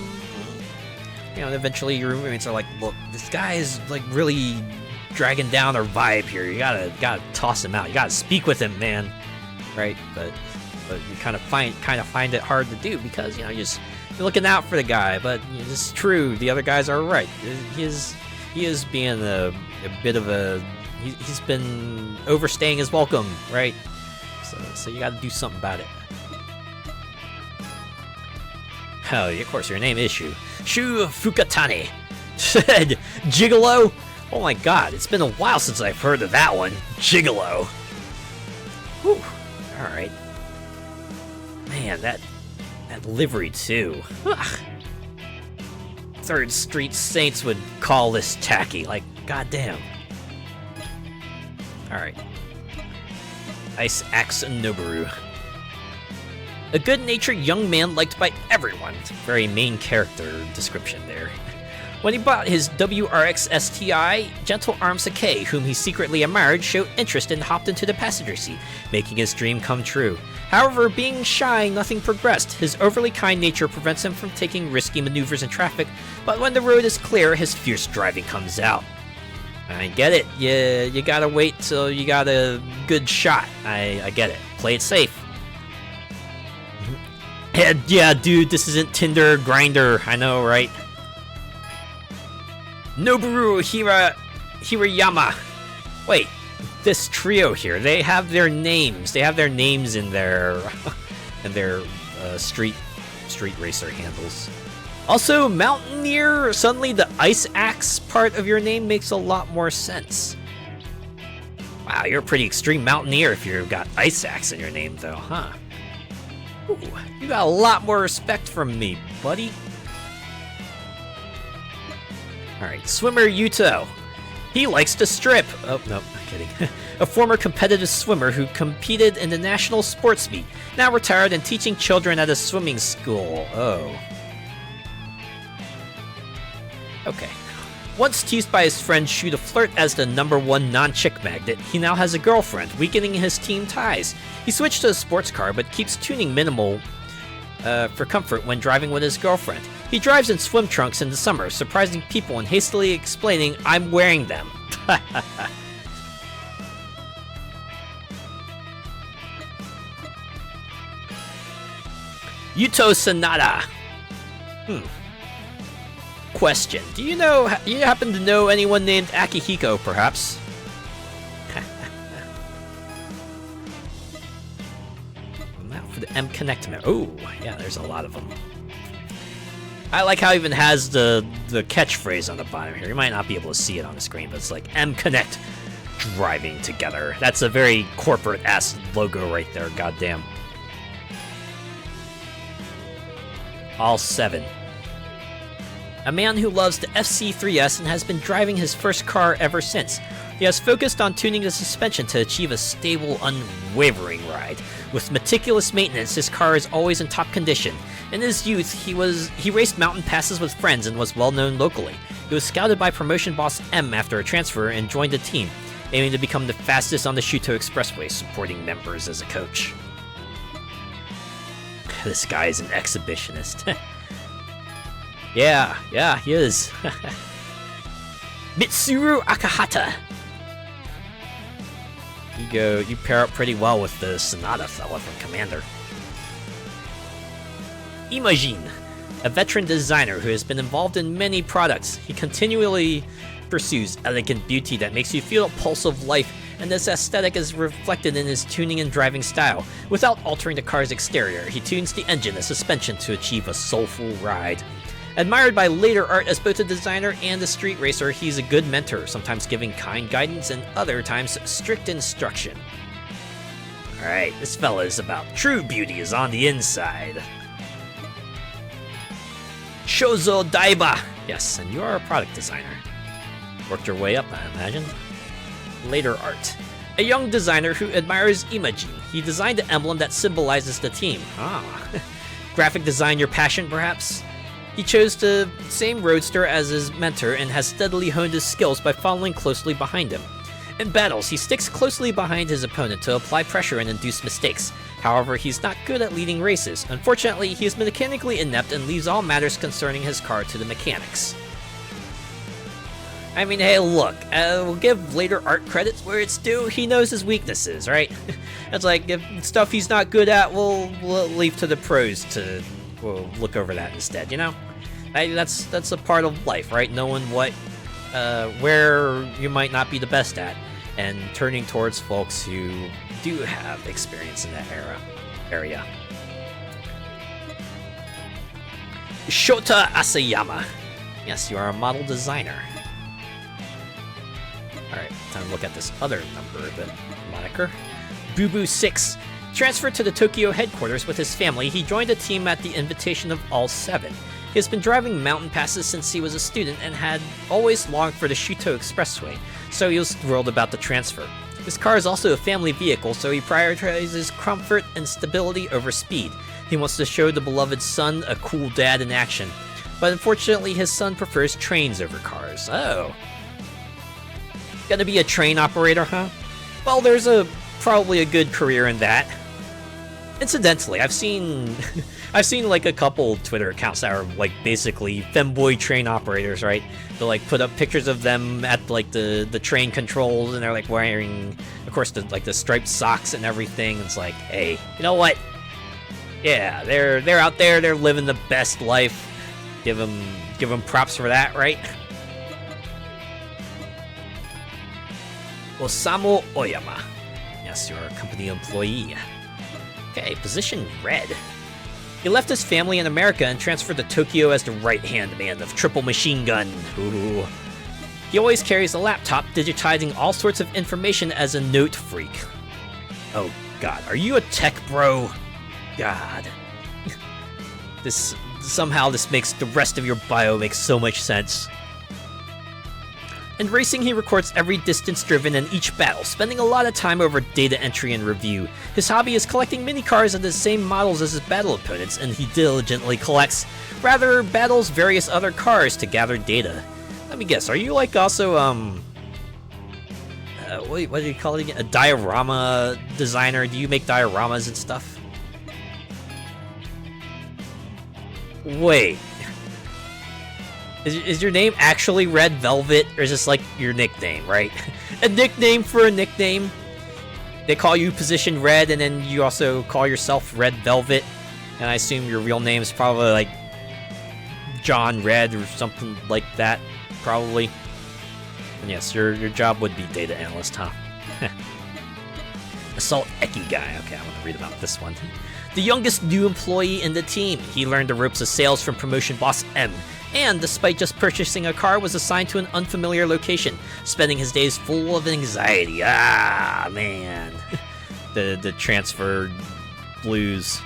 You know, and eventually your roommates are like, look, this guy is, like, really dragging down our vibe here. You gotta toss him out. You gotta speak with him, man. Right? But you kind of find it hard to do because, you know, you're looking out for the guy. But it's true, the other guys are right. He is being a bit of a... He's been overstaying his welcome, right? So you gotta do something about it. Oh, of course, your name is Shu Fukatani. Gigolo? Oh my god, it's been a while since I've heard of that one. Gigolo. Whew. Alright. Man, that livery too. Ugh. Third Street Saints would call this tacky, like, goddamn. Alright. Ice Axe Noboru. A good-natured young man liked by everyone. It's a very main character description there. When he bought his WRX STI, Gentle Arm Sakei, whom he secretly admired, showed interest and hopped into the passenger seat, making his dream come true. However, being shy, nothing progressed. His overly kind nature prevents him from taking risky maneuvers in traffic, but when the road is clear, his fierce driving comes out. I get it. You gotta wait till you got a good shot. I get it. Play it safe. Yeah, dude, this isn't Tinder, Grindr. I know, right? Noboru Hirayama. Wait, this trio here, they have their names. They have their names in their street racer handles. Also, Mountaineer, suddenly the Ice Axe part of your name makes a lot more sense. Wow, you're a pretty extreme Mountaineer if you've got Ice Axe in your name, though, huh? Ooh, you got a lot more respect from me, buddy. Alright, swimmer Yuto. He likes to strip. Oh, no, I'm kidding. A former competitive swimmer who competed in the national sports meet, now retired and teaching children at a swimming school. Oh. Okay. Once teased by his friend Shuto Flirt as the #1 non-chick magnet, he now has a girlfriend, weakening his team ties. He switched to a sports car, but keeps tuning minimal for comfort when driving with his girlfriend. He drives in swim trunks in the summer, surprising people and hastily explaining, "I'm wearing them." Yuto Sanada. Question: do you happen to know anyone named Akihiko, perhaps? Now for the M Connect. Oh, yeah, there's a lot of them. I like how it even has the catchphrase on the bottom here. You might not be able to see it on the screen, but it's like M Connect driving together. That's a very corporate-ass logo right there, goddamn. All 7. A man who loves the FC3S and has been driving his first car ever since. He has focused on tuning the suspension to achieve a stable, unwavering ride. With meticulous maintenance, his car is always in top condition. In his youth, he raced mountain passes with friends and was well known locally. He was scouted by promotion boss M after a transfer and joined the team, aiming to become the fastest on the Shuto Expressway, supporting members as a coach. This guy is an exhibitionist. Yeah, he is. Mitsuru Akahata. You pair up pretty well with the Sonata fella from Commander. Imagine, a veteran designer who has been involved in many products. He continually pursues elegant beauty that makes you feel a pulse of life, and this aesthetic is reflected in his tuning and driving style. Without altering the car's exterior, he tunes the engine and suspension to achieve a soulful ride. Admired by later art as both a designer and a street racer, he's a good mentor, sometimes giving kind guidance and other times strict instruction. Alright, this fella is about true beauty is on the inside. Shozo Daiba! Yes, and you are a product designer. Worked your way up, I imagine. Later art. A young designer who admires Imaji. He designed the emblem that symbolizes the team. Ah. Graphic design your passion, perhaps? He chose the same roadster as his mentor and has steadily honed his skills by following closely behind him. In battles, he sticks closely behind his opponent to apply pressure and induce mistakes. However, he's not good at leading races. Unfortunately, he is mechanically inept and leaves all matters concerning his car to the mechanics. I mean, hey, look, we'll give later art credits where it's due. He knows his weaknesses, right? It's like, if stuff he's not good at, we'll leave to the pros to look over that instead, you know? That's a part of life, right? Knowing where you might not be the best at, and turning towards folks who do have experience in that area. Shota Asayama. Yes, you are a model designer. Alright, time to look at this other number, the moniker. Boo-Boo 6. Transferred to the Tokyo headquarters with his family, he joined a team at the invitation of all 7. He has been driving mountain passes since he was a student and had always longed for the Shuto Expressway, so he was thrilled about the transfer. His car is also a family vehicle, so he prioritizes comfort and stability over speed. He wants to show the beloved son a cool dad in action, but unfortunately his son prefers trains over cars. Oh. Gonna be a train operator, huh? Well, there's probably a good career in that. Incidentally, I've seen like a couple Twitter accounts that are like basically femboy train operators, right? They'll like put up pictures of them at like the train controls, and they're like wearing, of course, the striped socks and everything. It's like, hey, you know what? Yeah, they're out there, they're living the best life. Give them props for that, right? Osamu Oyama. Yes, you're a company employee. Okay, position red. He left his family in America and transferred to Tokyo as the right-hand man of Triple Machine Gun. Ooh. He always carries a laptop, digitizing all sorts of information as a note freak. Oh god, are you a tech bro? God. Somehow this makes the rest of your bio make so much sense. In racing, he records every distance driven and each battle, spending a lot of time over data entry and review. His hobby is collecting mini-cars of the same models as his battle opponents, and he diligently battles various other cars to gather data. Let me guess, are you like also, what do you call it again? A diorama designer? Do you make dioramas and stuff? Wait. Is your name actually Red Velvet, or is this like your nickname, right? A nickname for a nickname? They call you Position Red, and then you also call yourself Red Velvet, and I assume your real name is probably like John Red or something like that, probably. And yes, your job would be data analyst, huh? Assault Eki guy. Okay, I want to read about this one. The youngest new employee in the team. He learned the ropes of sales from promotion boss M, and despite just purchasing a car, was assigned to an unfamiliar location, spending his days full of anxiety. Ah, man. the transfer blues.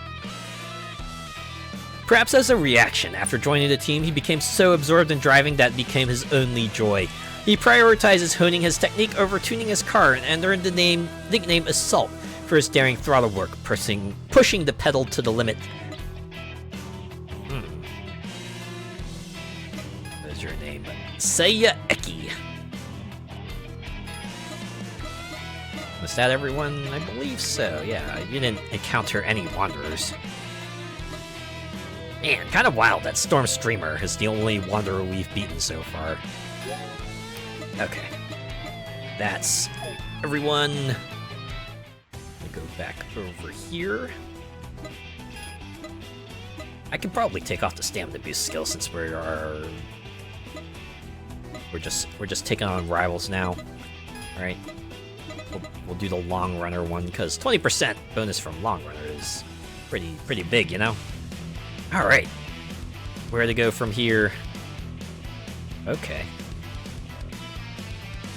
Perhaps as a reaction, after joining the team, he became so absorbed in driving that it became his only joy. He prioritizes honing his technique over tuning his car and earned the nickname Assault for his daring throttle work, pushing the pedal to the limit. There's your name. Seiya Eki. Was that everyone? I believe so, yeah. You didn't encounter any wanderers. Man, kind of wild that Storm Streamer is the only wanderer we've beaten so far. Okay. That's everyone. Go back over here. I could probably take off the stamina boost skill since we're just taking on rivals now. All right. We'll do the long runner one because 20% bonus from long runner is pretty big, you know. All right. where to go from here. Okay.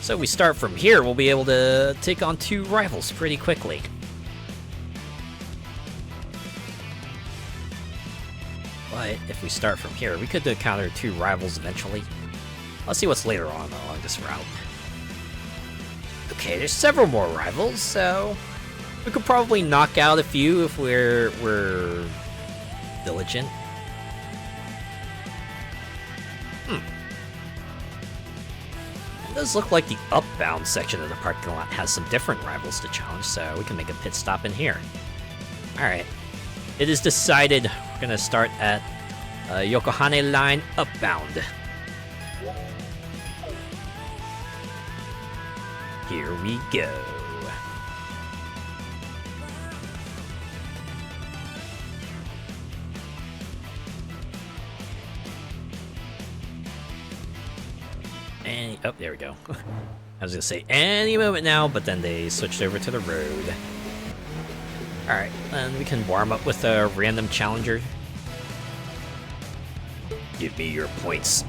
So we start from here, we'll be able to take on 2 rivals pretty quickly. But if we start from here, we could encounter 2 rivals eventually. Let's see what's later on along this route. Okay, there's several more rivals, so we could probably knock out a few if we're diligent. It does look like the upbound section of the parking lot has some different rivals to challenge, so we can make a pit stop in here. Alright. It is decided we're gonna start at Yokohama Line upbound. Here we go. And, oh, there we go. I was gonna say any moment now, but then they switched over to the road. Alright, and we can warm up with a random challenger. Give me your points.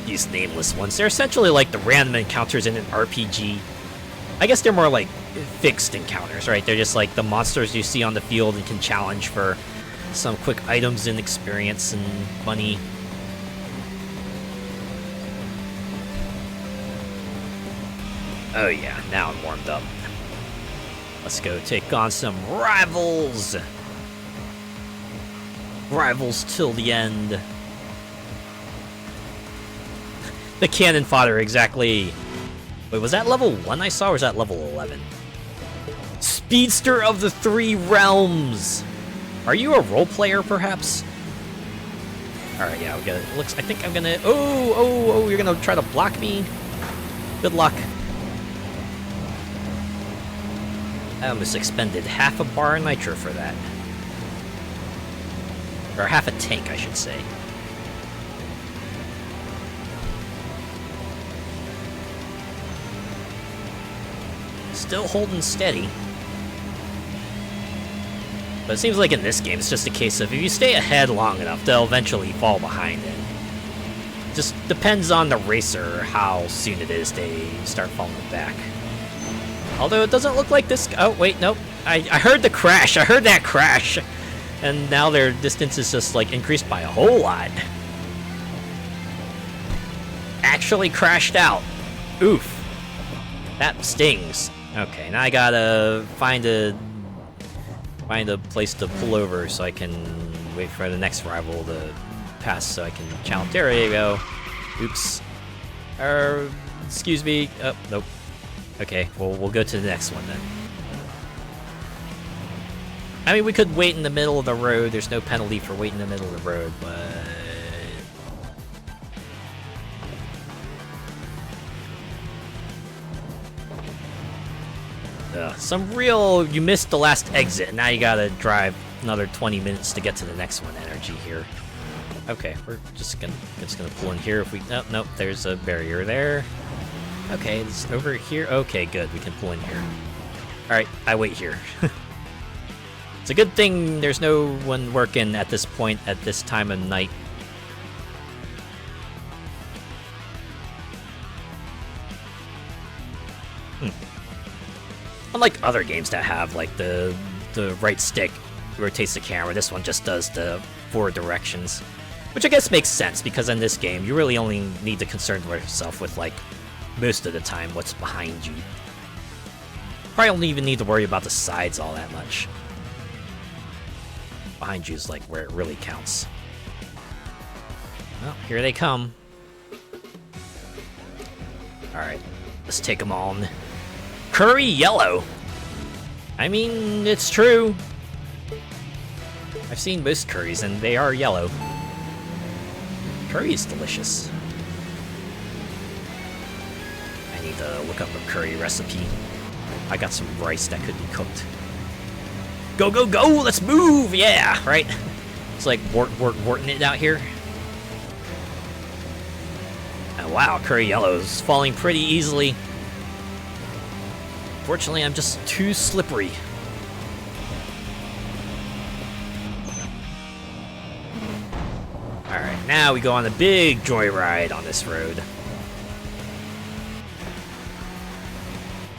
These nameless ones, they're essentially like the random encounters in an RPG. I guess they're more like fixed encounters, right? They're just like the monsters you see on the field and can challenge for some quick items and experience and money. Oh yeah, now I'm warmed up. Let's go take on some rivals! Rivals till the end. The cannon fodder, exactly. Wait, was that level 1 I saw, or was that level 11? Speedster of the 3 Realms! Are you a role player, perhaps? Alright, yeah, we got it. Looks, I think I'm gonna... Oh, you're gonna try to block me? Good luck. I almost expended half a bar of nitro for that. Or half a tank, I should say. Still holding steady. But it seems like in this game, it's just a case of if you stay ahead long enough, they'll eventually fall behind it. Just depends on the racer how soon it is they start falling back. Although it doesn't look like this... Oh, wait, nope. I heard the crash. I heard that crash. And now their distance is just, like, increased by a whole lot. Actually crashed out. Oof. That stings. Okay, now I gotta find a place to pull over so I can wait for the next rival to pass so I can challenge. There you go. Oops. Excuse me. Oh, nope. Okay, well, we'll go to the next one then. I mean, we could wait in the middle of the road. There's no penalty for waiting in the middle of the road, but... some real... You missed the last exit, and now you gotta drive another 20 minutes to get to the next one energy here. Okay, we're just gonna pull in here if we... Oh, nope, there's a barrier there. Okay, it's over here. Okay, good, we can pull in here. Alright, I wait here. It's a good thing there's no one working at this point at this time of night. Unlike other games that have like the right stick rotates the camera, this one just does the 4 directions. Which I guess makes sense, because in this game you really only need to concern yourself with, like, most of the time what's behind you. Probably don't even need to worry about the sides all that much. Behind you is like where it really counts. Well, here they come. Alright, let's take them on. Curry yellow! I mean, it's true. I've seen most curries and they are yellow. Curry is delicious. I need to look up a curry recipe. I got some rice that could be cooked. Go, go, go! Let's move! Yeah, right? It's like warting it out here. Oh, wow, curry yellow is falling pretty easily. Unfortunately, I'm just too slippery. Alright, now we go on a big joyride on this road.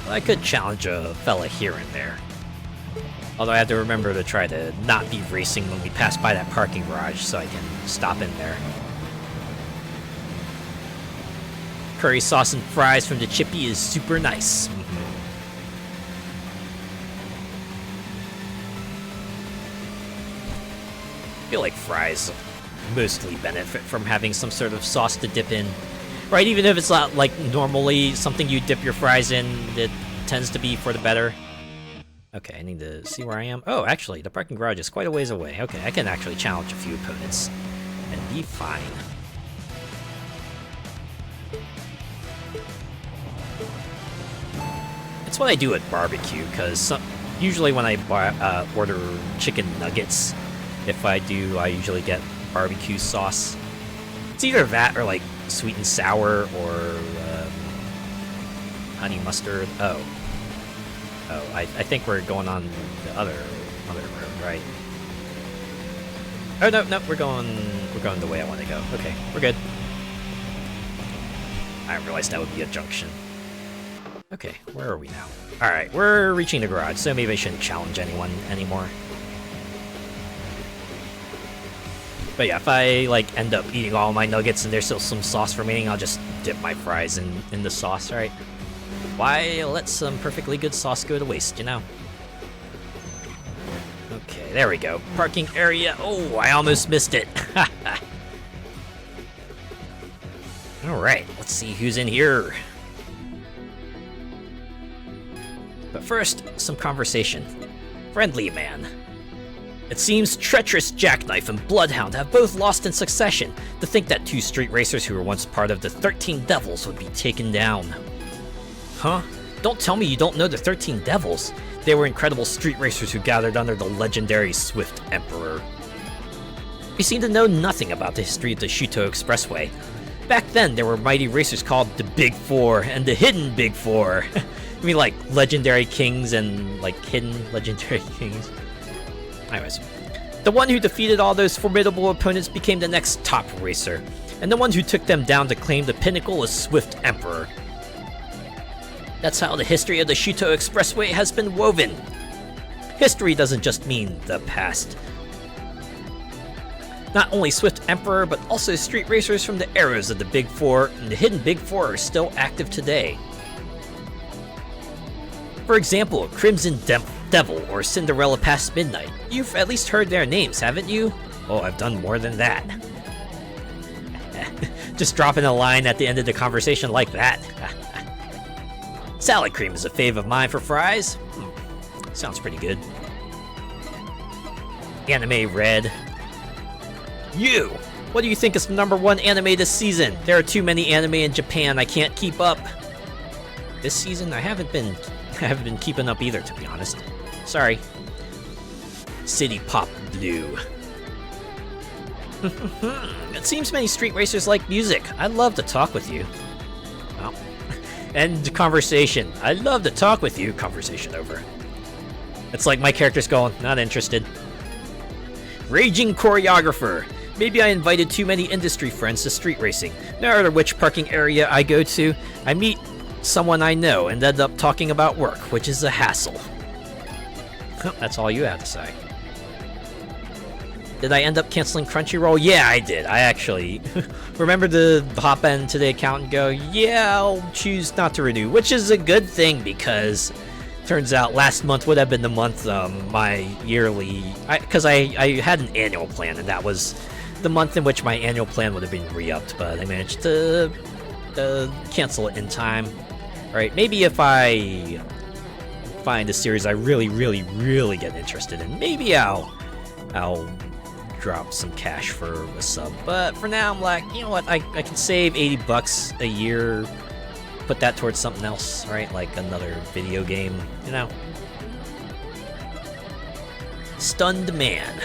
Well, I could challenge a fella here and there. Although I have to remember to try to not be racing when we pass by that parking garage so I can stop in there. Curry sauce and fries from the Chippy is super nice. I feel like fries mostly benefit from having some sort of sauce to dip in. Right, even if it's not like normally something you dip your fries in, it tends to be for the better. Okay, I need to see where I am. Oh, actually, the parking garage is quite a ways away. Okay, I can actually challenge a few opponents and be fine. It's what I do at barbecue, because usually when I order chicken nuggets, if I do, I usually get barbecue sauce. It's either that or like sweet and sour or honey mustard. Oh, I think we're going on the other road, right? Oh no, we're going the way I want to go. Okay, we're good. I realized that would be a junction. Okay, where are we now? Alright, we're reaching the garage, so maybe I shouldn't challenge anyone anymore. But yeah, if I like end up eating all my nuggets and there's still some sauce remaining, I'll just dip my fries in the sauce, right? Why let some perfectly good sauce go to waste, you know? Okay, there we go. Parking area. Oh, I almost missed it. Alright, let's see who's in here. But first, some conversation. Friendly man. It seems treacherous Jackknife and Bloodhound have both lost in succession. To think that two street racers who were once part of the 13 Devils would be taken down. Huh? Don't tell me you don't know the 13 Devils. They were incredible street racers who gathered under the legendary Swift Emperor. You seem to know nothing about the history of the Shuto Expressway. Back then, there were mighty racers called the Big Four and the Hidden Big Four. I mean, like, legendary kings and, like, hidden legendary kings. Anyways, the one who defeated all those formidable opponents became the next top racer, and the one who took them down to claim the pinnacle is Swift Emperor. That's how the history of the Shuto Expressway has been woven. History doesn't just mean the past. Not only Swift Emperor, but also street racers from the eras of the Big Four and the Hidden Big Four are still active today. For example, Crimson Devil or Cinderella Past Midnight. You've at least heard their names, haven't you? Oh, I've done more than that. Just dropping a line at the end of the conversation like that. Salad cream is a fave of mine for fries. Sounds pretty good. Anime Red. You! What do you think is the #1 anime this season? There are too many anime in Japan, I can't keep up. This season, I haven't been keeping up either, to be honest. Sorry. City Pop Blue. It seems many street racers like music. I'd love to talk with you. Well, end conversation. I'd love to talk with you. Conversation over. It's like my character's going, not interested. Raging choreographer. Maybe I invited too many industry friends to street racing. No matter which parking area I go to, I meet someone I know and end up talking about work, which is a hassle. That's all you have to say. Did I end up canceling Crunchyroll? Yeah, I did. I actually remember to hop into the account and go, yeah, I'll choose not to renew, which is a good thing because turns out last month would have been the month my yearly, because I had an annual plan and that was the month in which my annual plan would have been re-upped, but I managed to cancel it in time. Alright, maybe if I find a series I really get interested in, maybe I'll drop some cash for a sub. But for now, I'm like, you know what, I can save $80 a year, put that towards something else, right? Like another video game, you know? Stunned Man.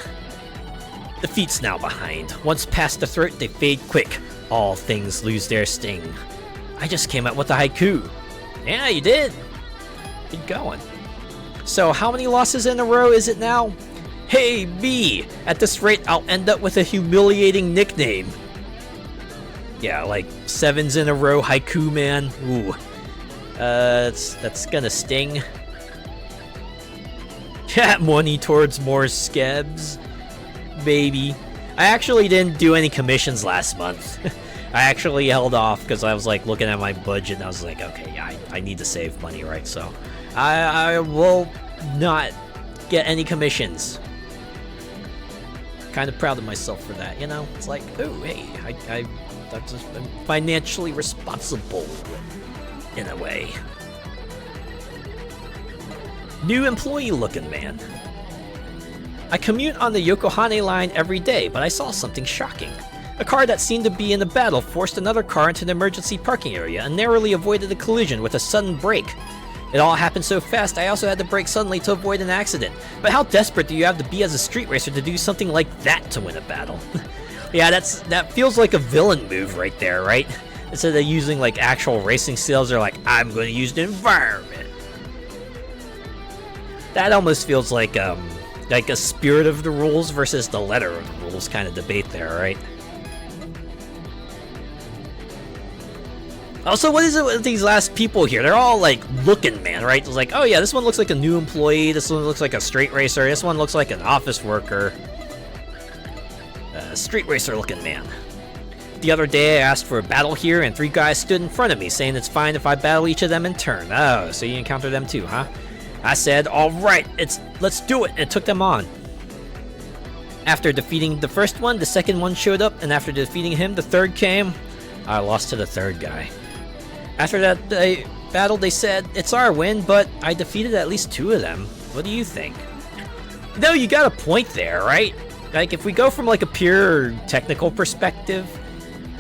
The feet's now behind. Once past the throat, they fade quick. All things lose their sting. I just came out with a haiku. Yeah, you did. Keep going. So how many losses in a row is it now? Hey, me! At this rate, I'll end up with a humiliating nickname. Yeah, like 7s in a row, Haiku Man. Ooh. That's gonna sting. Cat money towards more skebs. Baby. I actually didn't do any commissions last month. I actually held off because I was like looking at my budget and I was like, okay, yeah, I need to save money, right? So I will not get any commissions. Kind of proud of myself for that, you know? It's like, oh, hey, I'm financially responsible in a way. New employee looking man. I commute on the Yokohama line every day, but I saw something shocking. A car that seemed to be in a battle forced another car into an emergency parking area and narrowly avoided a collision with a sudden brake. It all happened so fast, I also had to brake suddenly to avoid an accident. But how desperate do you have to be as a street racer to do something like that to win a battle? Yeah, that feels like a villain move right there, right? Instead of using like actual racing skills, they're like, I'm going to use the environment. That almost feels like a spirit of the rules versus the letter of the rules kind of debate there, right? Also, what is it with these last people here? They're all like looking man, right? It's like, oh yeah, this one looks like a new employee, this one looks like a street racer, this one looks like an office worker. Street racer looking man. The other day I asked for a battle here and 3 guys stood in front of me saying it's fine if I battle each of them in turn. Oh, so you encounter them too, huh? I said, alright, let's do it, and took them on. After defeating the first one, the second one showed up, and after defeating him, the third came. I lost to the third guy. After that battle, they said, it's our win, but I defeated at least 2 of them. What do you think? No, you got a point there, right? Like, if we go from like a pure technical perspective,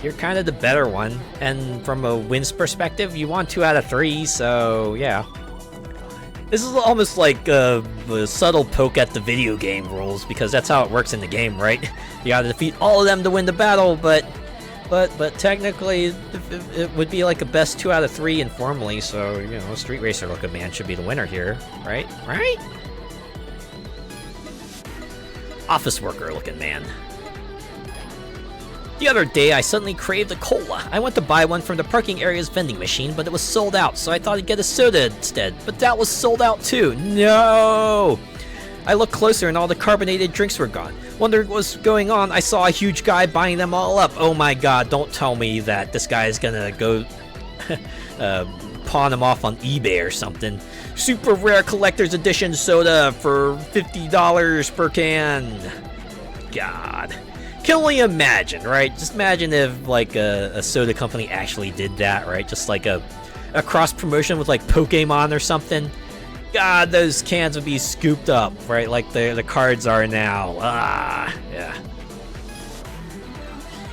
you're kind of the better one. And from a wins perspective, you want 2 out of 3, so yeah. This is almost like a subtle poke at the video game rules, because that's how it works in the game, right? You gotta defeat all of them to win the battle, but technically it would be like a best 2 out of 3 informally, so, you know, Street Racer looking man should be the winner here, right? Right? Office worker looking man. The other day, I suddenly craved a cola. I went to buy one from the parking area's vending machine, but it was sold out, so I thought I'd get a soda instead. But that was sold out too. No! I looked closer and all the carbonated drinks were gone. Wondering what was going on, I saw a huge guy buying them all up. Oh my god, don't tell me that this guy is gonna go pawn them off on eBay or something. Super rare collector's edition soda for $50 per can. God. Can only imagine, right? Just imagine if like a soda company actually did that, right? Just like a cross promotion with like Pokemon or something. God, those cans would be scooped up, right? Like the cards are now. Ah, yeah.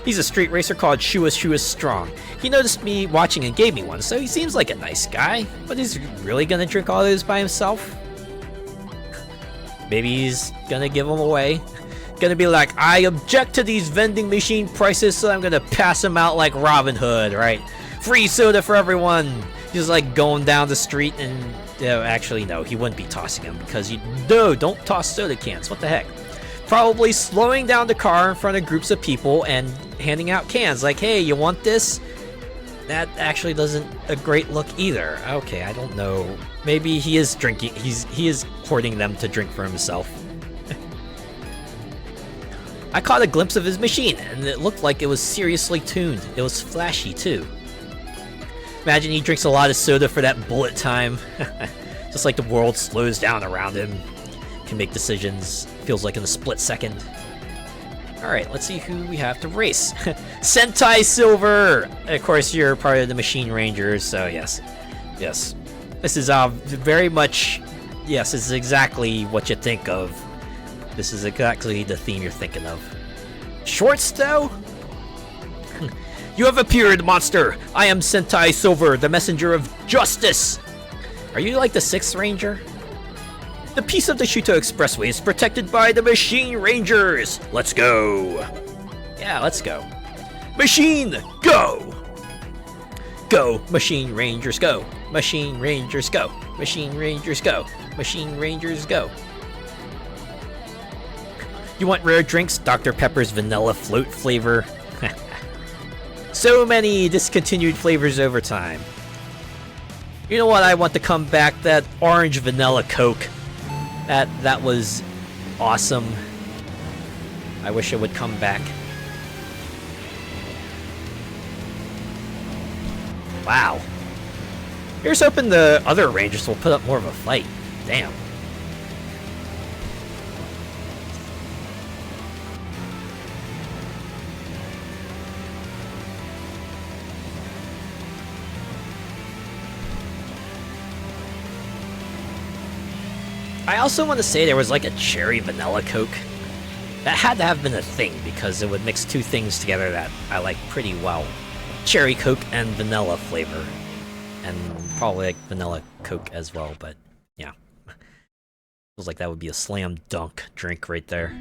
He's a street racer called Shuto Strong. He noticed me watching and gave me one, so he seems like a nice guy. But is he really gonna drink all those by himself? Maybe he's gonna give them away. Gonna be like, I object to these vending machine prices, so I'm gonna pass them out like Robin Hood, right? Free soda for everyone. He's like going down the street and, actually no, he wouldn't be tossing them because don't toss soda cans. What the heck? Probably slowing down the car in front of groups of people and handing out cans like, hey, you want this? That actually doesn't a great look either. Okay, I don't know. Maybe he is drinking. He is hoarding them to drink for himself. I caught a glimpse of his machine, and it looked like it was seriously tuned. It was flashy, too. Imagine he drinks a lot of soda for that bullet time. Just like the world slows down around him. Can make decisions, feels like in a split second. Alright, let's see who we have to race. Sentai Silver! Of course, you're part of the Machine Rangers, so yes. Yes. This is very much... Yes, this is exactly what you think of. This is exactly the theme you're thinking of. Shorts, though? You have appeared, monster! I am Sentai Silver, the messenger of justice! Are you like the 6th Ranger? The piece of the Shuto Expressway is protected by the Machine Rangers! Let's go! Yeah, let's go. Machine, go! Go, Machine Rangers, go! Machine Rangers, go! Machine Rangers, go! Machine Rangers, go! You want rare drinks? Dr. Pepper's vanilla float flavor. So many discontinued flavors over time. You know what I want to come back? That orange vanilla Coke. That was awesome. I wish it would come back. Wow. Here's hoping the other Rangers will put up more of a fight. Damn. I also want to say there was like a cherry vanilla Coke. That had to have been a thing because it would mix two things together that I like pretty well. Cherry Coke and vanilla flavor. And probably like vanilla Coke as well, but yeah. Feels like that would be a slam dunk drink right there.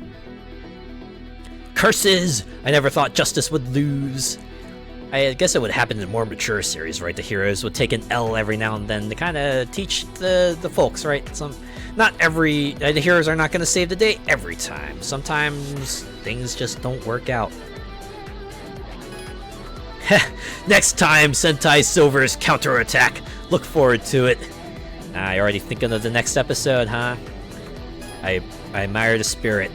Curses! I never thought justice would lose. I guess it would happen in more mature series, right? The heroes would take an L every now and then to kind of teach the folks, right? The heroes are not going to save the day every time. Sometimes things just don't work out. Next time, Sentai Silver's counterattack. Look forward to it. You're already thinking of the next episode, huh? I admire the spirit.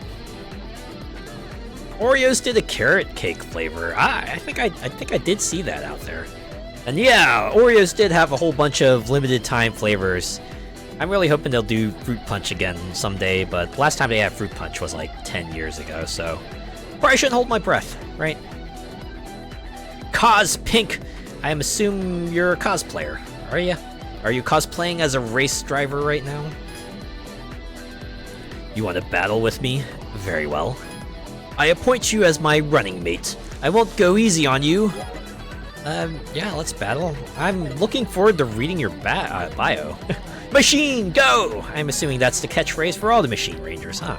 Oreos did a carrot cake flavor. I think I did see that out there. And yeah, Oreos did have a whole bunch of limited time flavors. I'm really hoping they'll do Fruit Punch again someday, but last time they had Fruit Punch was like 10 years ago, so probably shouldn't hold my breath, right? Cos Pink! I assume you're a cosplayer, are you? Are you cosplaying as a race driver right now? You want to battle with me? Very well. I appoint you as my running mate. I won't go easy on you. Yeah, let's battle. I'm looking forward to reading your bio. Machine, go! I'm assuming that's the catchphrase for all the Machine Rangers, huh?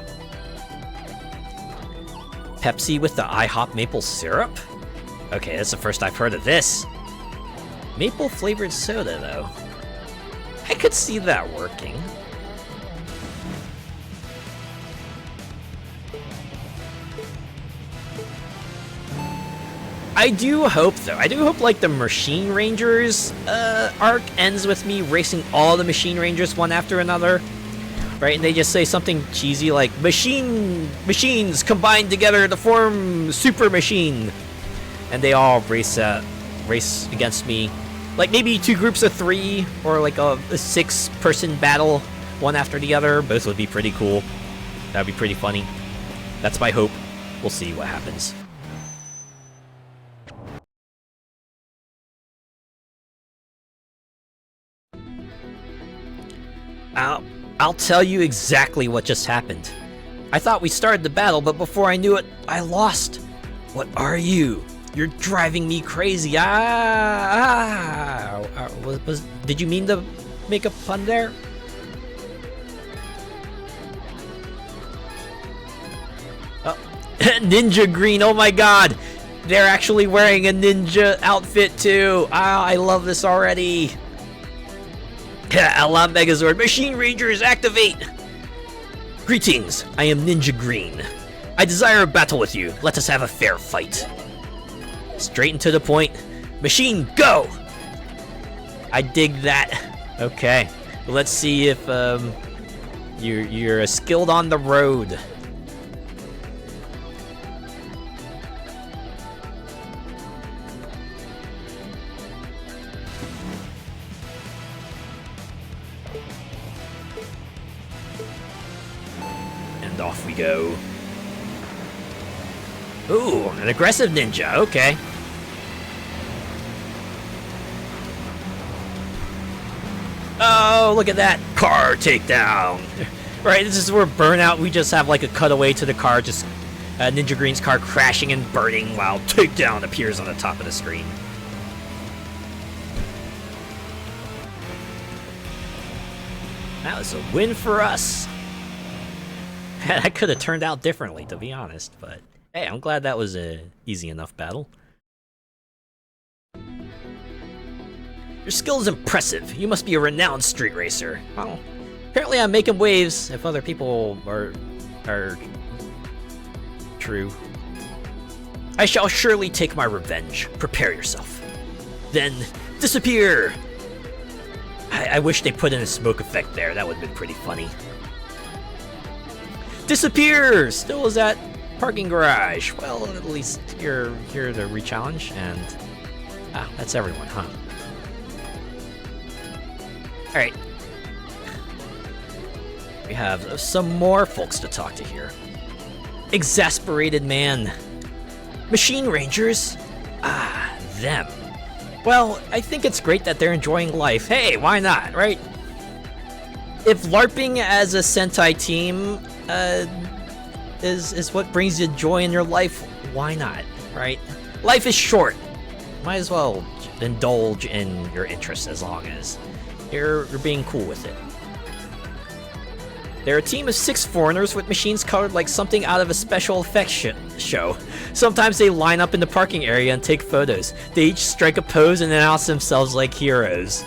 Pepsi with the IHOP maple syrup? Okay, that's the first I've heard of this. Maple flavored soda, though. I could see that working. I do hope, though. I do hope, like, the Machine Rangers arc ends with me racing all the Machine Rangers one after another. Right? And they just say something cheesy like, machines combined together to form Super Machine. And they all race against me. Like, maybe 2 groups of 3, or like a 6-person battle, one after the other. Both would be pretty cool. That'd be pretty funny. That's my hope. We'll see what happens. I'll tell you exactly what just happened. I thought we started the battle, but before I knew it, I lost. What are you? You're driving me crazy. Did you mean to make a pun there? Oh, Ninja Green, oh my god! They're actually wearing a ninja outfit too! I love this already! Allah Megazord, Machine Rangers, activate! Greetings, I am Ninja Green. I desire a battle with you. Let us have a fair fight. Straight and to the point. Machine, go! I dig that. Okay, let's see if you're skilled on the road. And off we go. Ooh, an aggressive ninja, okay. Oh, look at that car takedown. Right, this is where Burnout, we just have like a cutaway to the car, just Ninja Green's car crashing and burning while takedown appears on the top of the screen. That was a win for us. That could have turned out differently, to be honest, but hey, I'm glad that was an easy enough battle. Your skill is impressive. You must be a renowned street racer. Well, apparently I'm making waves if other people are true. I shall surely take my revenge. Prepare yourself. Then, disappear! I wish they put in a smoke effect there. That would have been pretty funny. Disappear! Still is at parking garage. Well, at least you're here to re-challenge, and... that's everyone, huh? Alright. We have some more folks to talk to here. Exasperated man. Machine Rangers? Them. Well, I think it's great that they're enjoying life. Hey, why not, right? If LARPing as a Sentai team is what brings you joy in your life, why not, right? Life is short. Might as well indulge in your interests as long as you're being cool with it. They're a team of 6 foreigners with machines colored like something out of a special effects show. Sometimes they line up in the parking area and take photos. They each strike a pose and announce themselves like heroes.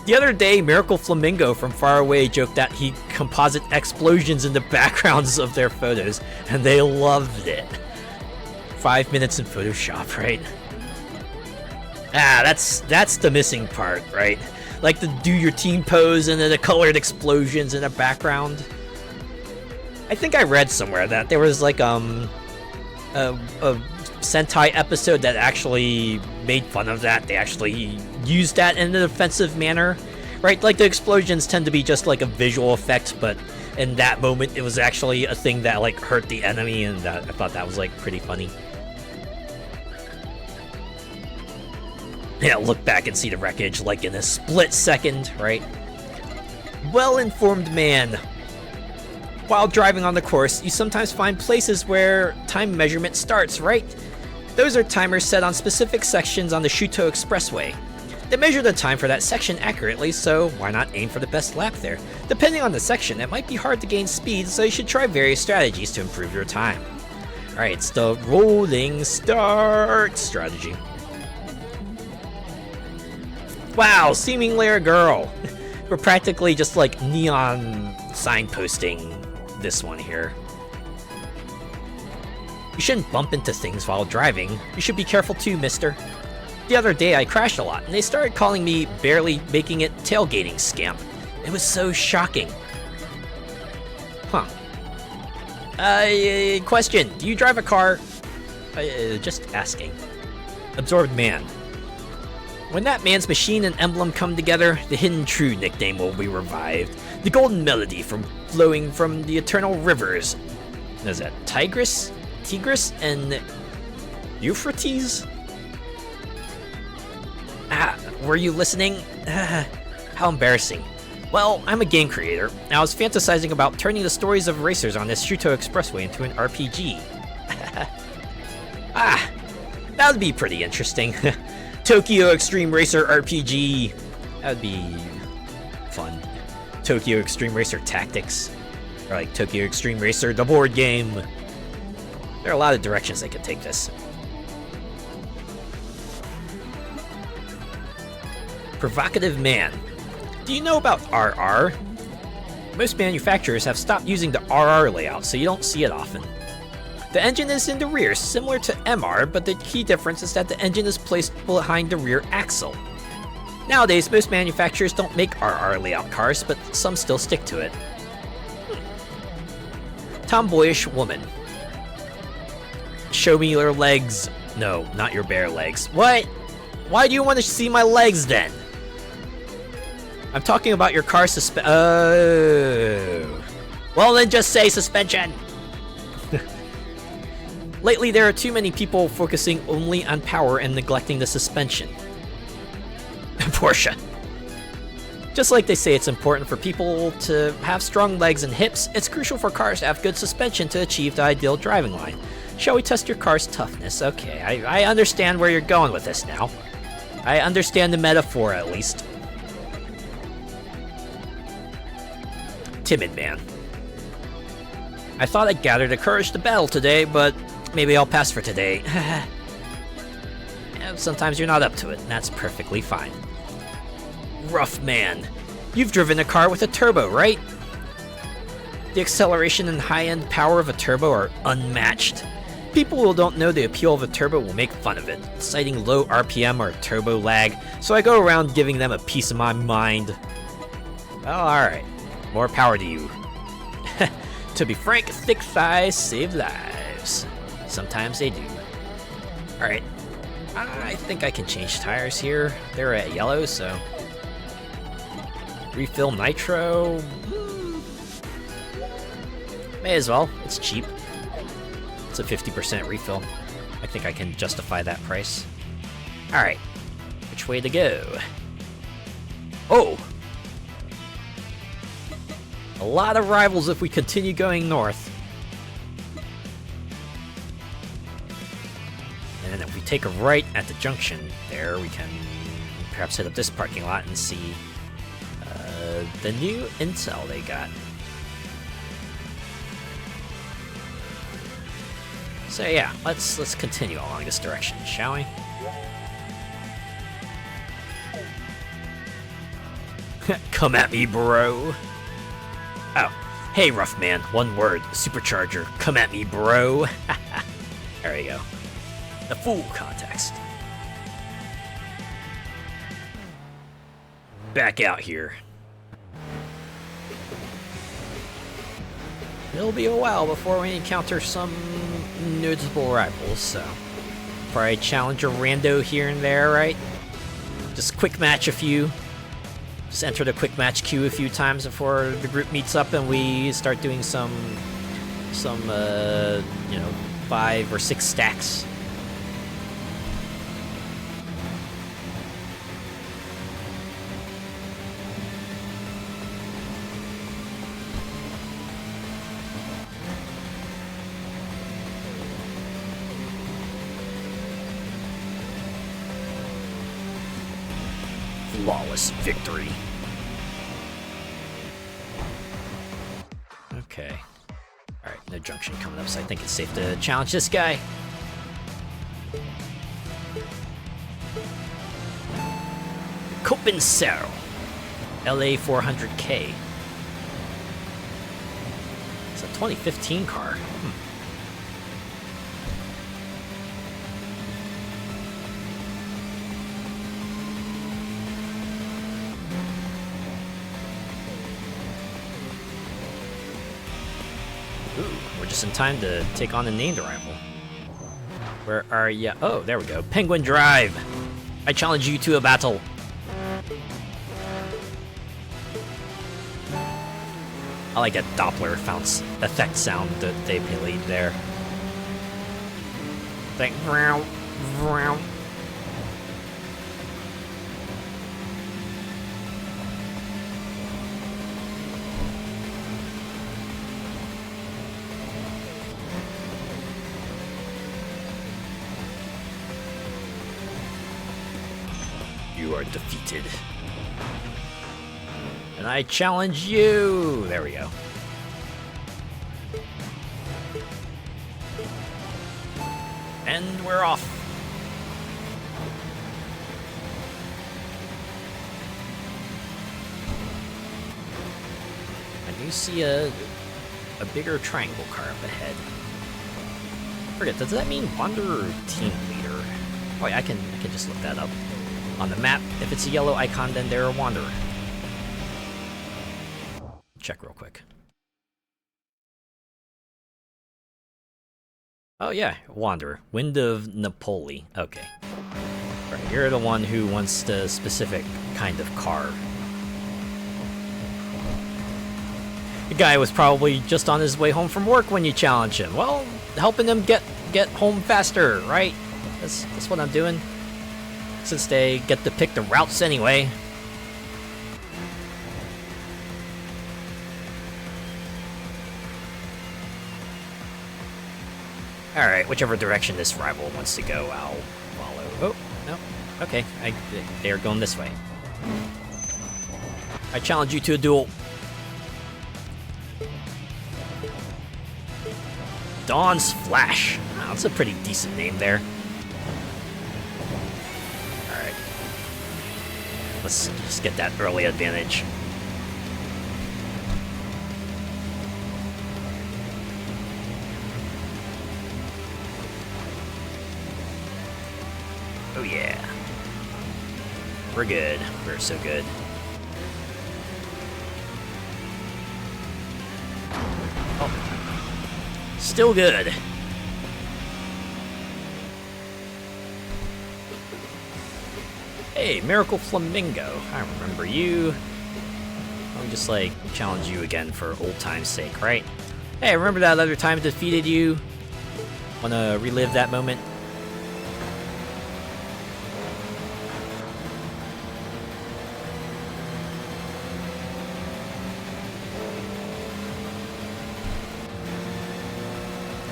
The other day, Miracle Flamingo from far away joked that he composite explosions in the backgrounds of their photos, and they loved it. 5 minutes in Photoshop, right? That's the missing part, right? Like the do your team pose and then the colored explosions in the background. I think I read somewhere that there was like a Sentai episode that actually made fun of that. They actually used that in an offensive manner, right? Like the explosions tend to be just like a visual effect, but in that moment it was actually a thing that like hurt the enemy, and I thought that was like pretty funny. Yeah, look back and see the wreckage like in a split second, right? Well-informed man. While driving on the course, you sometimes find places where time measurement starts, right? Those are timers set on specific sections on the Shuto Expressway. They measure the time for that section accurately, so why not aim for the best lap there? Depending on the section, it might be hard to gain speed, so you should try various strategies to improve your time. Alright, it's the rolling start strategy. Wow, seemingly a girl. We're practically just like neon signposting this one here. You shouldn't bump into things while driving. You should be careful too, mister. The other day I crashed a lot, and they started calling me barely making it tailgating scamp. It was so shocking. Huh. Question, do you drive a car? Just asking. Absorbed man. When that man's machine and emblem come together, the Hidden True nickname will be revived. The golden melody flowing from the eternal rivers. What is that? Tigris, and Euphrates? Were you listening? How embarrassing. Well, I'm a game creator, and I was fantasizing about turning the stories of racers on this Shuto Expressway into an RPG. That would be pretty interesting. Tokyo Xtreme Racer RPG. That would be fun. Tokyo Xtreme Racer Tactics. Or like Tokyo Xtreme Racer, the board game. There are a lot of directions they could take this. Provocative man. Do you know about RR? Most manufacturers have stopped using the RR layout, so you don't see it often. The engine is in the rear, similar to MR, but the key difference is that the engine is placed behind the rear axle. Nowadays, most manufacturers don't make RR layout cars, but some still stick to it. Tomboyish woman. Show me your legs. No, not your bare legs. What? Why do you want to see my legs then? I'm talking about your car Oh. Well, then just say suspension. Lately, there are too many people focusing only on power and neglecting the suspension. Porsche. Just like they say it's important for people to have strong legs and hips, it's crucial for cars to have good suspension to achieve the ideal driving line. Shall we test your car's toughness? Okay, I understand where you're going with this now. I understand the metaphor, at least. Timid man. I thought I'd gather the courage to battle today, but maybe I'll pass for today. Sometimes you're not up to it, and that's perfectly fine. Rough man, you've driven a car with a turbo, right? The acceleration and high-end power of a turbo are unmatched. People who don't know the appeal of a turbo will make fun of it, citing low RPM or turbo lag, so I go around giving them a piece of my mind. Well, alright. More power to you. To be frank, thick thighs save lives. Sometimes they do. Alright. I think I can change tires here. They're at yellow, so... Refill nitro? May as well. It's cheap. It's a 50% refill. I think I can justify that price. Alright. Which way to go? Oh! A lot of rivals if we continue going north. And then if we take a right at the junction there, we can perhaps hit up this parking lot and see the new intel they got. So yeah, let's continue along this direction, shall we? Come at me, bro. Oh, hey, rough man. One word, supercharger. Come at me, bro. There you go. The full context. Back out here. It'll be a while before we encounter some notable rivals, so probably challenge a rando here and there, right? Just quick match a few. Just enter the quick match queue a few times before the group meets up and we start doing some you know, 5 or 6 stacks. Flawless victory. Okay. Alright, no junction coming up, so I think it's safe to challenge this guy. Copensero. LA 400K. It's a 2015 car. We're just in time to take on the named rival. Where are ya? Oh, there we go. Penguin Drive! I challenge you to a battle. I like that Doppler effect sound that they played there. Like, vroom, vroom. You are defeated. And I challenge you! There we go. And we're off. I do see a bigger triangle car up ahead. Forget, does that mean Wanderer or Team Leader? Oh yeah, I can just look that up. On the map, if it's a yellow icon, then they're a Wanderer. Check real quick. Oh yeah, Wanderer. Wind of Napoli. Okay. Right, you're the one who wants the specific kind of car. The guy was probably just on his way home from work when you challenged him. Well, helping him get home faster, right? That's what I'm doing. Since they get to pick the routes anyway. Alright, whichever direction this rival wants to go, I'll follow. Oh, no. Okay, they're going this way. I challenge you to a duel. Dawn's Flash. Oh, that's a pretty decent name there. Let's just get that early advantage. Oh yeah. We're good. We're so good. Oh. Still good. Hey, Miracle Flamingo. I remember you. I'll just, like, challenge you again for old time's sake, right? Hey, remember that other time I defeated you? Wanna relive that moment?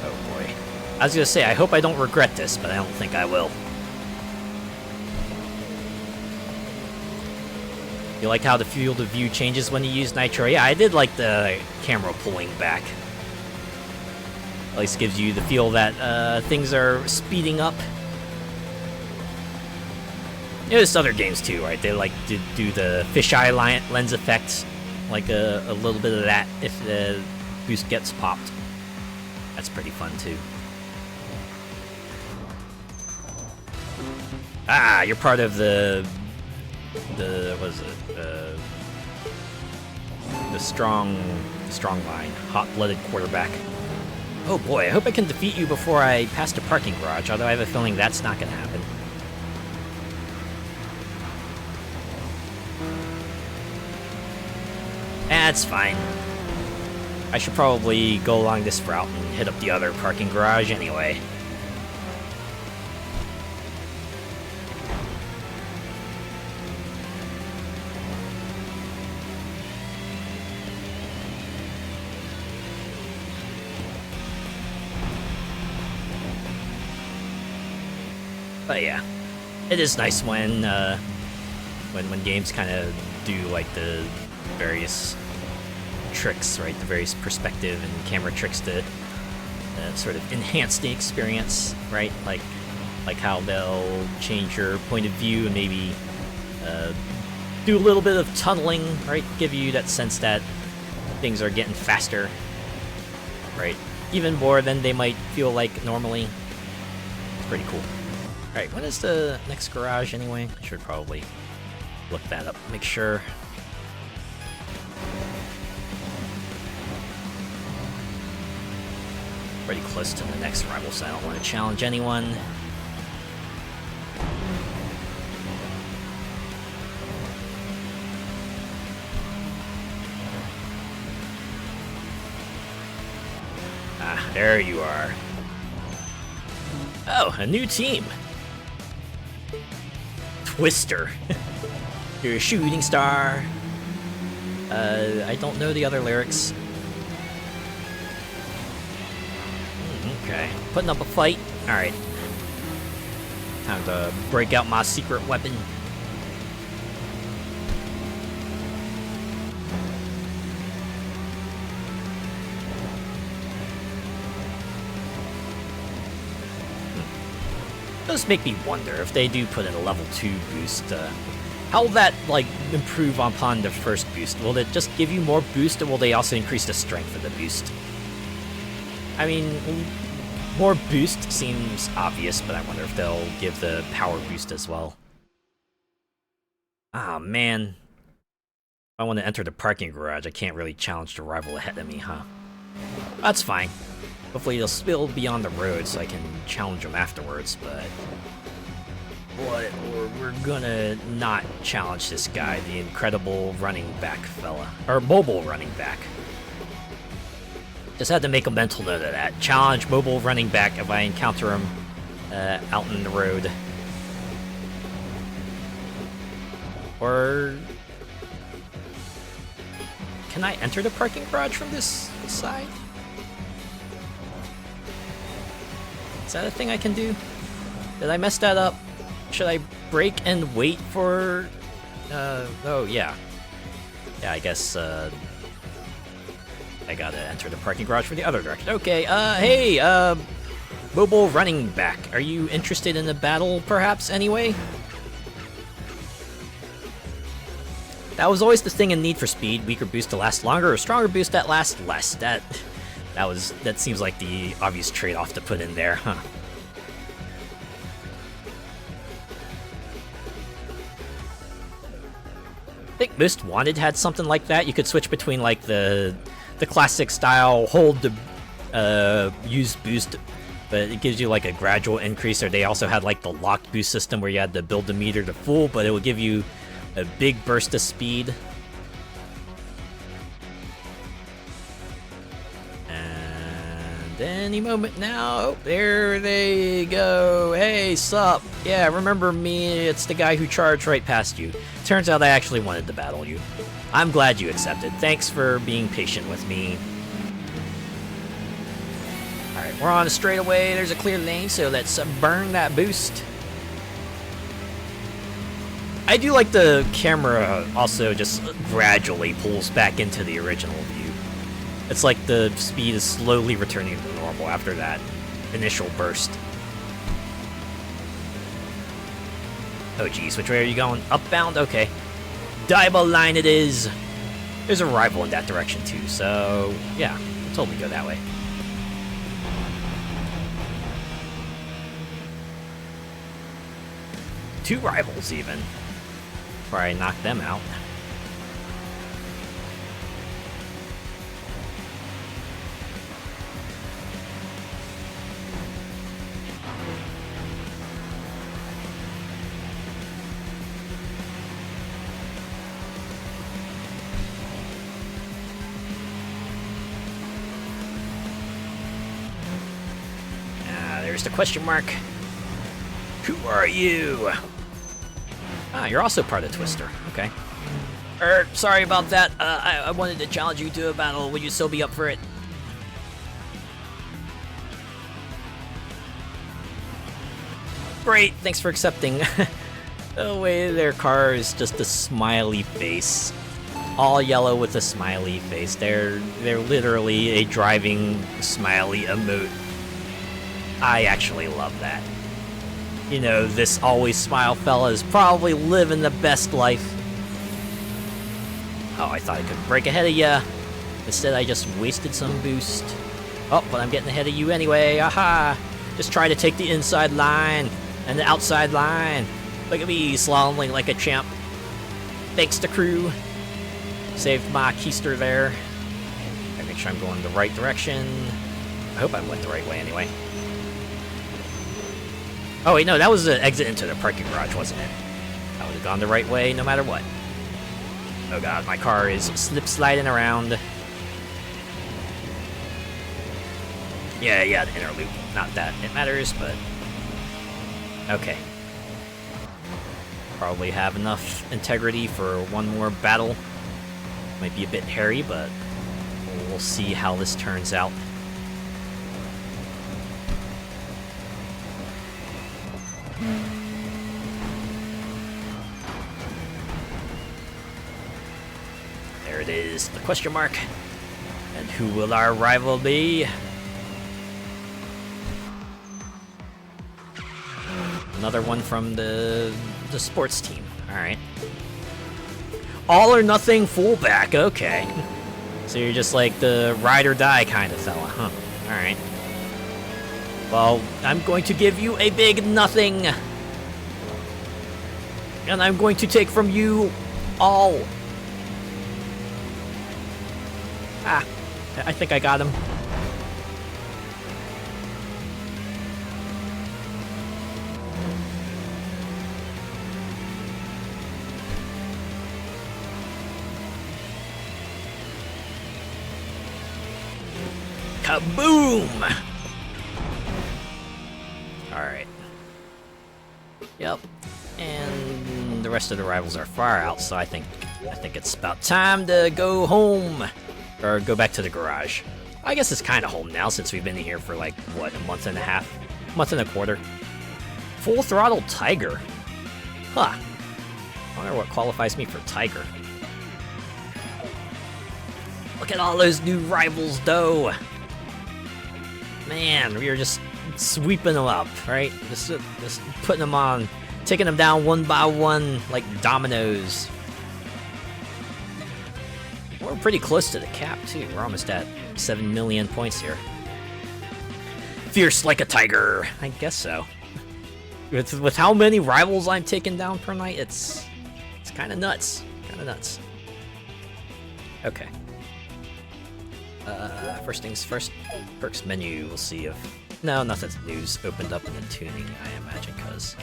Oh boy. I was gonna say, I hope I don't regret this, but I don't think I will. You like how the field of view changes when you use Nitro? Yeah, I did like the camera pulling back. At least gives you the feel that things are speeding up. There's other games too, right? They like to do the fisheye lens effect, like a little bit of that if the boost gets popped. That's pretty fun too. Ah, you're part of the what is it? The strong line, hot-blooded quarterback. Oh boy, I hope I can defeat you before I pass the parking garage, although I have a feeling that's not gonna happen. That's fine. I should probably go along this route and hit up the other parking garage anyway. But yeah, it is nice when games kind of do like the various tricks, right? The various perspective and camera tricks to sort of enhance the experience, right? Like how they'll change your point of view and maybe do a little bit of tunneling, right? Give you that sense that things are getting faster, right? Even more than they might feel like normally. It's pretty cool. Alright, when is the next garage anyway? I should probably look that up, make sure. Pretty close to the next rival, so I don't want to challenge anyone. Ah, there you are. Oh, a new team. Twister. You're a shooting star. I don't know the other lyrics. Okay, putting up a fight. Alright. Time to break out my secret weapon. Does make me wonder if they do put in a level 2 boost, how will that, like, improve upon the first boost? Will it just give you more boost, or will they also increase the strength of the boost? I mean, more boost seems obvious, but I wonder if they'll give the power boost as well. Ah, man. If I want to enter the parking garage, I can't really challenge the rival ahead of me, huh? That's fine. Hopefully they'll still be on the road so I can challenge them afterwards, but we're gonna not challenge this guy, the incredible running back fella. Or mobile running back. Just had to make a mental note of that. Challenge mobile running back if I encounter him out in the road. Or can I enter the parking garage from this side? Is that a thing I can do? Did I mess that up? Should I brake and wait for... oh, yeah. Yeah, I guess, I gotta enter the parking garage for the other direction. Okay, hey, mobile running back. Are you interested in the battle, perhaps, anyway? That was always the thing in Need for Speed: weaker boost to last longer, or stronger boost that lasts less. That seems like the obvious trade-off to put in there, huh? I think Most Wanted had something like that. You could switch between like the classic style hold to use boost, but it gives you like a gradual increase. Or they also had like the locked boost system where you had to build the meter to full, but it would give you a big burst of speed. And any moment now, oh, there they go. Hey, sup? Yeah, remember me? It's the guy who charged right past you. Turns out I actually wanted to battle you. I'm glad you accepted. Thanks for being patient with me. Alright, we're on a straightaway. There's a clear lane, so let's burn that boost. I do like the camera also just gradually pulls back into the original view. It's like the speed is slowly returning to normal after that initial burst. Oh geez, which way are you going? Upbound? Okay. Dive line it is! There's a rival in that direction too, so yeah, we'll totally go that way. Two rivals even. Before I knock them out. There's the question mark. Who are you? Ah, you're also part of Twister. Okay. Sorry about that. I wanted to challenge you to a battle. Would you still be up for it? Great, thanks for accepting. The way their car is just a smiley face. All yellow with a smiley face. They're literally a driving smiley emote. I actually love that. You know, this always smile fella is probably living the best life. Oh, I thought I could break ahead of ya. Instead, I just wasted some boost. Oh, but I'm getting ahead of you anyway. Aha! Just try to take the inside line and the outside line. Look at me slaloming like a champ. Thanks to crew. Saved my keister there. Gotta make sure I'm going the right direction. I hope I went the right way anyway. Oh wait, no, that was the exit into the parking garage, wasn't it? I would have gone the right way no matter what. Oh god, my car is slip-sliding around. Yeah, the inner loop. Not that it matters, but... okay. Probably have enough integrity for one more battle. Might be a bit hairy, but we'll see how this turns out. There it is, the question mark. And who will our rival be? Another one from the sports team. Alright. All or nothing fullback, okay. So you're just like the ride or die kind of fella, huh? Alright. Well, I'm going to give you a big nothing. And I'm going to take from you all. Ah, I think I got him. Kaboom! Alright. Yep. And the rest of the rivals are far out, so I think it's about time to go home. Or go back to the garage. I guess it's kind of home now since we've been here for like, what, a month and a half? Month and a quarter. Full Throttle Tiger. Huh. I wonder what qualifies me for Tiger. Look at all those new rivals, though. Man, we are just sweeping them up, right? Just putting them on, taking them down one by one like dominoes. we're pretty close to the cap, too. We're almost at 7 million points here. Fierce like a tiger. I guess so. With how many rivals I'm taking down per night, it's kind of nuts. Kind of nuts. Okay. First things first. Perks menu. We'll see if... No, nothing's new's opened up in the tuning, I imagine, because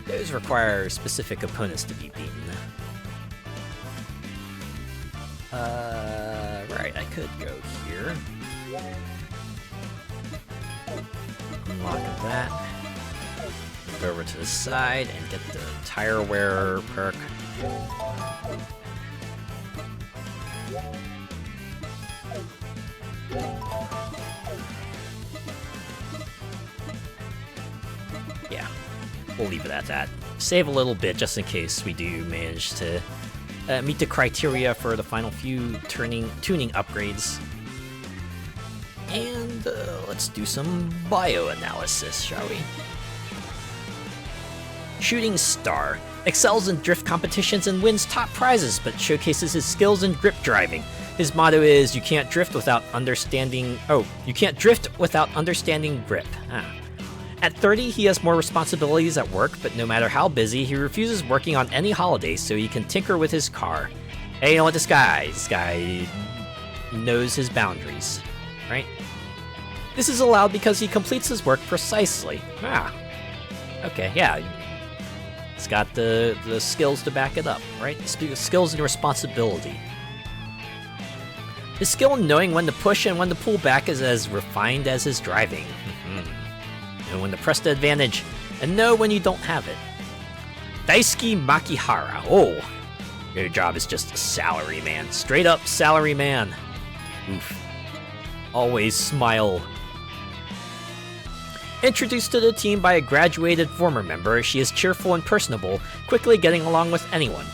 those require specific opponents to be beaten. Right, I could go here. Unlock that. Go over to the side and get the tire wearer perk. Yeah, we'll leave it at that. Save a little bit just in case we do manage to meet the criteria for the final few tuning upgrades. And let's do some bioanalysis, shall we? Shooting Star excels in drift competitions and wins top prizes, but showcases his skills in grip driving. His motto is, you can't drift without understanding grip. At 30, he has more responsibilities at work, but no matter how busy, he refuses working on any holidays so he can tinker with his car. Hey, you know what, this guy knows his boundaries, right? This is allowed because he completes his work precisely. Okay, yeah. He's got the skills to back it up, right? Skills and responsibility. His skill in knowing when to push and when to pull back is as refined as his driving. Know when to press the advantage, and know when you don't have it. Daisuke Makihara. Oh, your job is just a salary man. Straight up salary man. Oof. Always smile. Introduced to the team by a graduated former member, she is cheerful and personable, quickly getting along with anyone.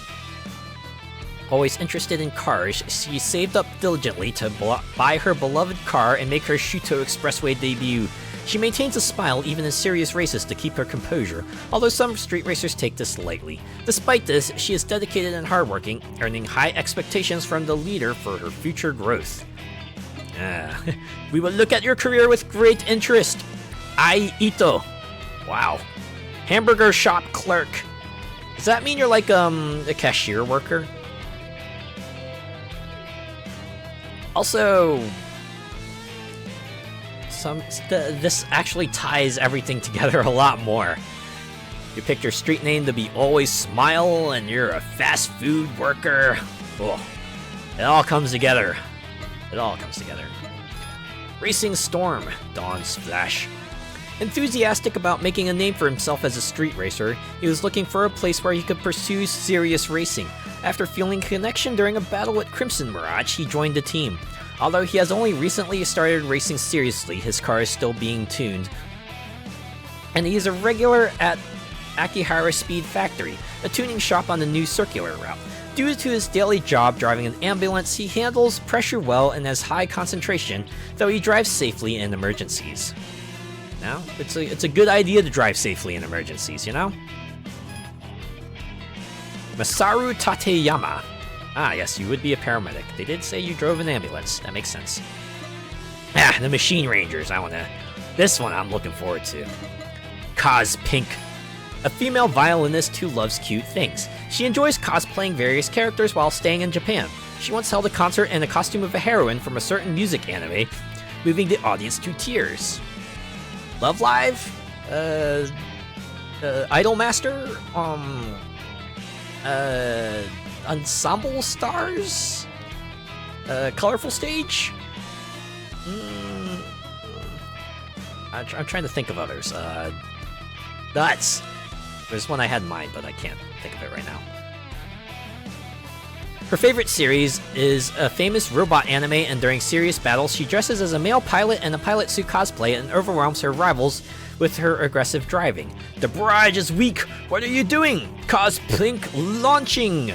Always interested in cars, she saved up diligently to buy her beloved car and make her Shuto Expressway debut. She maintains a smile even in serious races to keep her composure, although some street racers take this lightly. Despite this, she is dedicated and hardworking, earning high expectations from the leader for her future growth. We will look at your career with great interest. Ai Ito. Wow. Hamburger shop clerk. Does that mean you're like a cashier worker? Also, this actually ties everything together a lot more. You picked your street name to be Always Smile, and you're a fast food worker. Oh, it all comes together. It all comes together. Racing Storm, Dawn's Flash. Enthusiastic about making a name for himself as a street racer, he was looking for a place where he could pursue serious racing. After feeling a connection during a battle at Crimson Mirage, he joined the team. Although he has only recently started racing seriously, his car is still being tuned. And he is a regular at Akihara Speed Factory, a tuning shop on the new circular route. Due to his daily job driving an ambulance, he handles pressure well and has high concentration, though he drives safely in emergencies. Now, it's a good idea to drive safely in emergencies, you know? Masaru Tateyama. Ah, yes, you would be a paramedic. They did say you drove an ambulance. That makes sense. The Machine Rangers. This one I'm looking forward to. Kaz Pink. A female violinist who loves cute things. She enjoys cosplaying various characters while staying in Japan. She once held a concert in the costume of a heroine from a certain music anime, moving the audience to tears. Love Live? Idolmaster? Ensemble Stars? Colorful Stage? I'm trying to think of others. Nuts! There's one I had in mind, but I can't think of it right now. Her favorite series is a famous robot anime, and during serious battles, she dresses as a male pilot in a pilot suit cosplay and overwhelms her rivals with her aggressive driving. The barrage is weak! What are you doing? Cause Pink launching!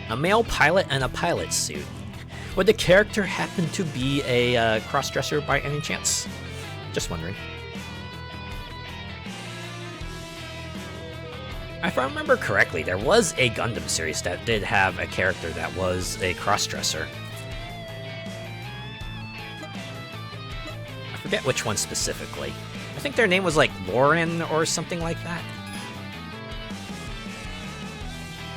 A male pilot and a pilot suit. Would the character happen to be a cross-dresser by any chance? Just wondering. If I remember correctly, there was a Gundam series that did have a character that was a crossdresser. I forget which one specifically. I think their name was like Lauren or something like that.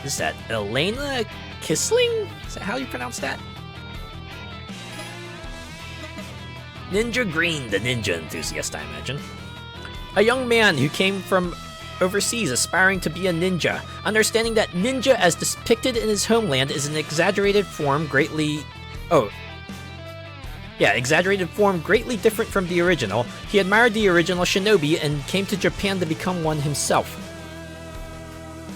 Is that Elena Kisling? Is that how you pronounce that? Ninja Green, the ninja enthusiast, I imagine. A young man who came from overseas aspiring to be a ninja, understanding that ninja as depicted in his homeland is an exaggerated form greatly different from the original. He admired the original shinobi and came to Japan to become one himself.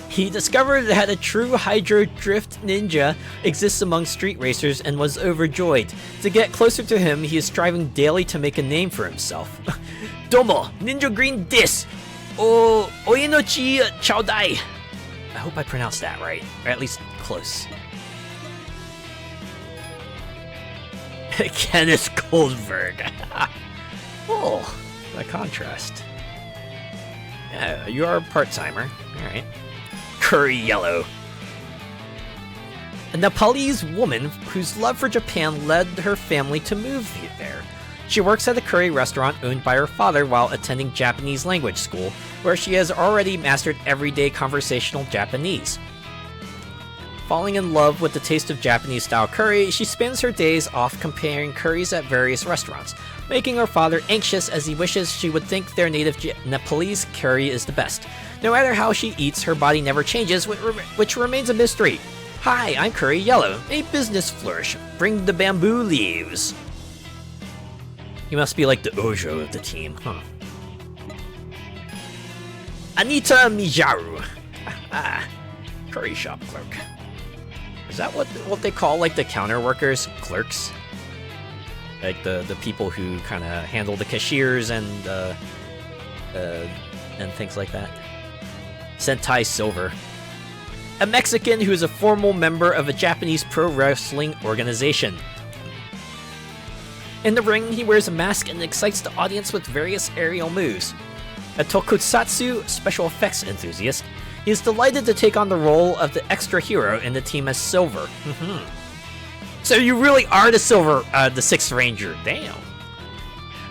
He discovered that a true Hydro Drift ninja exists among street racers and was overjoyed. To get closer to him, he is striving daily to make a name for himself. Domo, Ninja Green dis! Oinochi chaudai! I hope I pronounced that right, or at least close. Kenneth Goldberg. Oh, the contrast. Yeah, you are a part-timer. Alright. Curry Yellow. A Nepalese woman whose love for Japan led her family to move there. She works at a curry restaurant owned by her father while attending Japanese language school, where she has already mastered everyday conversational Japanese. Falling in love with the taste of Japanese-style curry, she spends her days off comparing curries at various restaurants, making her father anxious as he wishes she would think their native Nepalese curry is the best. No matter how she eats, her body never changes, which remains a mystery. Hi, I'm Curry Yellow, a business flourish. Bring the bamboo leaves. He must be like the Ojo of the team, huh? Anita Mijaru. Curry shop clerk. Is that what they call like the counter workers? Clerks? Like the people who kind of handle the cashiers and things like that. Sentai Silver. A Mexican who is a formal member of a Japanese pro wrestling organization. In the ring, he wears a mask and excites the audience with various aerial moves. A tokusatsu special effects enthusiast, he is delighted to take on the role of the extra hero in the team as Silver. So you really are the Silver, the Sixth Ranger. Damn.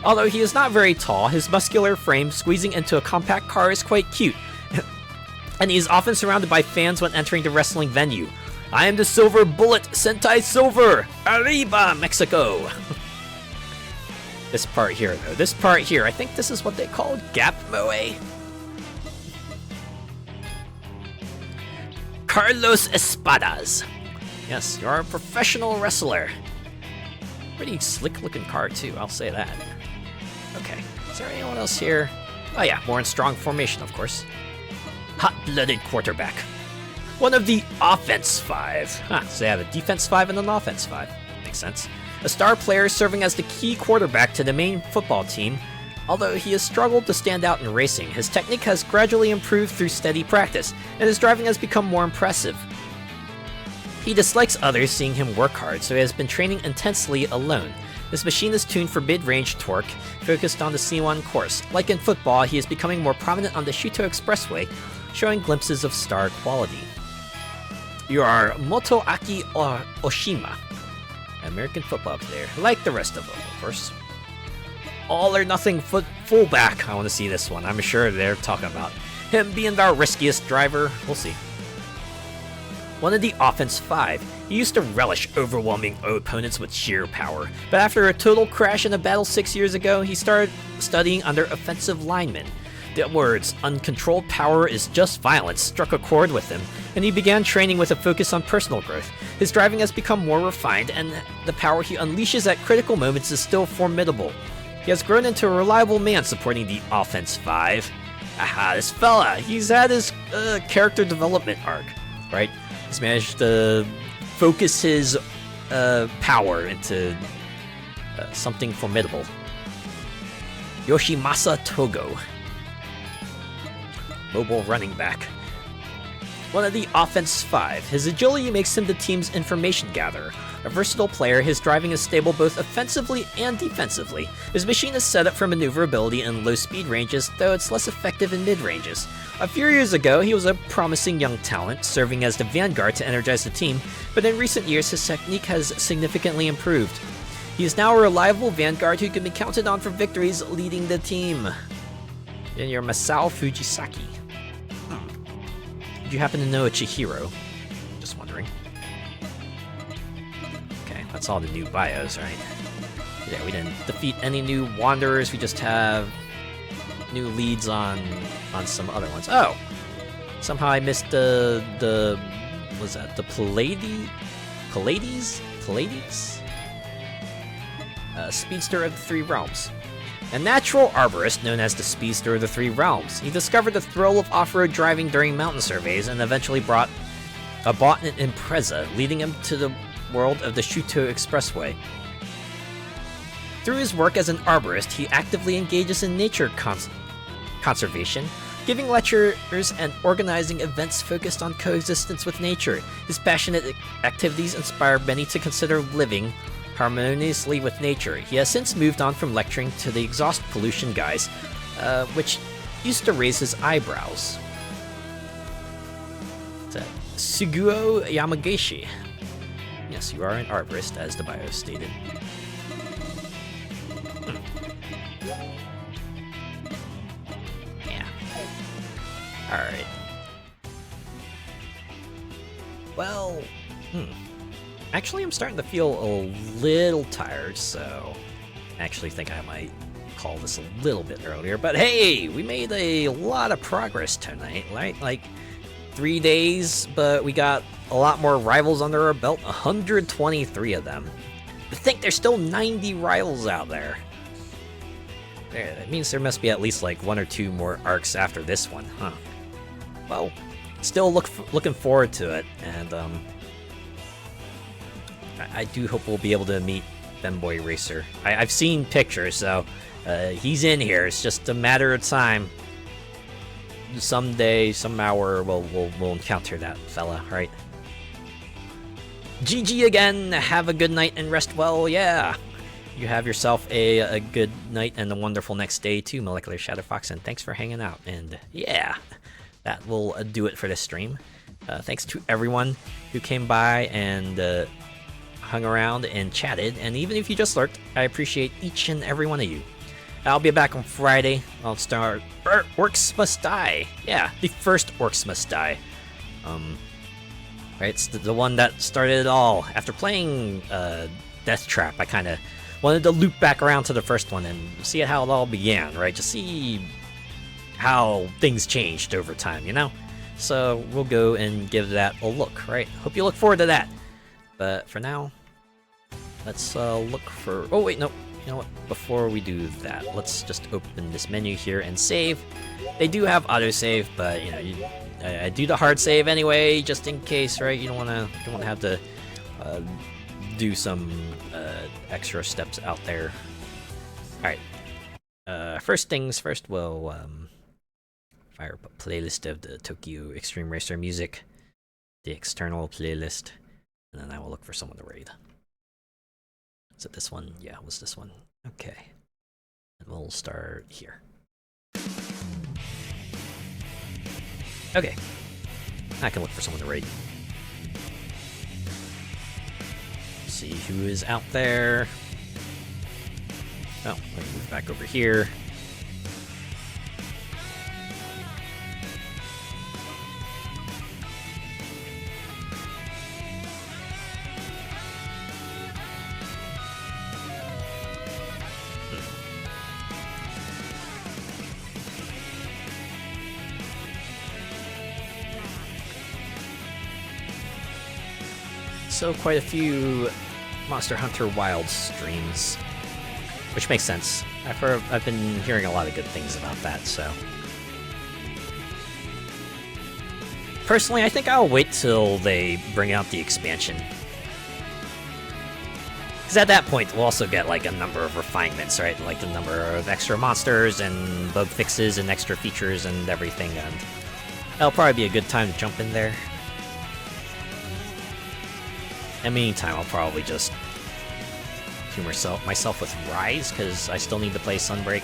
Although he is not very tall, his muscular frame squeezing into a compact car is quite cute. And he is often surrounded by fans when entering the wrestling venue. I am the Silver Bullet, Sentai Silver! Arriba, Mexico! This part here, though. This part here, I think this is what they called Gap Moe. Carlos Espadas. Yes, you're a professional wrestler. Pretty slick-looking car, too, I'll say that. Okay, is there anyone else here? Oh yeah, more in strong formation, of course. Hot-blooded quarterback. One of the offense five. So they have a defense 5 and an offense 5. Makes sense. A star player serving as the key quarterback to the main football team. Although he has struggled to stand out in racing, his technique has gradually improved through steady practice, and his driving has become more impressive. He dislikes others seeing him work hard, so he has been training intensely alone. This machine is tuned for mid-range torque, focused on the C1 course. Like in football, he is becoming more prominent on the Shuto Expressway, showing glimpses of star quality. You are Motoaki Oshima, American football player, like the rest of them, of course. All or nothing fullback. I want to see this one. I'm sure they're talking about him being our riskiest driver. We'll see. One of the offense 5, he used to relish overwhelming opponents with sheer power, but after a total crash in a battle 6 years ago, he started studying under offensive linemen. The words, "uncontrolled power is just violence," struck a chord with him, and he began training with a focus on personal growth. His driving has become more refined, and the power he unleashes at critical moments is still formidable. He has grown into a reliable man supporting the offense 5. Aha, this fella, he's had his character development arc, right? He's managed to focus his power into something formidable. Yoshimasa Togo. Mobile running back. One of the offense 5. His agility makes him the team's information gatherer. A versatile player, his driving is stable both offensively and defensively. His machine is set up for maneuverability in low speed ranges, though it's less effective in mid ranges. A few years ago, he was a promising young talent, serving as the vanguard to energize the team, but in recent years his technique has significantly improved. He is now a reliable vanguard who can be counted on for victories leading the team. And you're Masao Fujisaki. Did you happen to know a Chihiro? Just wondering. Okay, that's all the new bios, right? Yeah, we didn't defeat any new wanderers, we just have new leads on some other ones. Oh! Somehow I missed the what was that? The Pallades? Speedster of the Three Realms. A natural arborist known as the Speedster of the Three Realms. He discovered the thrill of off-road driving during mountain surveys and eventually bought an Impreza, leading him to the world of the Shuto Expressway. Through his work as an arborist, he actively engages in nature conservation, giving lectures and organizing events focused on coexistence with nature. His passionate activities inspire many to consider living harmoniously with nature. He has since moved on from lecturing to the exhaust pollution guys, which used to raise his eyebrows. Suguo Yamagishi. Yes, you are an arborist, as the bio stated. Yeah. Alright. Well, actually, I'm starting to feel a little tired, so I actually think I might call this a little bit earlier. But hey, we made a lot of progress tonight, right? Like 3 days, but we got a lot more rivals under our belt, 123 of them. I think there's still 90 rivals out there. That means there must be at least like 1 or 2 more arcs after this one, huh? Well, still looking forward to it, and I do hope we'll be able to meet Femboy Racer. I've seen pictures, so he's in here. It's just a matter of time. Someday, some hour, we'll encounter that fella, right? GG again. Have a good night and rest well. Yeah, you have yourself a good night and a wonderful next day too, Molecular Shadow Fox. And thanks for hanging out. And yeah, that will do it for this stream. Thanks to everyone who came by and hung around and chatted, and even if you just lurked, I appreciate each and every one of you. I'll be back on Friday. I'll start Orcs Must Die. Yeah, the first Orcs Must Die. Right, it's the one that started it all. After playing Death Trap, I kind of wanted to loop back around to the first one and see how it all began, right? Just see how things changed over time, you know? So we'll go and give that a look, right? Hope you look forward to that. But for now, let's look for... Oh, wait, no. You know what? Before we do that, let's just open this menu here and save. They do have autosave, but, you know, I do the hard save anyway, just in case, right? You don't want to have to do some extra steps out there. All right. First things first, we'll fire up a playlist of the Tokyo Xtreme Racer music, the external playlist. And then I will look for someone to raid. Is it this one? Yeah, it was this one. Okay. And we'll start here. Okay. I can look for someone to raid. See who is out there. Oh, let me move back over here. So quite a few Monster Hunter Wilds streams, which makes sense. I've been hearing a lot of good things about that, so. Personally, I think I'll wait till they bring out the expansion. Because at that point, we'll also get like a number of refinements, right? Like the number of extra monsters and bug fixes and extra features and everything, and that'll probably be a good time to jump in there. in the meantime, I'll probably just humor myself with Rise, because I still need to play Sunbreak.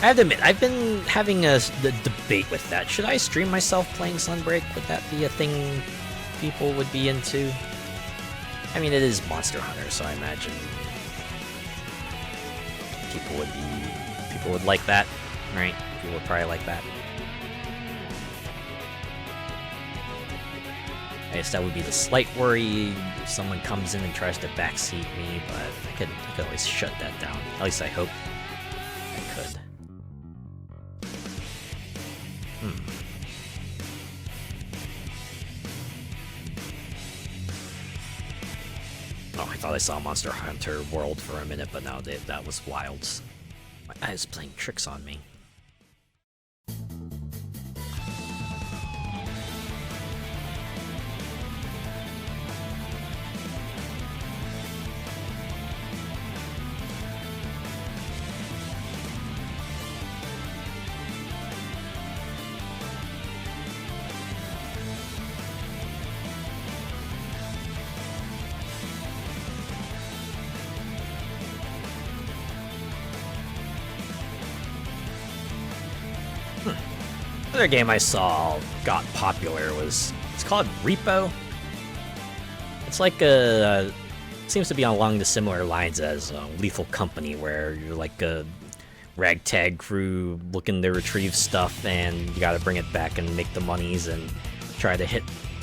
I have to admit, I've been having the debate with that. Should I stream myself playing Sunbreak? Would that be a thing people would be into? I mean, it is Monster Hunter, so I imagine people would like that, right? People would probably like that. I guess that would be the slight worry if someone comes in and tries to backseat me, but I could always shut that down. At least I hope I could. Oh, I thought I saw Monster Hunter World for a minute, but no, that was Wilds. My eyes playing tricks on me. Another game I saw got popular it's called Repo. It's like seems to be along the similar lines as Lethal Company, where you're like a ragtag crew looking to retrieve stuff, and you gotta bring it back and make the monies and try to hit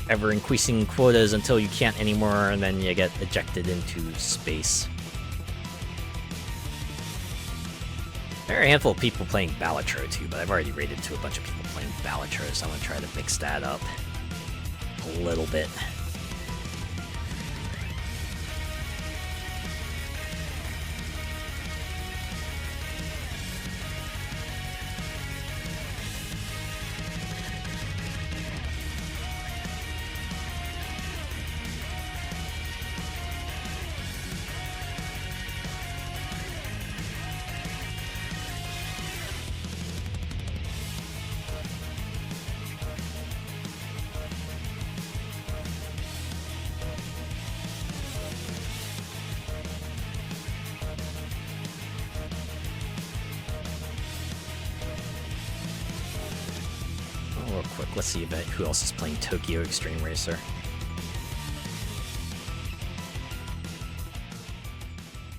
ever-increasing quotas until you can't anymore, and then you get ejected into space. There are a handful of people playing Balatro too, but I've already raided to a bunch of people playing Balatro, so I'm gonna try to mix that up a little bit. Real quick, let's see who else is playing Tokyo Xtreme Racer.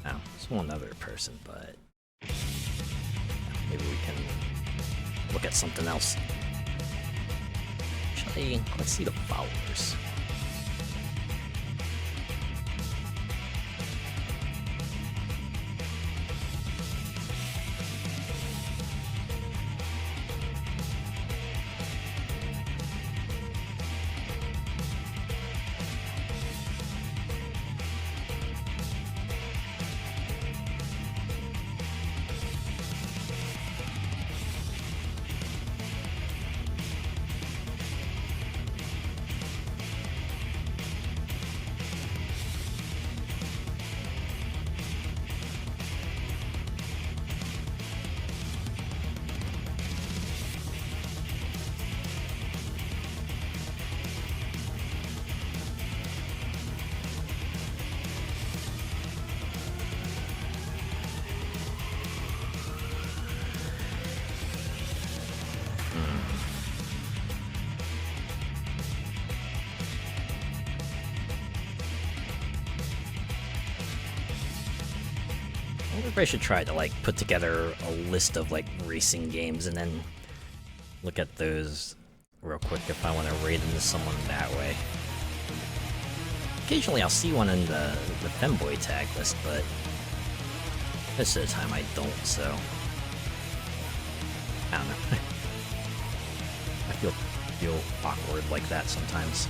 Oh, there's one other person, but maybe we can look at something else. Actually, let's see the followers. I wonder if I should try to like put together a list of like racing games and then look at those real quick if I want to raid into someone that way. Occasionally I'll see one in the Femboy tag list, but most of the time I don't, so I don't know. I feel awkward like that sometimes.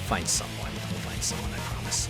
Find someone. We'll find someone, I promise.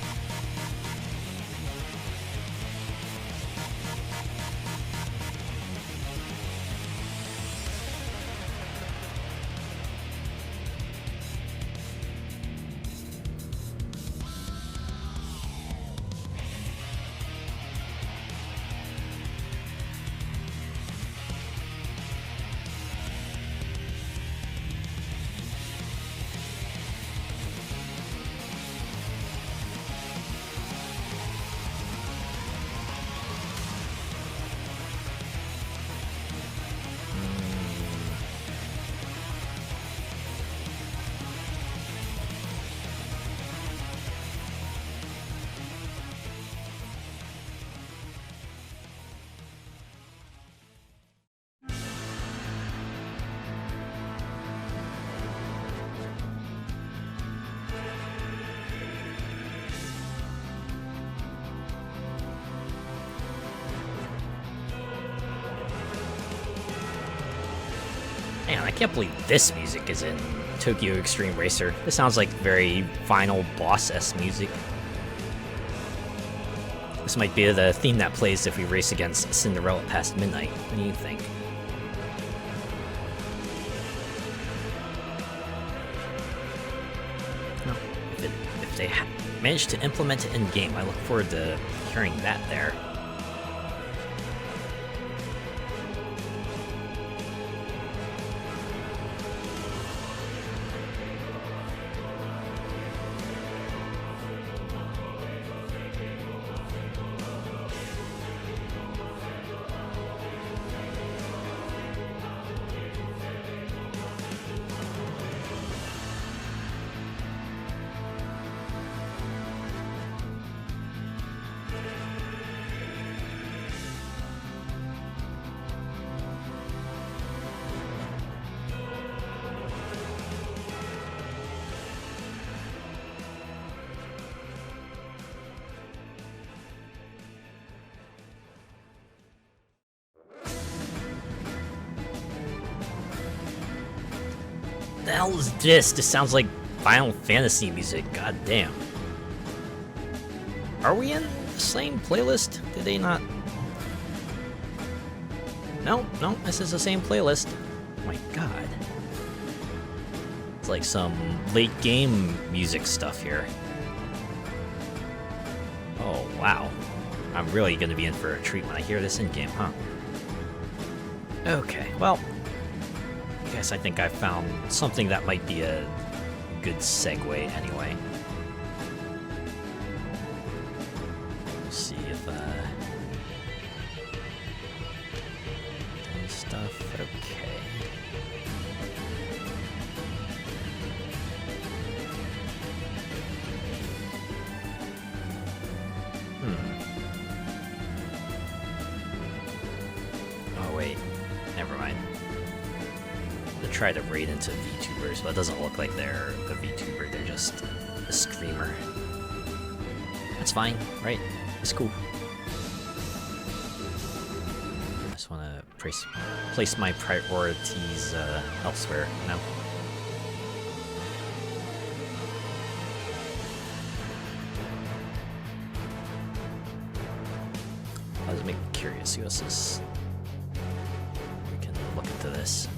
can't believe this music is in Tokyo Xtreme Racer. This sounds like very final boss-esque music. This might be the theme that plays if we race against Cinderella past midnight. What do you think? No. If they manage to implement it in-game, I look forward to hearing that there. The hell is this? This sounds like Final Fantasy music. God damn. Are we in the same playlist? Did they not? No, this is the same playlist. Oh my god. It's like some late game music stuff here. Oh wow. I'm really gonna be in for a treat when I hear this in game, huh? Okay, well, I guess I think I found something that might be a good segue anyway. Let's see if any stuff. Okay. Oh wait, never mind. Try to raid into VTubers, but it doesn't look like they're a VTuber, they're just a streamer. That's fine, right? It's cool. I just want to place my priorities elsewhere, you know? That was making me curious. See what's this? We can look into this.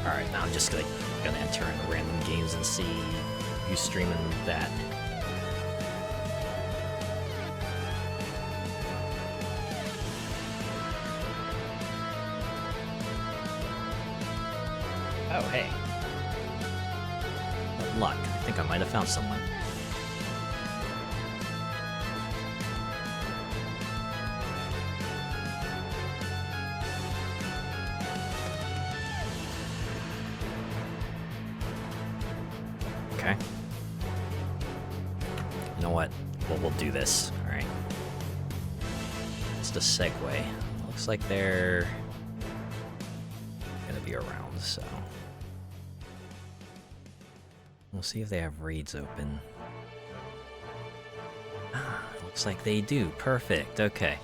Alright, now I'm just gonna enter in random games and see who's streaming that. Oh, hey. What luck. I think I might have found someone. Okay. You know what? We'll do this. Alright. It's the segue. Looks like they're gonna be around, so we'll see if they have raids open. Ah, looks like they do. Perfect. Okay.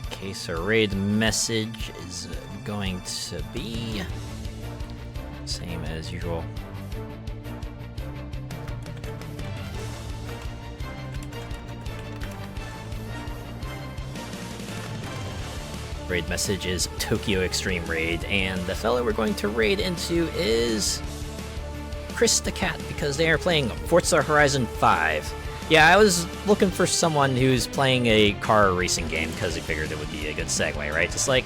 Okay, so raid message is going to be same as usual. Raid message is Tokyo Xtreme Raid, and the fellow we're going to raid into is Chris the Cat, because they are playing Forza Horizon 5. Yeah, I was looking for someone who's playing a car racing game, because I figured it would be a good segue, right? Just like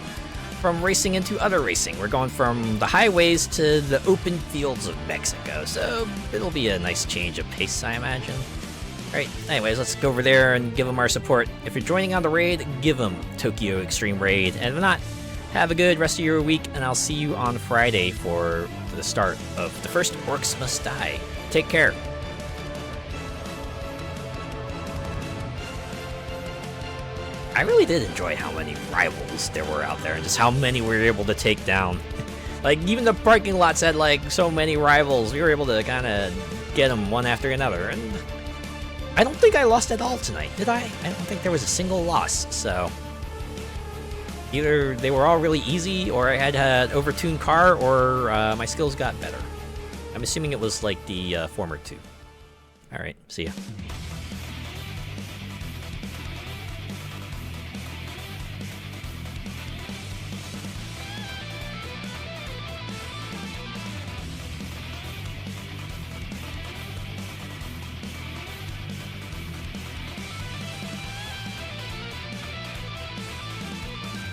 from racing into other racing. We're going from the highways to the open fields of Mexico, so it'll be a nice change of pace, I imagine. Alright, anyways, let's go over there and give them our support. If you're joining on the raid, give them Tokyo Xtreme Raid. And if not, have a good rest of your week, and I'll see you on Friday for the start of the first Orcs Must Die. Take care. I really did enjoy how many rivals there were out there, and just how many we were able to take down. Like, even the parking lots had, like, so many rivals. We were able to kind of get them one after another, and I don't think I lost at all tonight, did I? I don't think there was a single loss, so either they were all really easy, or I had an overtuned car, or my skills got better. I'm assuming it was, like, the former two. Alright, see ya.